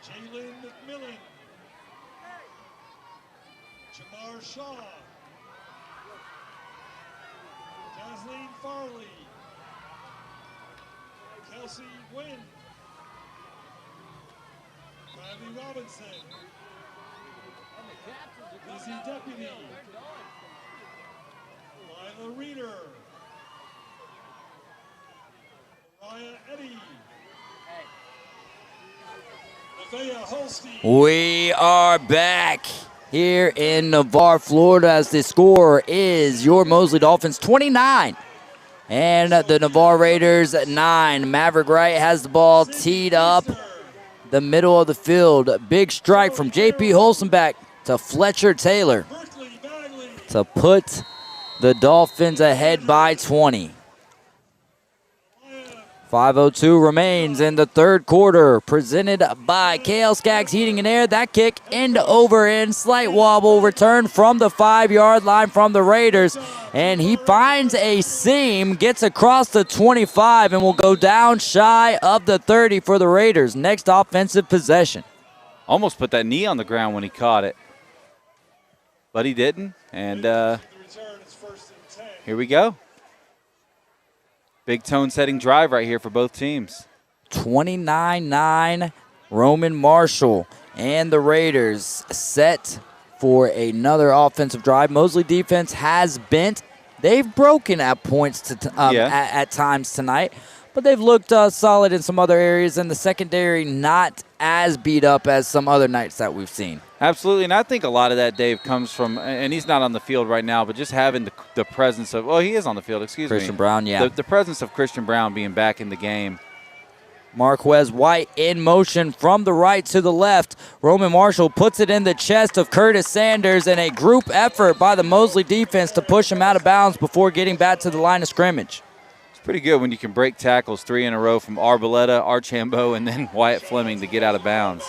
Jalen McMillan. Jamar Shaw. Jasleen Farley. Kelsey Wynn. Kylie Robinson. Lizzie Deputy. Lila Reeder. Mariah Eddy. Nevaeh Holstein. We are back here in Navarre, Florida, as the score is your Mosley Dolphins 29 and the Navarre Raiders 9. Maverick Wright has the ball teed up the middle of the field. Big strike from JP Holstenbeck to Fletcher Taylor to put the Dolphins ahead by 20. 5:02 remains in the third quarter, presented by KL Skaggs Heating and Air. That kick end over end, slight wobble, return from the 5-yard line from the Raiders, and he finds a seam, gets across the 25, and will go down shy of the 30 for the Raiders. Next offensive possession. Almost put that knee on the ground when he caught it, but he didn't, and here we go. Big tone-setting drive right here for both teams. 29-9, Roman Marshall and the Raiders set for another offensive drive. Mosley defense has bent. They've broken at points at times tonight, but they've looked solid in some other areas, and the secondary not as beat up as some other nights that we've seen. Absolutely, and I think a lot of that, Dave, comes from, and he's not on the field right now, but just having the presence of, he is on the field, excuse me. Christian Brown, yeah. The presence of Christian Brown being back in the game. Marquez White in motion from the right to the left. Roman Marshall puts it in the chest of Curtis Sanders in a group effort by the Mosley defense to push him out of bounds before getting back to the line of scrimmage. It's pretty good when you can break tackles 3 in a row from Arboleta, Archambault, and then Wyatt Fleming to get out of bounds.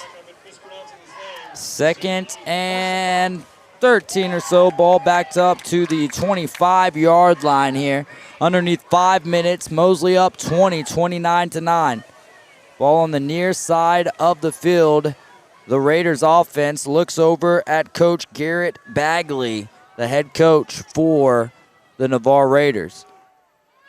2nd and 13 or so. Ball backed up to the 25-yard line here. Underneath 5 minutes, Mosley up 20, 29-9. Ball on the near side of the field. The Raiders offense looks over at Coach Garrett Bagley, the head coach for the Navarre Raiders.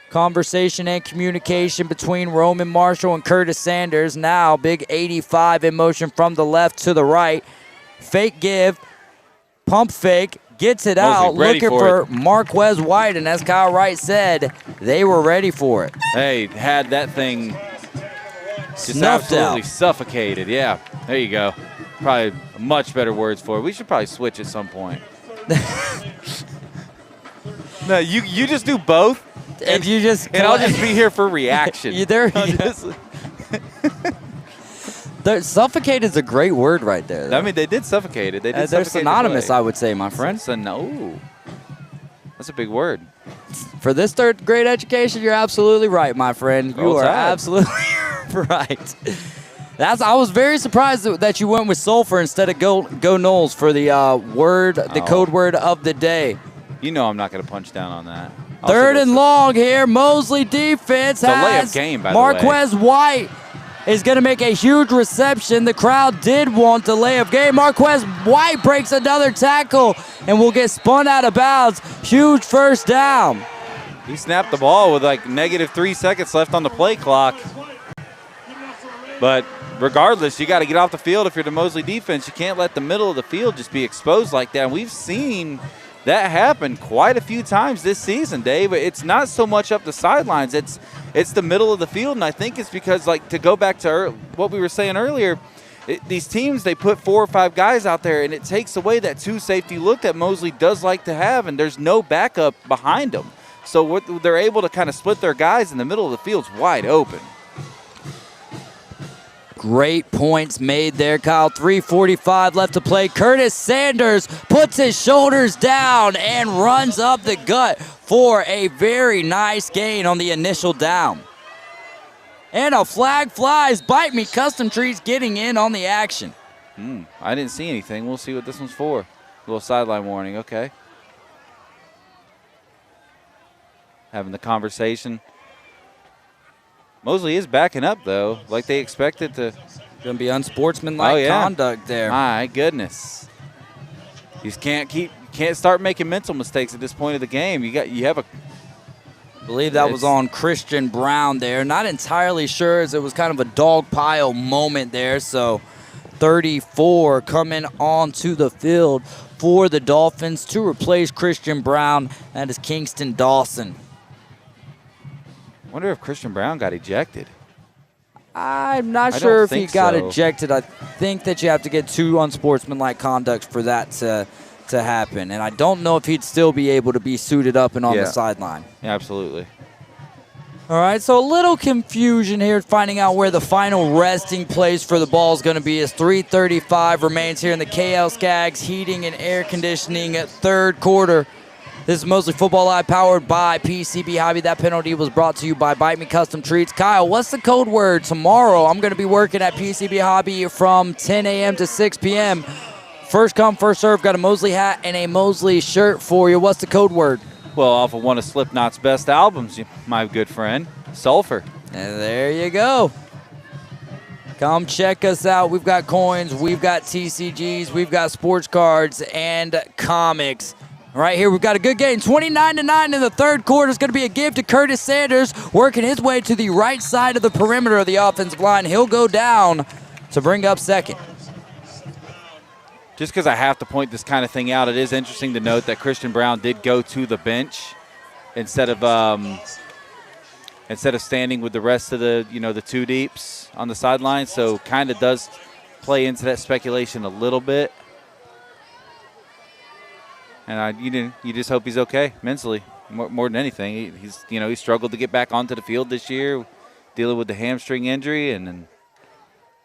Conversation and communication between Roman Marshall and Curtis Sanders. Now big 85 in motion from the left to the right. Fake give, pump fake, gets it out, looking for Marquez White, and as Kyle Wright said, they were ready for it. Hey, had that thing just absolutely suffocated. Yeah, there you go. Probably much better words for it. We should probably switch at some point. No, you just do both. If you just and I'll just be here for reaction. Suffocate is a great word right there, though. I mean, they did suffocate it. They're synonymous, I would say, my friend. That's a big word. For this third grade education, you're absolutely right, my friend. You are absolutely right. I was very surprised that you went with sulfur instead of go Noles for the code word of the day. You know I'm not going to punch down on that. Third and long here. Mosley defense has Marquez White is going to make a huge reception. The crowd did want delay of game. Marquez White breaks another tackle and will get spun out of bounds. Huge first down. He snapped the ball with like -3 seconds left on the play clock. But regardless, you got to get off the field if you're the Mosley defense. You can't let the middle of the field just be exposed like that. And we've seen that happen quite a few times this season, Dave. It's not so much up the sidelines. It's the middle of the field, and I think it's because, like, to go back to what we were saying earlier, these teams, they put 4 or 5 guys out there, and it takes away that 2-safety look that Mosley does like to have, and there's no backup behind them. So what they're able to kind of split their guys in the middle of the field's wide open. Great points made there, Kyle. 3:45 left to play. Curtis Sanders puts his shoulders down and runs up the gut for a very nice gain on the initial down. And a flag flies. Bite Me Custom Treats getting in on the action. I didn't see anything. We'll see what this one's for. A little sideline warning, okay. Having the conversation. Mosley is backing up, though, like they expected to. Going to be unsportsmanlike conduct there. My goodness. You can't start making mental mistakes at this point of the game. You have a. I believe that was on Christian Brown there. Not entirely sure, as it was kind of a dog pile moment there. So 34 coming onto the field for the Dolphins to replace Christian Brown. That is Kingston Dawson. I wonder if Christian Brown got ejected. I'm not sure if he got ejected. I think that you have to get 2 unsportsmanlike conducts for that to happen. And I don't know if he'd still be able to be suited up and on the sideline. Yeah, absolutely. All right, so a little confusion here finding out where the final resting place for the ball is going to be as 3:35 remains here in the KL Skaggs Heating and Air Conditioning third quarter. This is Mosley Football Live powered by PCB Hobby. That penalty was brought to you by Bite Me Custom Treats. Kyle, what's the code word? Tomorrow I'm going to be working at PCB Hobby from 10 a.m. to 6 p.m. First come, first serve. Got a Mosley hat and a Mosley shirt for you. What's the code word? Well, off of one of Slipknot's best albums, my good friend, Sulfur. And there you go. Come check us out. We've got coins, we've got TCGs, we've got sports cards, and comics. Right here, we've got a good game. 29-9 in the third quarter. It's going to be a give to Curtis Sanders, working his way to the right side of the perimeter of the offensive line. He'll go down to bring up second. Just because I have to point this kind of thing out, it is interesting to note that Christian Brown did go to the bench instead of standing with the rest of the the 2 deeps on the sideline. So kind of does play into that speculation a little bit. And you just hope he's okay mentally, more than anything. He struggled to get back onto the field this year, dealing with the hamstring injury, and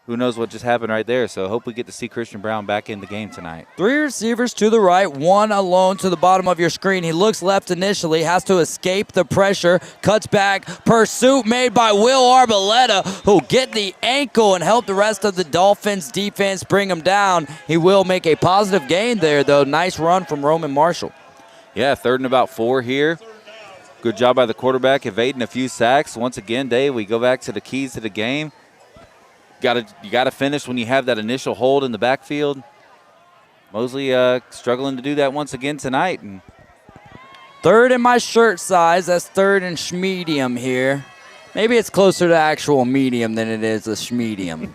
who knows what just happened right there. So I hope we get to see Christian Brown back in the game tonight. 3 receivers to the right, 1 alone to the bottom of your screen. He looks left initially, has to escape the pressure, cuts back. Pursuit made by Will Arboleta, who'll get the ankle and help the rest of the Dolphins defense bring him down. He will make a positive gain there, though. Nice run from Roman Marshall. Yeah, 3rd and about 4 here. Good job by the quarterback, evading a few sacks. Once again, Dave, we go back to the keys to the game. You got to finish when you have that initial hold in the backfield. Mosley struggling to do that once again tonight. And 3rd in my shirt size. That's 3rd and schmedium here. Maybe it's closer to actual medium than it is a schmedium.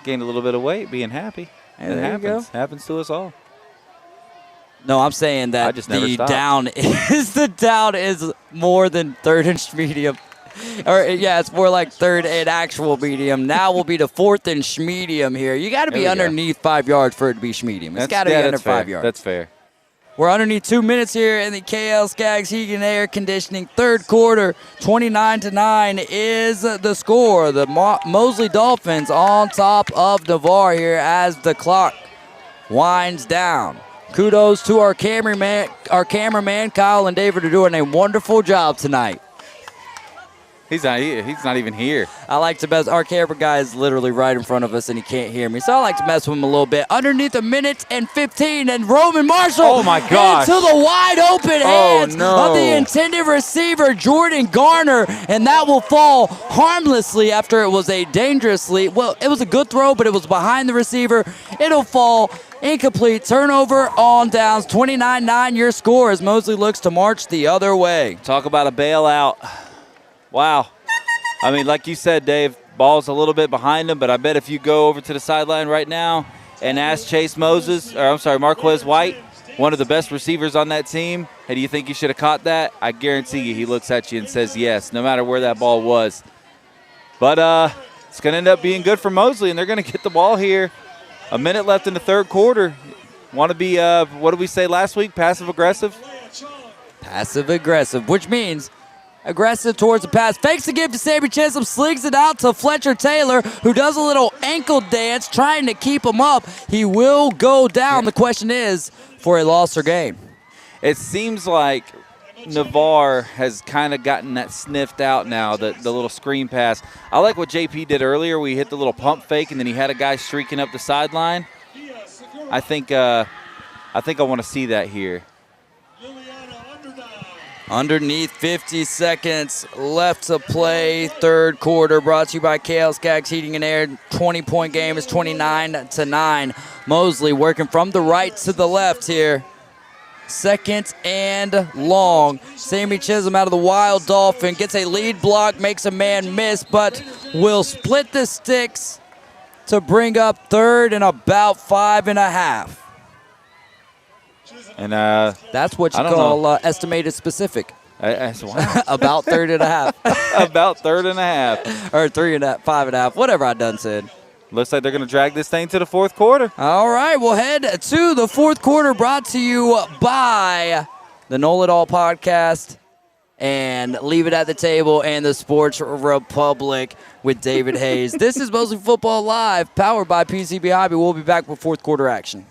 Gained a little bit of weight, being happy. Hey, there you go. Happens to us all. No, I'm saying that the down is more than 3rd and schmedium. Or, yeah, it's more like 3rd and actual medium. Now will be the 4th and schmedium here. You got to be underneath 5 yards for it to be schmedium. It's got to be under 5 yards. That's fair. We're underneath 2 minutes here in the KL Skaggs Heating and Air Conditioning third quarter. 29-9 is the score. The Mosley Dolphins on top of Navarre here as the clock winds down. Kudos to our cameraman Kyle and David are doing a wonderful job tonight. He's not even here. I like to mess. Our camera guy is literally right in front of us, and he can't hear me. So I like to mess with him a little bit. Underneath 1 minute and 15, and Roman Marshall. Oh my gosh! Into the wide open hands of the intended receiver, Jordan Garner, and that will fall harmlessly after it was a dangerously. Well, it was a good throw, but it was behind the receiver. It'll fall. Incomplete. Turnover on downs. 29-9 your score as Mosley looks to march the other way. Talk about a bailout. Wow. I mean, like you said, Dave, ball's a little bit behind him, but I bet if you go over to the sideline right now and ask Marquez White, one of the best receivers on that team, hey, do you think you should have caught that? I guarantee you he looks at you and says yes, no matter where that ball was. But it's going to end up being good for Mosley, and they're going to get the ball here. A minute left in the third quarter. Want to be, what did we say last week, passive-aggressive? Passive-aggressive, which means aggressive towards the pass. Fakes the give to Sammy Chisholm, slings it out to Fletcher Taylor, who does a little ankle dance trying to keep him up. He will go down. The question is for a loss or gain. It seems like Navarre has kind of gotten that sniffed out now, the little screen pass. I like what JP did earlier. We hit the little pump fake, and then he had a guy streaking up the sideline. I think I want to see that here. Underneath 50 seconds left to play, third quarter, brought to you by KL Skaggs Heating and Air. 20-point game is 29-9. Mosley working from the right to the left here. Second and long. Sammy Chisholm out of the Wild Dolphin gets a lead block, makes a man miss, but will split the sticks to bring up third and about 5.5. And that's what you call estimated specific. Wow. About third and a half. About third and a half. Or 5.5, whatever I done said. Looks like they're going to drag this thing to the fourth quarter. All right, we'll head to the fourth quarter, brought to you by the Know It All podcast and Leave It at the Table and the Sports Republic with David Hayes. This is Mosley Football Live, powered by PCB Hobby. We'll be back with fourth quarter action.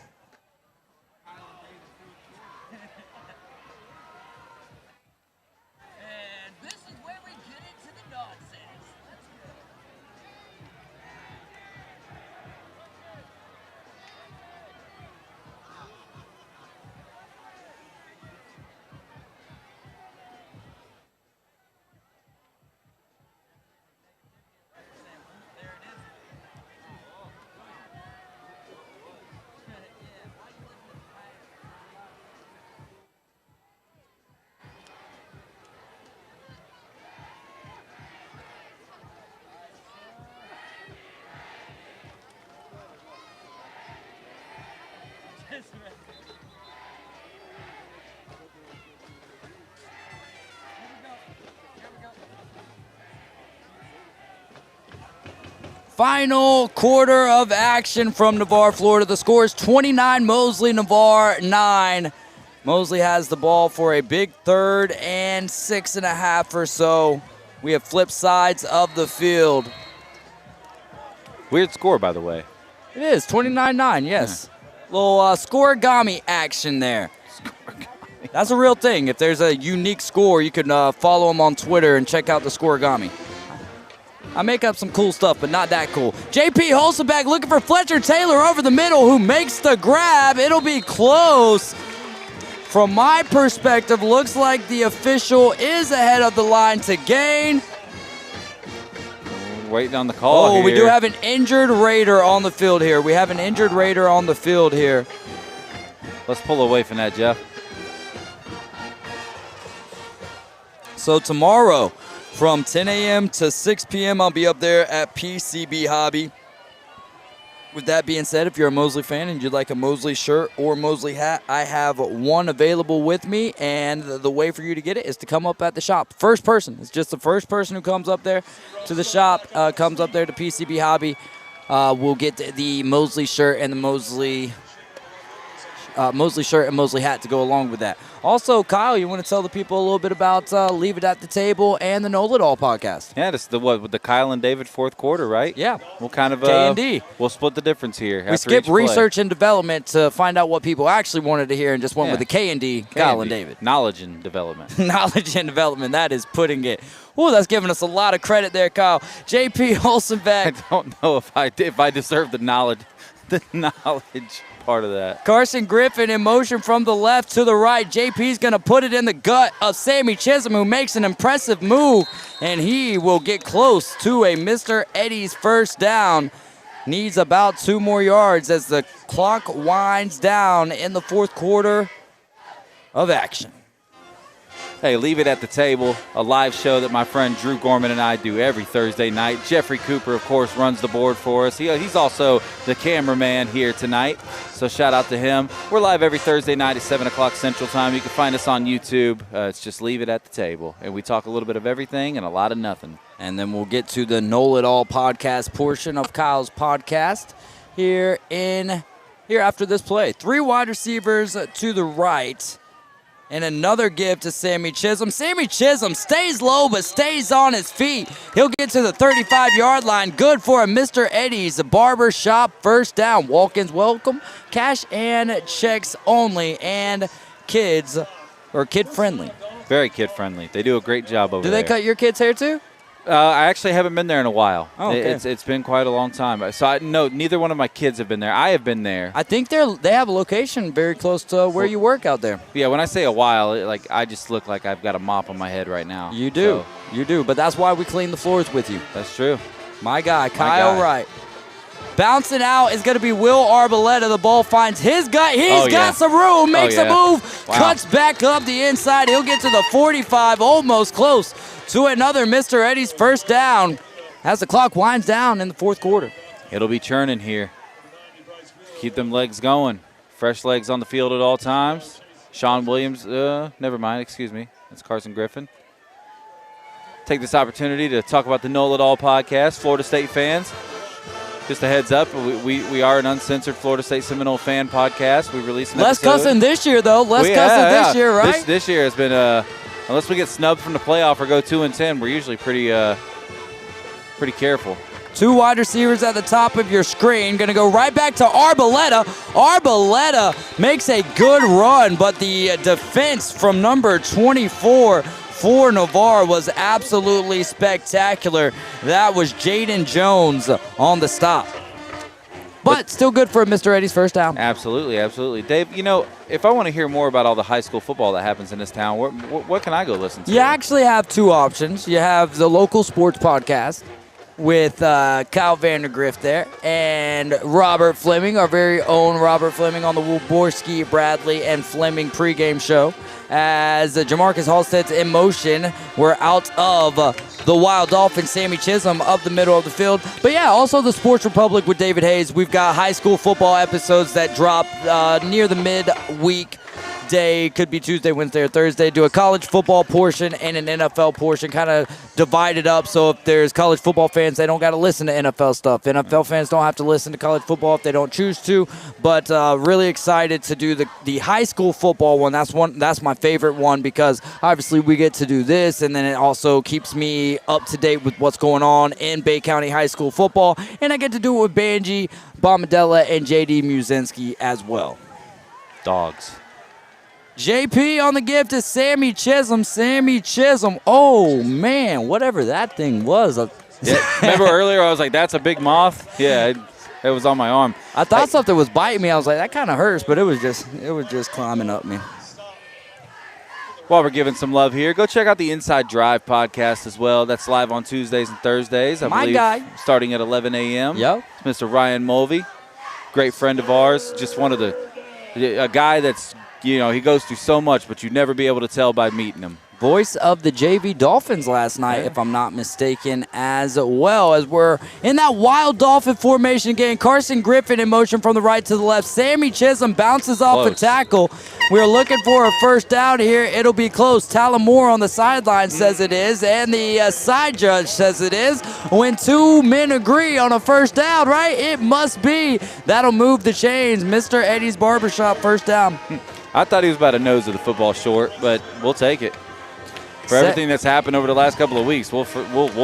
Final quarter of action from Navarre, Florida. The score is 29, Mosley, Navarre 9. Mosley has the ball for a big third and 6.5 or so. We have flip sides of the field. Weird score, by the way. It is, 29-9, yes. Yeah. Little scoregami action there. That's a real thing. If there's a unique score, you can follow them on Twitter and check out the scoregami. I make up some cool stuff, but not that cool. JP Holzenbeck looking for Fletcher Taylor over the middle, who makes the grab. It'll be close. From my perspective, looks like the official is ahead of the line to gain. Waiting on the call here. We do have an injured Raider on the field here. Let's pull away from that, Jeff. So tomorrow, from 10 a.m. to 6 p.m., I'll be up there at PCB Hobby. With that being said, if you're a Mosley fan and you'd like a Mosley shirt or Mosley hat, I have one available with me, and the way for you to get it is to come up at the shop. First person. It's just the first person who comes up there to the shop, comes up there to PCB Hobby, will get the Mosley shirt and the Mosley shirt and Mosley hat to go along with that. Also, Kyle, you want to tell the people a little bit about Leave It at the Table and the Know It All podcast? Yeah, this is with the Kyle and David fourth quarter, right? Yeah. We'll kind of K&D. We'll split the difference here. We skipped research and development to find out what people actually wanted to hear and just went with the K&D, Kyle and David. Knowledge and development. Knowledge and development. That is putting it. Ooh, that's giving us a lot of credit there, Kyle. JP Holzenbeck. I don't know if I deserve the knowledge part of that. Carson Griffin in motion from the left to the right. JP's going to put it in the gut of Sammy Chisholm, who makes an impressive move, and he will get close to a Mr. Eddie's first down. Needs about 2 more yards as the clock winds down in the fourth quarter of action. Hey, Leave It at the Table, a live show that my friend Drew Gorman and I do every Thursday night. Jeffrey Cooper, of course, runs the board for us. He's also the cameraman here tonight, so shout out to him. We're live every Thursday night at 7 o'clock Central Time. You can find us on YouTube. It's just Leave It at the Table, and we talk a little bit of everything and a lot of nothing. And then we'll get to the Know It All podcast portion of Kyle's podcast here after this play. 3 wide receivers to the right. And another give to Sammy Chisholm. Sammy Chisholm stays low but stays on his feet. He'll get to the 35-yard line. Good for a Mr. Eddie's Barber Shop first down. Walk-ins welcome. Cash and checks only. And kid-friendly. Very kid-friendly. They do a great job over there. there. Do they cut your kids' hair too? I actually haven't been there in a while. Oh, okay. It's been quite a long time. So no, neither one of my kids have been there. I have been there. I think they have a location very close to where you work out there. Yeah, when I say a while, I just look like I've got a mop on my head right now. You do. So. You do. But that's why we clean the floors with you. That's true. My guy, Kyle Wright. Bouncing out is going to be Will Arboleta. The ball finds his gut. He's got some room. Makes a move. Wow. Cuts back up the inside. He'll get to the 45. Almost close to another Mr. Eddie's first down as the clock winds down in the fourth quarter. It'll be churning here. Keep them legs going. Fresh legs on the field at all times. Sean Williams, never mind, excuse me. That's Carson Griffin. Take this opportunity to talk about the Know It All podcast. Florida State fans, just a heads up, we are an uncensored Florida State Seminole fan podcast. We release an Less episode. cussing this year, though. Less cussing this year, right? This year has been, unless we get snubbed from the playoff or go 2-10, we're usually pretty careful. 2 wide receivers at the top of your screen. Going to go right back to Arboleta. Arboleta makes a good run, but the defense from number 24 for Navarre was absolutely spectacular. That was Jaden Jones on the stop. But still good for Mr. Eddie's first down. Absolutely, absolutely. Dave, if I want to hear more about all the high school football that happens in this town, what can I go listen to? You actually have 2 options. You have the local sports podcast with Kyle Vandergrift there and Robert Fleming, our very own Robert Fleming on the Wyborski, Bradley, and Fleming pregame show. As Jamarcus Halstead's in motion, we're out of the Wild Dolphins, Sammy Chisholm up the middle of the field. But yeah, also the Sports Republic with David Hayes. We've got high school football episodes that drop near the midweek day, could be Tuesday, Wednesday, or Thursday. Do a college football portion and an NFL portion, kind of divided up. So if there's college football fans, they don't got to listen to NFL stuff. NFL fans don't have to listen to college football if they don't choose to. But really excited to do the high school football one. That's my favorite one because obviously we get to do this, and then it also keeps me up to date with what's going on in Bay County high school football, and I get to do it with Banji, Bombadella, and JD Muzinski as well. Dogs. JP on the gift is Sammy Chisholm. Sammy Chisholm. Oh, man, whatever that thing was. Yeah, remember earlier I was like, that's a big moth? Yeah, it was on my arm. I thought something was biting me. I was like, that kind of hurts, but it was just climbing up me. While we're giving some love here, go check out the Inside Drive podcast as well. That's live on Tuesdays and Thursdays. I believe starting at 11 a.m. Yep. It's Mr. Ryan Mulvey, great friend of ours. Just a guy that's, he goes through so much, but you'd never be able to tell by meeting him. Voice of the JV Dolphins last night, if I'm not mistaken, as well. As we're in that wild Dolphin formation game, Carson Griffin in motion from the right to the left. Sammy Chisholm bounces off a tackle. We're looking for a first down here. It'll be close. Talon Moore on the sideline says it is, and the side judge says it is. When 2 men agree on a first down, right? It must be. That'll move the chains. Mr. Eddie's Barbershop first down. I thought he was about a nose of the football short, but we'll take it. For everything that's happened over the last couple of weeks, we'll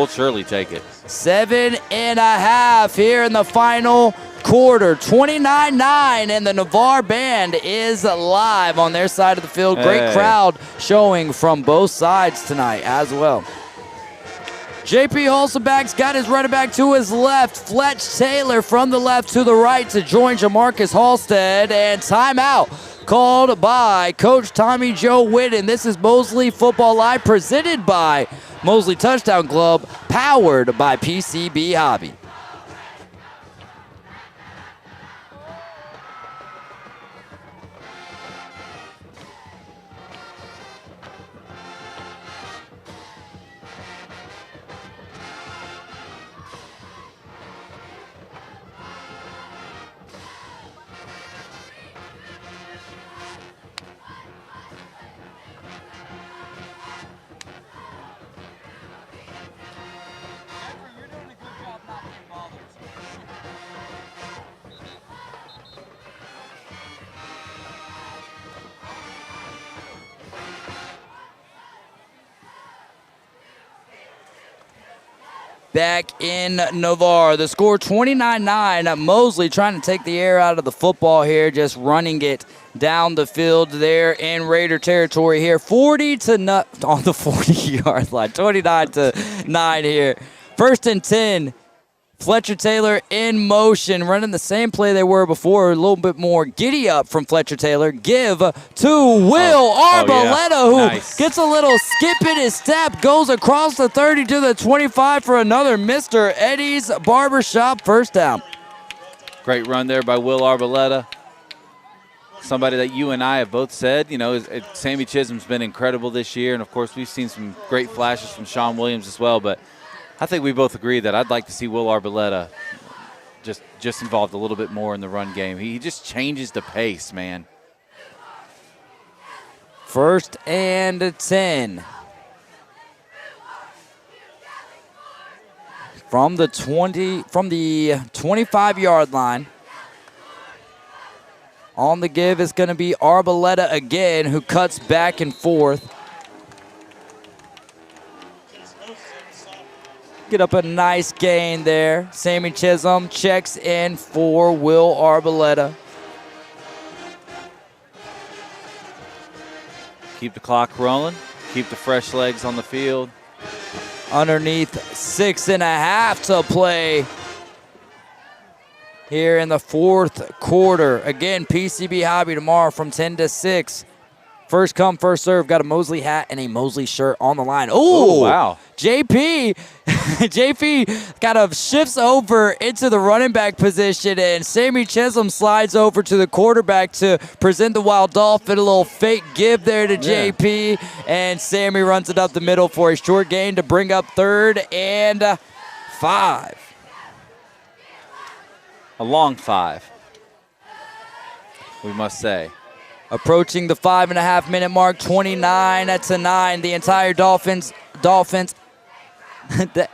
surely take it. 7.5 here in the final quarter. 29-9, and the Navarre band is live on their side of the field. Great crowd showing from both sides tonight as well. JP Holzenbach's got his running back to his left. Fletch Taylor from the left to the right to join Jamarcus Halstead. And timeout called by Coach Tommy Joe Whitten. This is Mosley Football Live, presented by Mosley Touchdown Club, powered by PCB Hobby. back in Navarre. The score 29-9. Mosley trying to take the air out of the football here, just running it down the field there in Raider territory here. 40 to on the 40-yard line. 29-9 here. 1st and 10. Fletcher Taylor in motion, running the same play they were before, a little bit more giddy up from Fletcher Taylor. Give to Will Arboleta, who gets a little skip in his step, goes across the 30 to the 25 for another Mr. Eddie's Barbershop first down. Great run there by Will Arboleta. Somebody that you and I have both said, you know, Sammy Chisholm's been incredible this year, and of course we've seen some great flashes from Sean Williams as well, but I think we both agree that I'd like to see Will Arboleta just involved a little bit more in the run game. He just changes the pace, man. 1st and 10. From the 25-yard line. On the give is going to be Arboleta again, who cuts back and forth. Get up a nice gain there. Sammy Chisholm checks in for Will Arboleta. Keep the clock rolling. Keep the fresh legs on the field. Underneath 6.5 to play here in the 4th quarter. Again, PCB Hobby tomorrow from 10 to 6. First come, first serve. Got a Mosley hat and a Mosley shirt on the line. Oh, wow. JP kind of shifts over into the running back position, and Sammy Chisholm slides over to the quarterback to present the wild dolphin. A little fake give there to JP, and Sammy runs it up the middle for a short gain to bring up 3rd and 5. A long 5, we must say. Approaching the 5.5-minute mark, 29-9. The entire Dolphins. Dolphins. There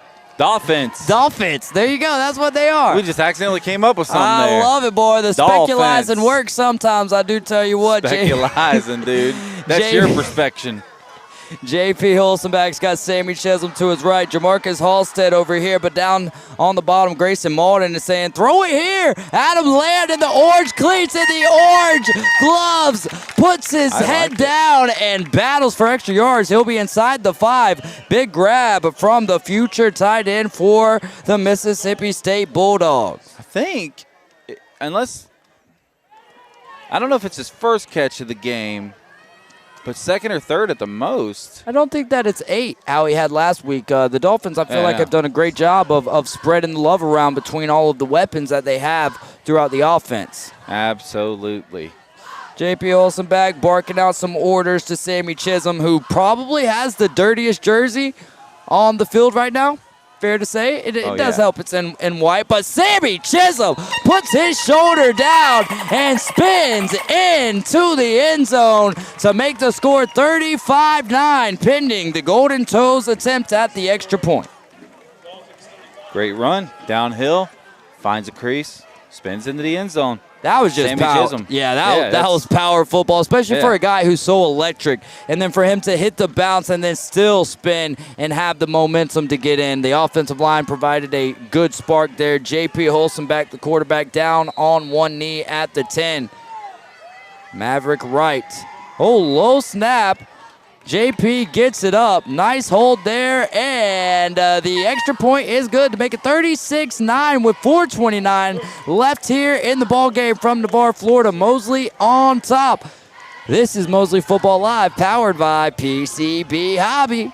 you go. That's what they are. We just accidentally came up with something there. I love it, boy. The speculizing works sometimes. I do tell you what. Speculizing, dude. That's your perspection. JP Hulsenbach's got Sammy Chisholm to his right. Jamarcus Halstead over here, but down on the bottom, Grayson Malden is saying, throw it here. Adam Land in the orange cleats and the orange gloves. Puts his head down and battles for extra yards. He'll be inside the 5. Big grab from the future tight end for the Mississippi State Bulldogs. I think, unless, I don't know if it's his first catch of the game, but 2nd or 3rd at the most. I don't think that it's 8, how he had last week. The Dolphins, I feel like, have done a great job of spreading the love around between all of the weapons that they have throughout the offense. Absolutely. JP Hulsenbach barking out some orders to Sammy Chisholm, who probably has the dirtiest jersey on the field right now. Fair to say. It does help it's in white, but Sammy Chisholm puts his shoulder down and spins into the end zone to make the score 35-9, pending the Golden Toes attempt at the extra point. Great run, downhill, finds a crease, spins into the end zone. That was just power. Yeah, that was power football, especially for a guy who's so electric. And then for him to hit the bounce and then still spin and have the momentum to get in. The offensive line provided a good spark there. JP Hulsenbach, the quarterback, down on one knee at the 10. Maverick Wright. Oh, low snap. JP gets it up. Nice hold there, and the extra point is good to make it 36-9 with 4:29 left here in the ball game from Navarre, Florida. Mosley on top. This is Mosley Football Live, powered by PCB Hobby.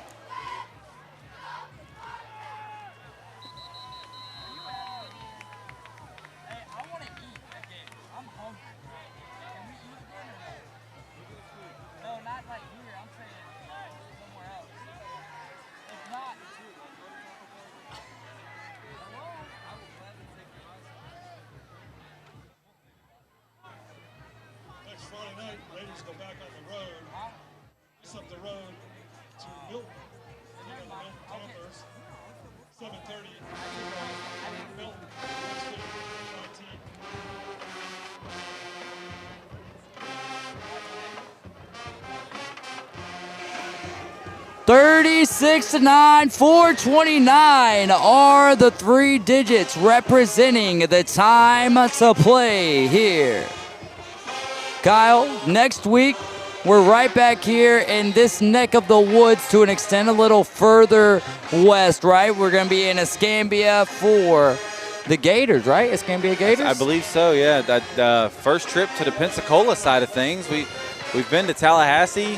36-9, 429 are the 3 digits representing the time to play here. Kyle, next week, we're right back here in this neck of the woods to an extent a little further west, right? We're going to be in Escambia for the Gators, right? Escambia Gators? I believe so, yeah. That first trip to the Pensacola side of things. We've been to Tallahassee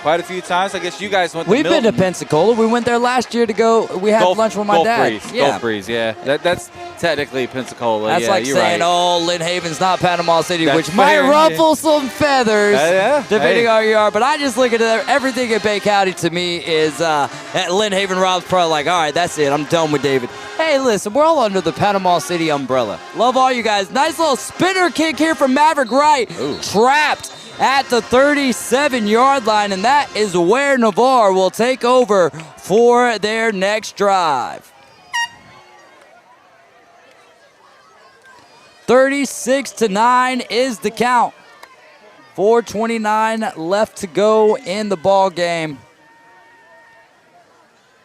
quite a few times. I guess you guys went to We've Milton. been to Pensacola. We went there last year to go. We had lunch with my dad. Gulf Breeze, yeah. That's technically Pensacola. That's yeah, like you're saying, right. oh, Lynn Haven's not Panama City, That's which might fair, ruffle some feathers, depending Hey. on who you are. But I just look at everything in Bay County to me is at Lynn Haven Rob's probably like, all right, that's it. I'm done with David. Hey, listen, we're all under the Panama City umbrella. Love all you guys. Nice little spinner kick here from Maverick Wright. Ooh. Trapped at the 37-yard line, and that is where Navarre will take over for their next drive. 36-9 is the count. 4:29 left to go in the ball game.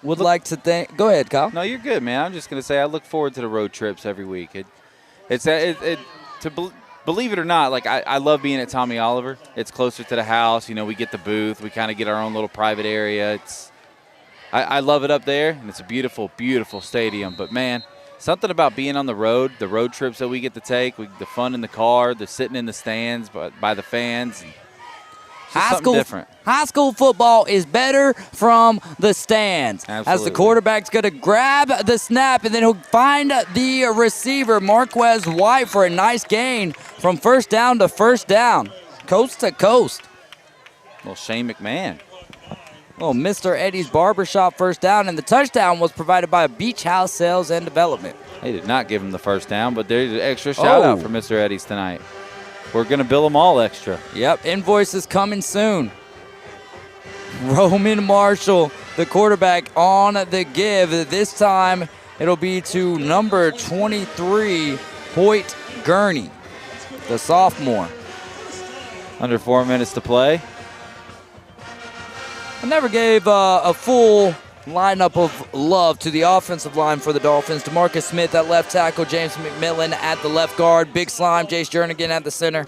Would like to thank. Go ahead, Kyle. No, you're good, man. I'm just going to say I look forward to the road trips every week. Believe it or not, like I love being at Tommy Oliver. It's closer to the house. You know, we get the booth. We kind of get our own little private area. I love it up there, and it's a beautiful, beautiful stadium. But, man, something about being on the road trips that we get to take, the fun in the car, the sitting in the stands by the fans. Something different. High school football is better from the stands. Absolutely. As the quarterback's going to grab the snap, and then he'll find the receiver, Marquez White, for a nice gain from first down to first down, coast to coast. Little Shane McMahon. Oh, Mr. Eddie's Barbershop first down, and the touchdown was provided by Beach House Sales and Development. They did not give him the first down, but there's an extra shout-out for Mr. Eddie's tonight. We're going to bill them all extra. Yep, invoices coming soon. Roman Marshall, the quarterback, on the give. This time it'll be to number 23, Hoyt Gurney, the sophomore. Under 4 minutes to play. I never gave a full lineup of love to the offensive line for the Dolphins. DeMarcus Smith at left tackle, James McMillan at the left guard, Big Slime, Jace Jernigan at the center.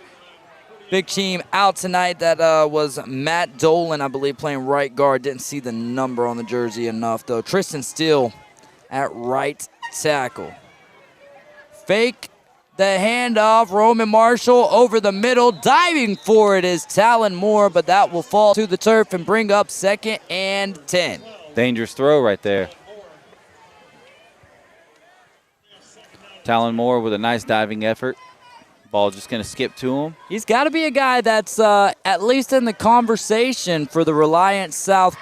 Big team out tonight. That was Matt Dolan, I believe, playing right guard. Didn't see the number on the jersey enough, though. Tristan Steele at right tackle. Fake the handoff. Roman Marshall over the middle. Diving for it is Talon Moore, but that will fall to the turf and bring up 2nd and 10. Dangerous throw right there. Talon Moore with a nice diving effort. Ball just going to skip to him. He's got to be a guy that's at least in the conversation for the Reliant South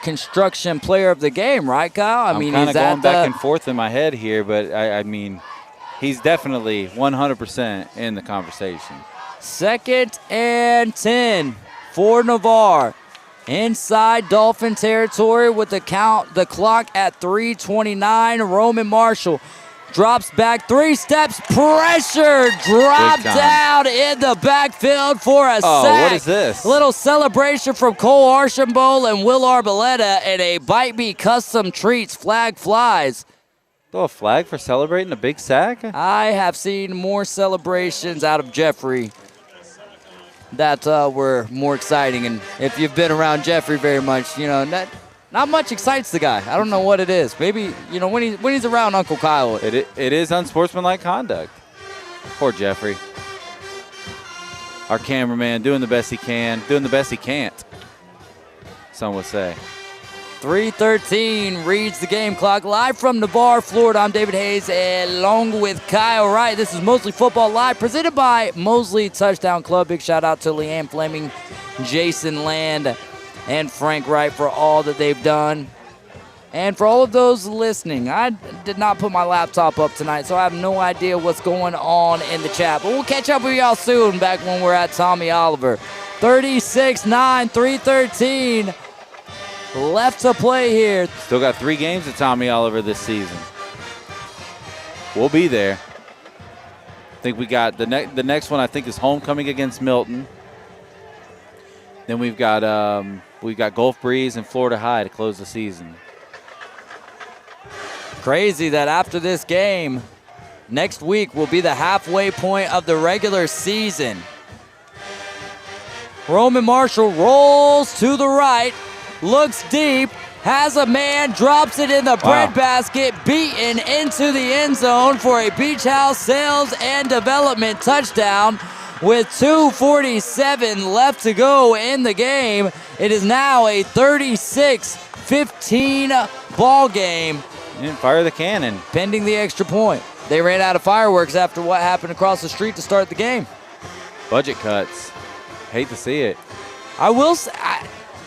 Construction Player of the Game, right, Kyle? I'm kind of going back and forth in my head here, but I mean, he's definitely 100% in the conversation. 2nd and 10 for Navarre. Inside Dolphin territory with the clock at 3:29. Roman Marshall drops back 3 steps, pressure, drop down in the backfield for a sack. What is this? Little celebration from Cole Archambault and Will Arboleta, and a Bite Me Custom Treats flag flies. Throw a flag for celebrating a big sack? I have seen more celebrations out of Jeffrey that were more exciting, and if you've been around Jeffrey very much, you know, not much excites the guy. I don't know what it is. Maybe, you know, when he's around Uncle Kyle. It is unsportsmanlike conduct. Poor Jeffrey. Our cameraman doing the best he can, doing the best he can't, some would say. 3:13 reads the game clock. Live from Navarre, Florida, I'm David Hayes along with Kyle Wright. This is Mosley Football Live, presented by Mosley Touchdown Club. Big shout out to Leanne Fleming, Jason Land, and Frank Wright for all that they've done. And for all of those listening, I did not put my laptop up tonight, so I have no idea what's going on in the chat. But we'll catch up with y'all soon back when we're at Tommy Oliver. 36-9, 3:13 left to play here. Still got 3 games at Tommy Oliver this season. We'll be there. I think we got the next one. I think is homecoming against Milton. Then we've got We've got Gulf Breeze and Florida High to close the season. Crazy that after this game, next week will be the halfway point of the regular season. Roman Marshall rolls to the right, looks deep, has a man, drops it in the breadbasket, beaten into the end zone for a Beach House Sales and Development touchdown. With 2:47 left to go in the game, it is now a 36-15 ball game. And fire the cannon. Pending the extra point. They ran out of fireworks after what happened across the street to start the game. Budget cuts. Hate to see it. I will say,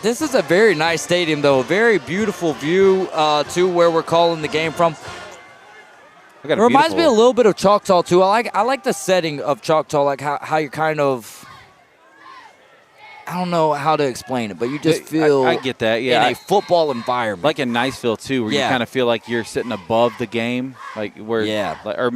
this is a very nice stadium, though. A very beautiful view to where we're calling the game from. It reminds me a little bit of Choctaw, too. I like the setting of Choctaw, like how you're kind of, I don't know how to explain it, but you just feel I get that, yeah. in a football environment. Like in Niceville, too, where you kind of feel like you're sitting above the game. Like where, I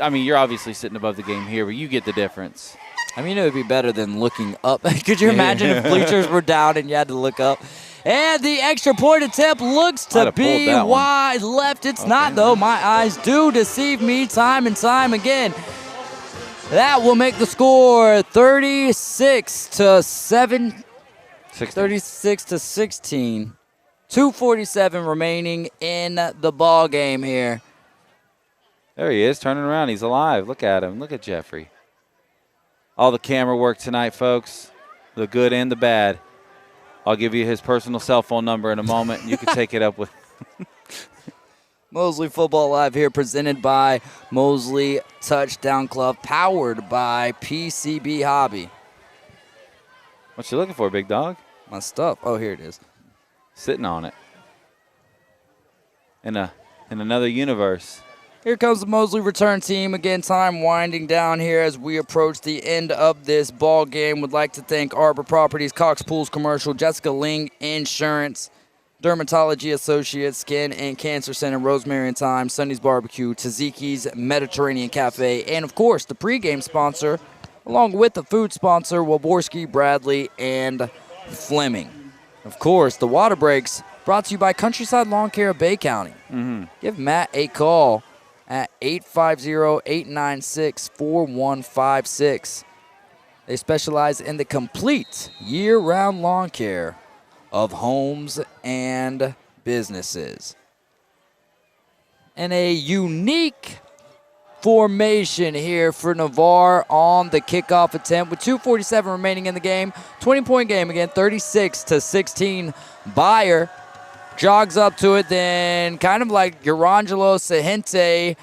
mean, you're obviously sitting above the game here, but you get the difference. I mean, it would be better than looking up. Could you imagine if bleachers were down and you had to look up? And the extra point attempt looks to be wide left. It's not, though. My eyes do deceive me time and time again. That will make the score 36-16. 2:47 remaining in the ball game here. There he is, turning around. He's alive. Look at him. Look at Jeffrey. All the camera work tonight, folks. The good and the bad. I'll give you his personal cell phone number in a moment, and you can take it up with. Mosley Football Live here, presented by Mosley Touchdown Club, powered by PCB Hobby. What you looking for, big dog? My stuff. Oh, here it is. Sitting on it. In another universe. Here comes the Mosley return team. Again, time winding down here as we approach the end of this ball game. Would like to thank Arbor Properties, Cox Pools Commercial, Jessica Ling Insurance, Dermatology Associates, Skin and Cancer Center, Rosemary and Thyme, Sunny's Barbecue, Taziki's Mediterranean Cafe, and of course the pregame sponsor, along with the food sponsor, Waborski, Bradley, and Fleming. Of course, the water breaks brought to you by Countryside Lawn Care of Bay County. Give Matt a call at 850-896-4156. They specialize in the complete year-round lawn care of homes and businesses. And a unique formation here for Navarre on the kickoff attempt with 2:47 remaining in the game. 20-point game again, 36-16. Bayer jogs up to it, then kind of like Urangelo Sahente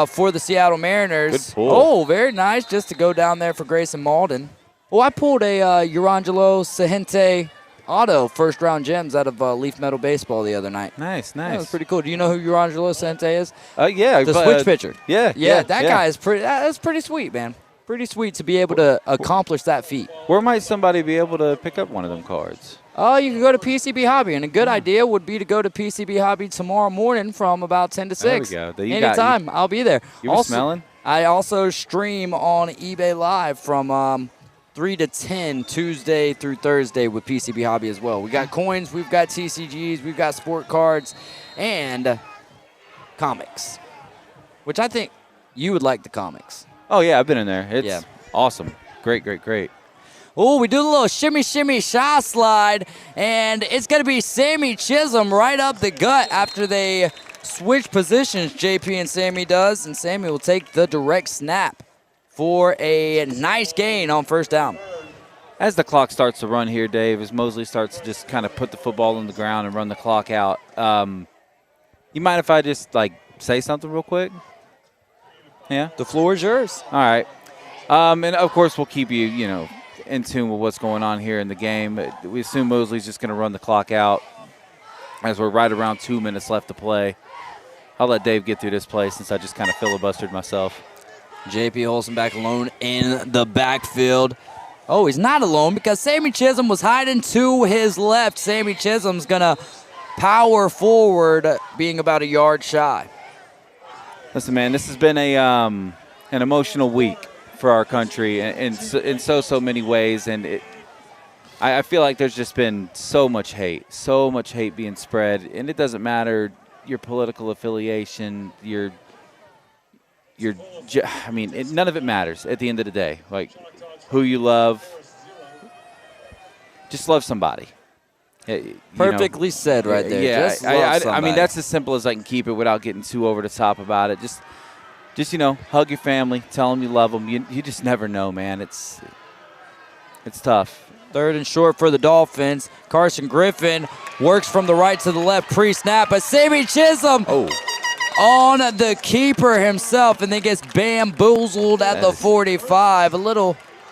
for the Seattle Mariners. Good pull. Oh, very nice, just to go down there for Grayson Malden. Oh, I pulled a Urangelo Sahente auto first-round gems out of Leaf Metal Baseball the other night. Nice. That was pretty cool. Do you know who Urangelo Sahente is? Yeah. The switch pitcher. Yeah, that guy is pretty. That's pretty sweet, man. Pretty sweet to be able to accomplish that feat. Where might somebody be able to pick up one of them cards? Oh, you can go to PCB Hobby, and a good idea would be to go to PCB Hobby tomorrow morning from about 10 to 6. There we go. Anytime, I'll be there. You were smelling? I also stream on eBay Live from 3 to 10 Tuesday through Thursday with PCB Hobby as well. We got coins, we've got TCGs, we've got sport cards, and comics, which I think you would like the comics. Oh, yeah, I've been in there. It's awesome. Great. Oh, we do a little shimmy, shy slide, and it's going to be Sammy Chisholm right up the gut after they switch positions, JP and Sammy does, and Sammy will take the direct snap for a nice gain on first down. As the clock starts to run here, Dave, as Mosley starts to just kind of put the football on the ground and run the clock out, you mind if I just, say something real quick? Yeah? The floor is yours. All right. And, of course, we'll keep you, in tune with what's going on here in the game. We assume Mosley's just going to run the clock out as we're right around 2 minutes left to play. I'll let Dave get through this play since I just kind of filibustered myself. JP Olsen back alone in the backfield. Oh, he's not alone because Sammy Chisholm was hiding to his left. Sammy Chisholm's going to power forward, being about a yard shy. Listen, man, this has been an emotional week for our country in so many ways, and I feel like there's just been so much hate being spread, and it doesn't matter your political affiliation, none of it matters at the end of the day. Like, who you love, just love somebody. Perfectly said right there. Yeah, just love I mean, that's as simple as I can keep it without getting too over the top about it. Just hug your family, tell them you love them. You just never know, man. It's tough. 3rd and short for the Dolphins. Carson Griffin works from the right to the left pre-snap, but Sammy Chisholm on the keeper himself, and then gets bamboozled at the 45.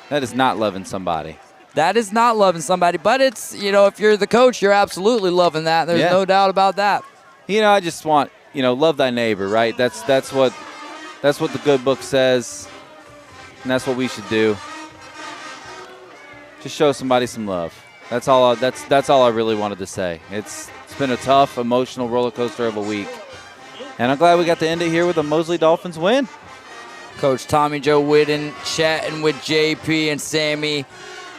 That is not loving somebody. That is not loving somebody, but it's, if you're the coach, you're absolutely loving that. There's no doubt about that. I just want, love thy neighbor, right? That's what the good book says, and that's what we should do. Just show somebody some love. That's all I really wanted to say. It's been a tough, emotional roller coaster of a week, and I'm glad we got to end it here with a Mosley Dolphins win. Coach Tommy Joe Whitten chatting with JP and Sammy.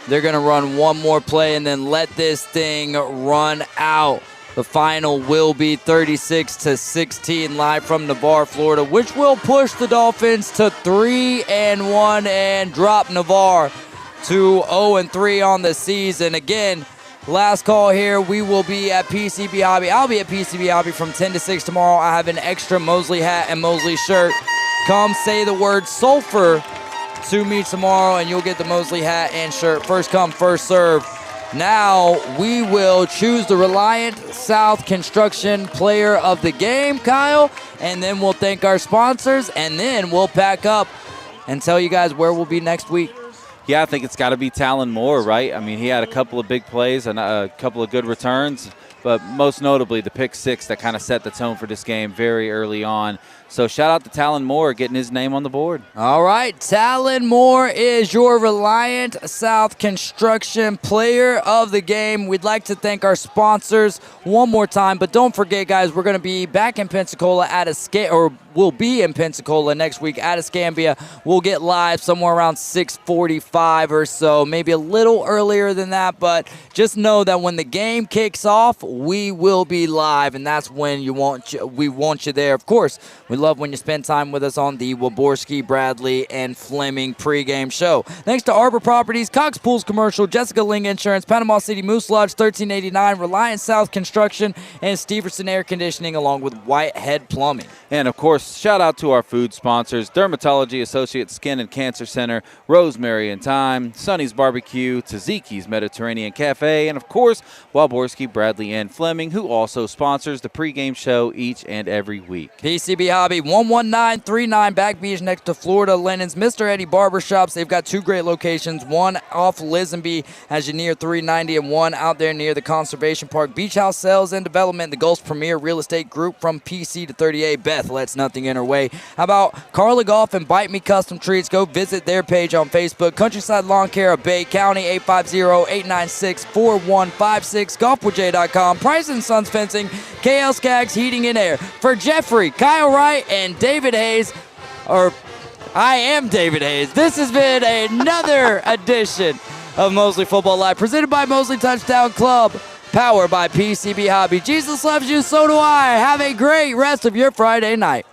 They're going to run one more play and then let this thing run out. The final will be 36-16 live from Navarre, Florida, which will push the Dolphins to 3-1 and drop Navarre to 0-3 on the season. Again, last call here. We will be at PCB Hobby. I'll be at PCB Hobby from 10 to 6 tomorrow. I have an extra Mosley hat and Mosley shirt. Come say the word sulfur to me tomorrow, and you'll get the Mosley hat and shirt. First come, first serve. Now we will choose the Reliant South Construction Player of the Game, Kyle, and then we'll thank our sponsors, and then we'll pack up and tell you guys where we'll be next week. Yeah, I think it's got to be Talon Moore, right? I mean, he had a couple of big plays and a couple of good returns, but most notably the pick six that kind of set the tone for this game very early on. So shout out to Talon Moore getting his name on the board. All right, Talon Moore is your Reliant South Construction Player of the Game. We'd like to thank our sponsors one more time, but don't forget, guys, we're going to be back in Pensacola we'll be in Pensacola next week at Escambia. We'll get live somewhere around 6:45 or so, maybe a little earlier than that, but just know that when the game kicks off, we will be live, and that's when we want you there. Of course, we love when you spend time with us on the Waborski, Bradley, and Fleming pregame show. Thanks to Arbor Properties, Cox Pools Commercial, Jessica Ling Insurance, Panama City Moose Lodge 1389, Reliant South Construction, and Steverson Air Conditioning, along with Whitehead Plumbing. And, of course, shout out to our food sponsors, Dermatology Associates Skin and Cancer Center, Rosemary and Thyme, Sonny's Barbecue, Taziki's Mediterranean Cafe, and, of course, Waborski, Bradley, and Fleming, who also sponsors the pregame show each and every week. PCB Hobby, 11939 Back Beach next to Florida Linens. Mr. Eddie Barbershops, they've got two great locations, one off Lisenby as you near 390 and one out there near the Conservation Park. Beach House Sales and Development, the Gulf's premier real estate group from PC to 38. Beth lets nothing in her way. How about Carla Golf and Bite Me Custom Treats? Go visit their page on Facebook. Countryside Lawn Care of Bay County, 850-896-4156. GolfWithJ.com. Price and Sons Fencing, KL Skaggs Heating and Air. For Jeffrey, Kyle Wright, and David Hayes, I am David Hayes. This has been another edition of Mosley Football Live, presented by Mosley Touchdown Club, powered by PCB Hobby. Jesus loves you, so do I. Have a great rest of your Friday night.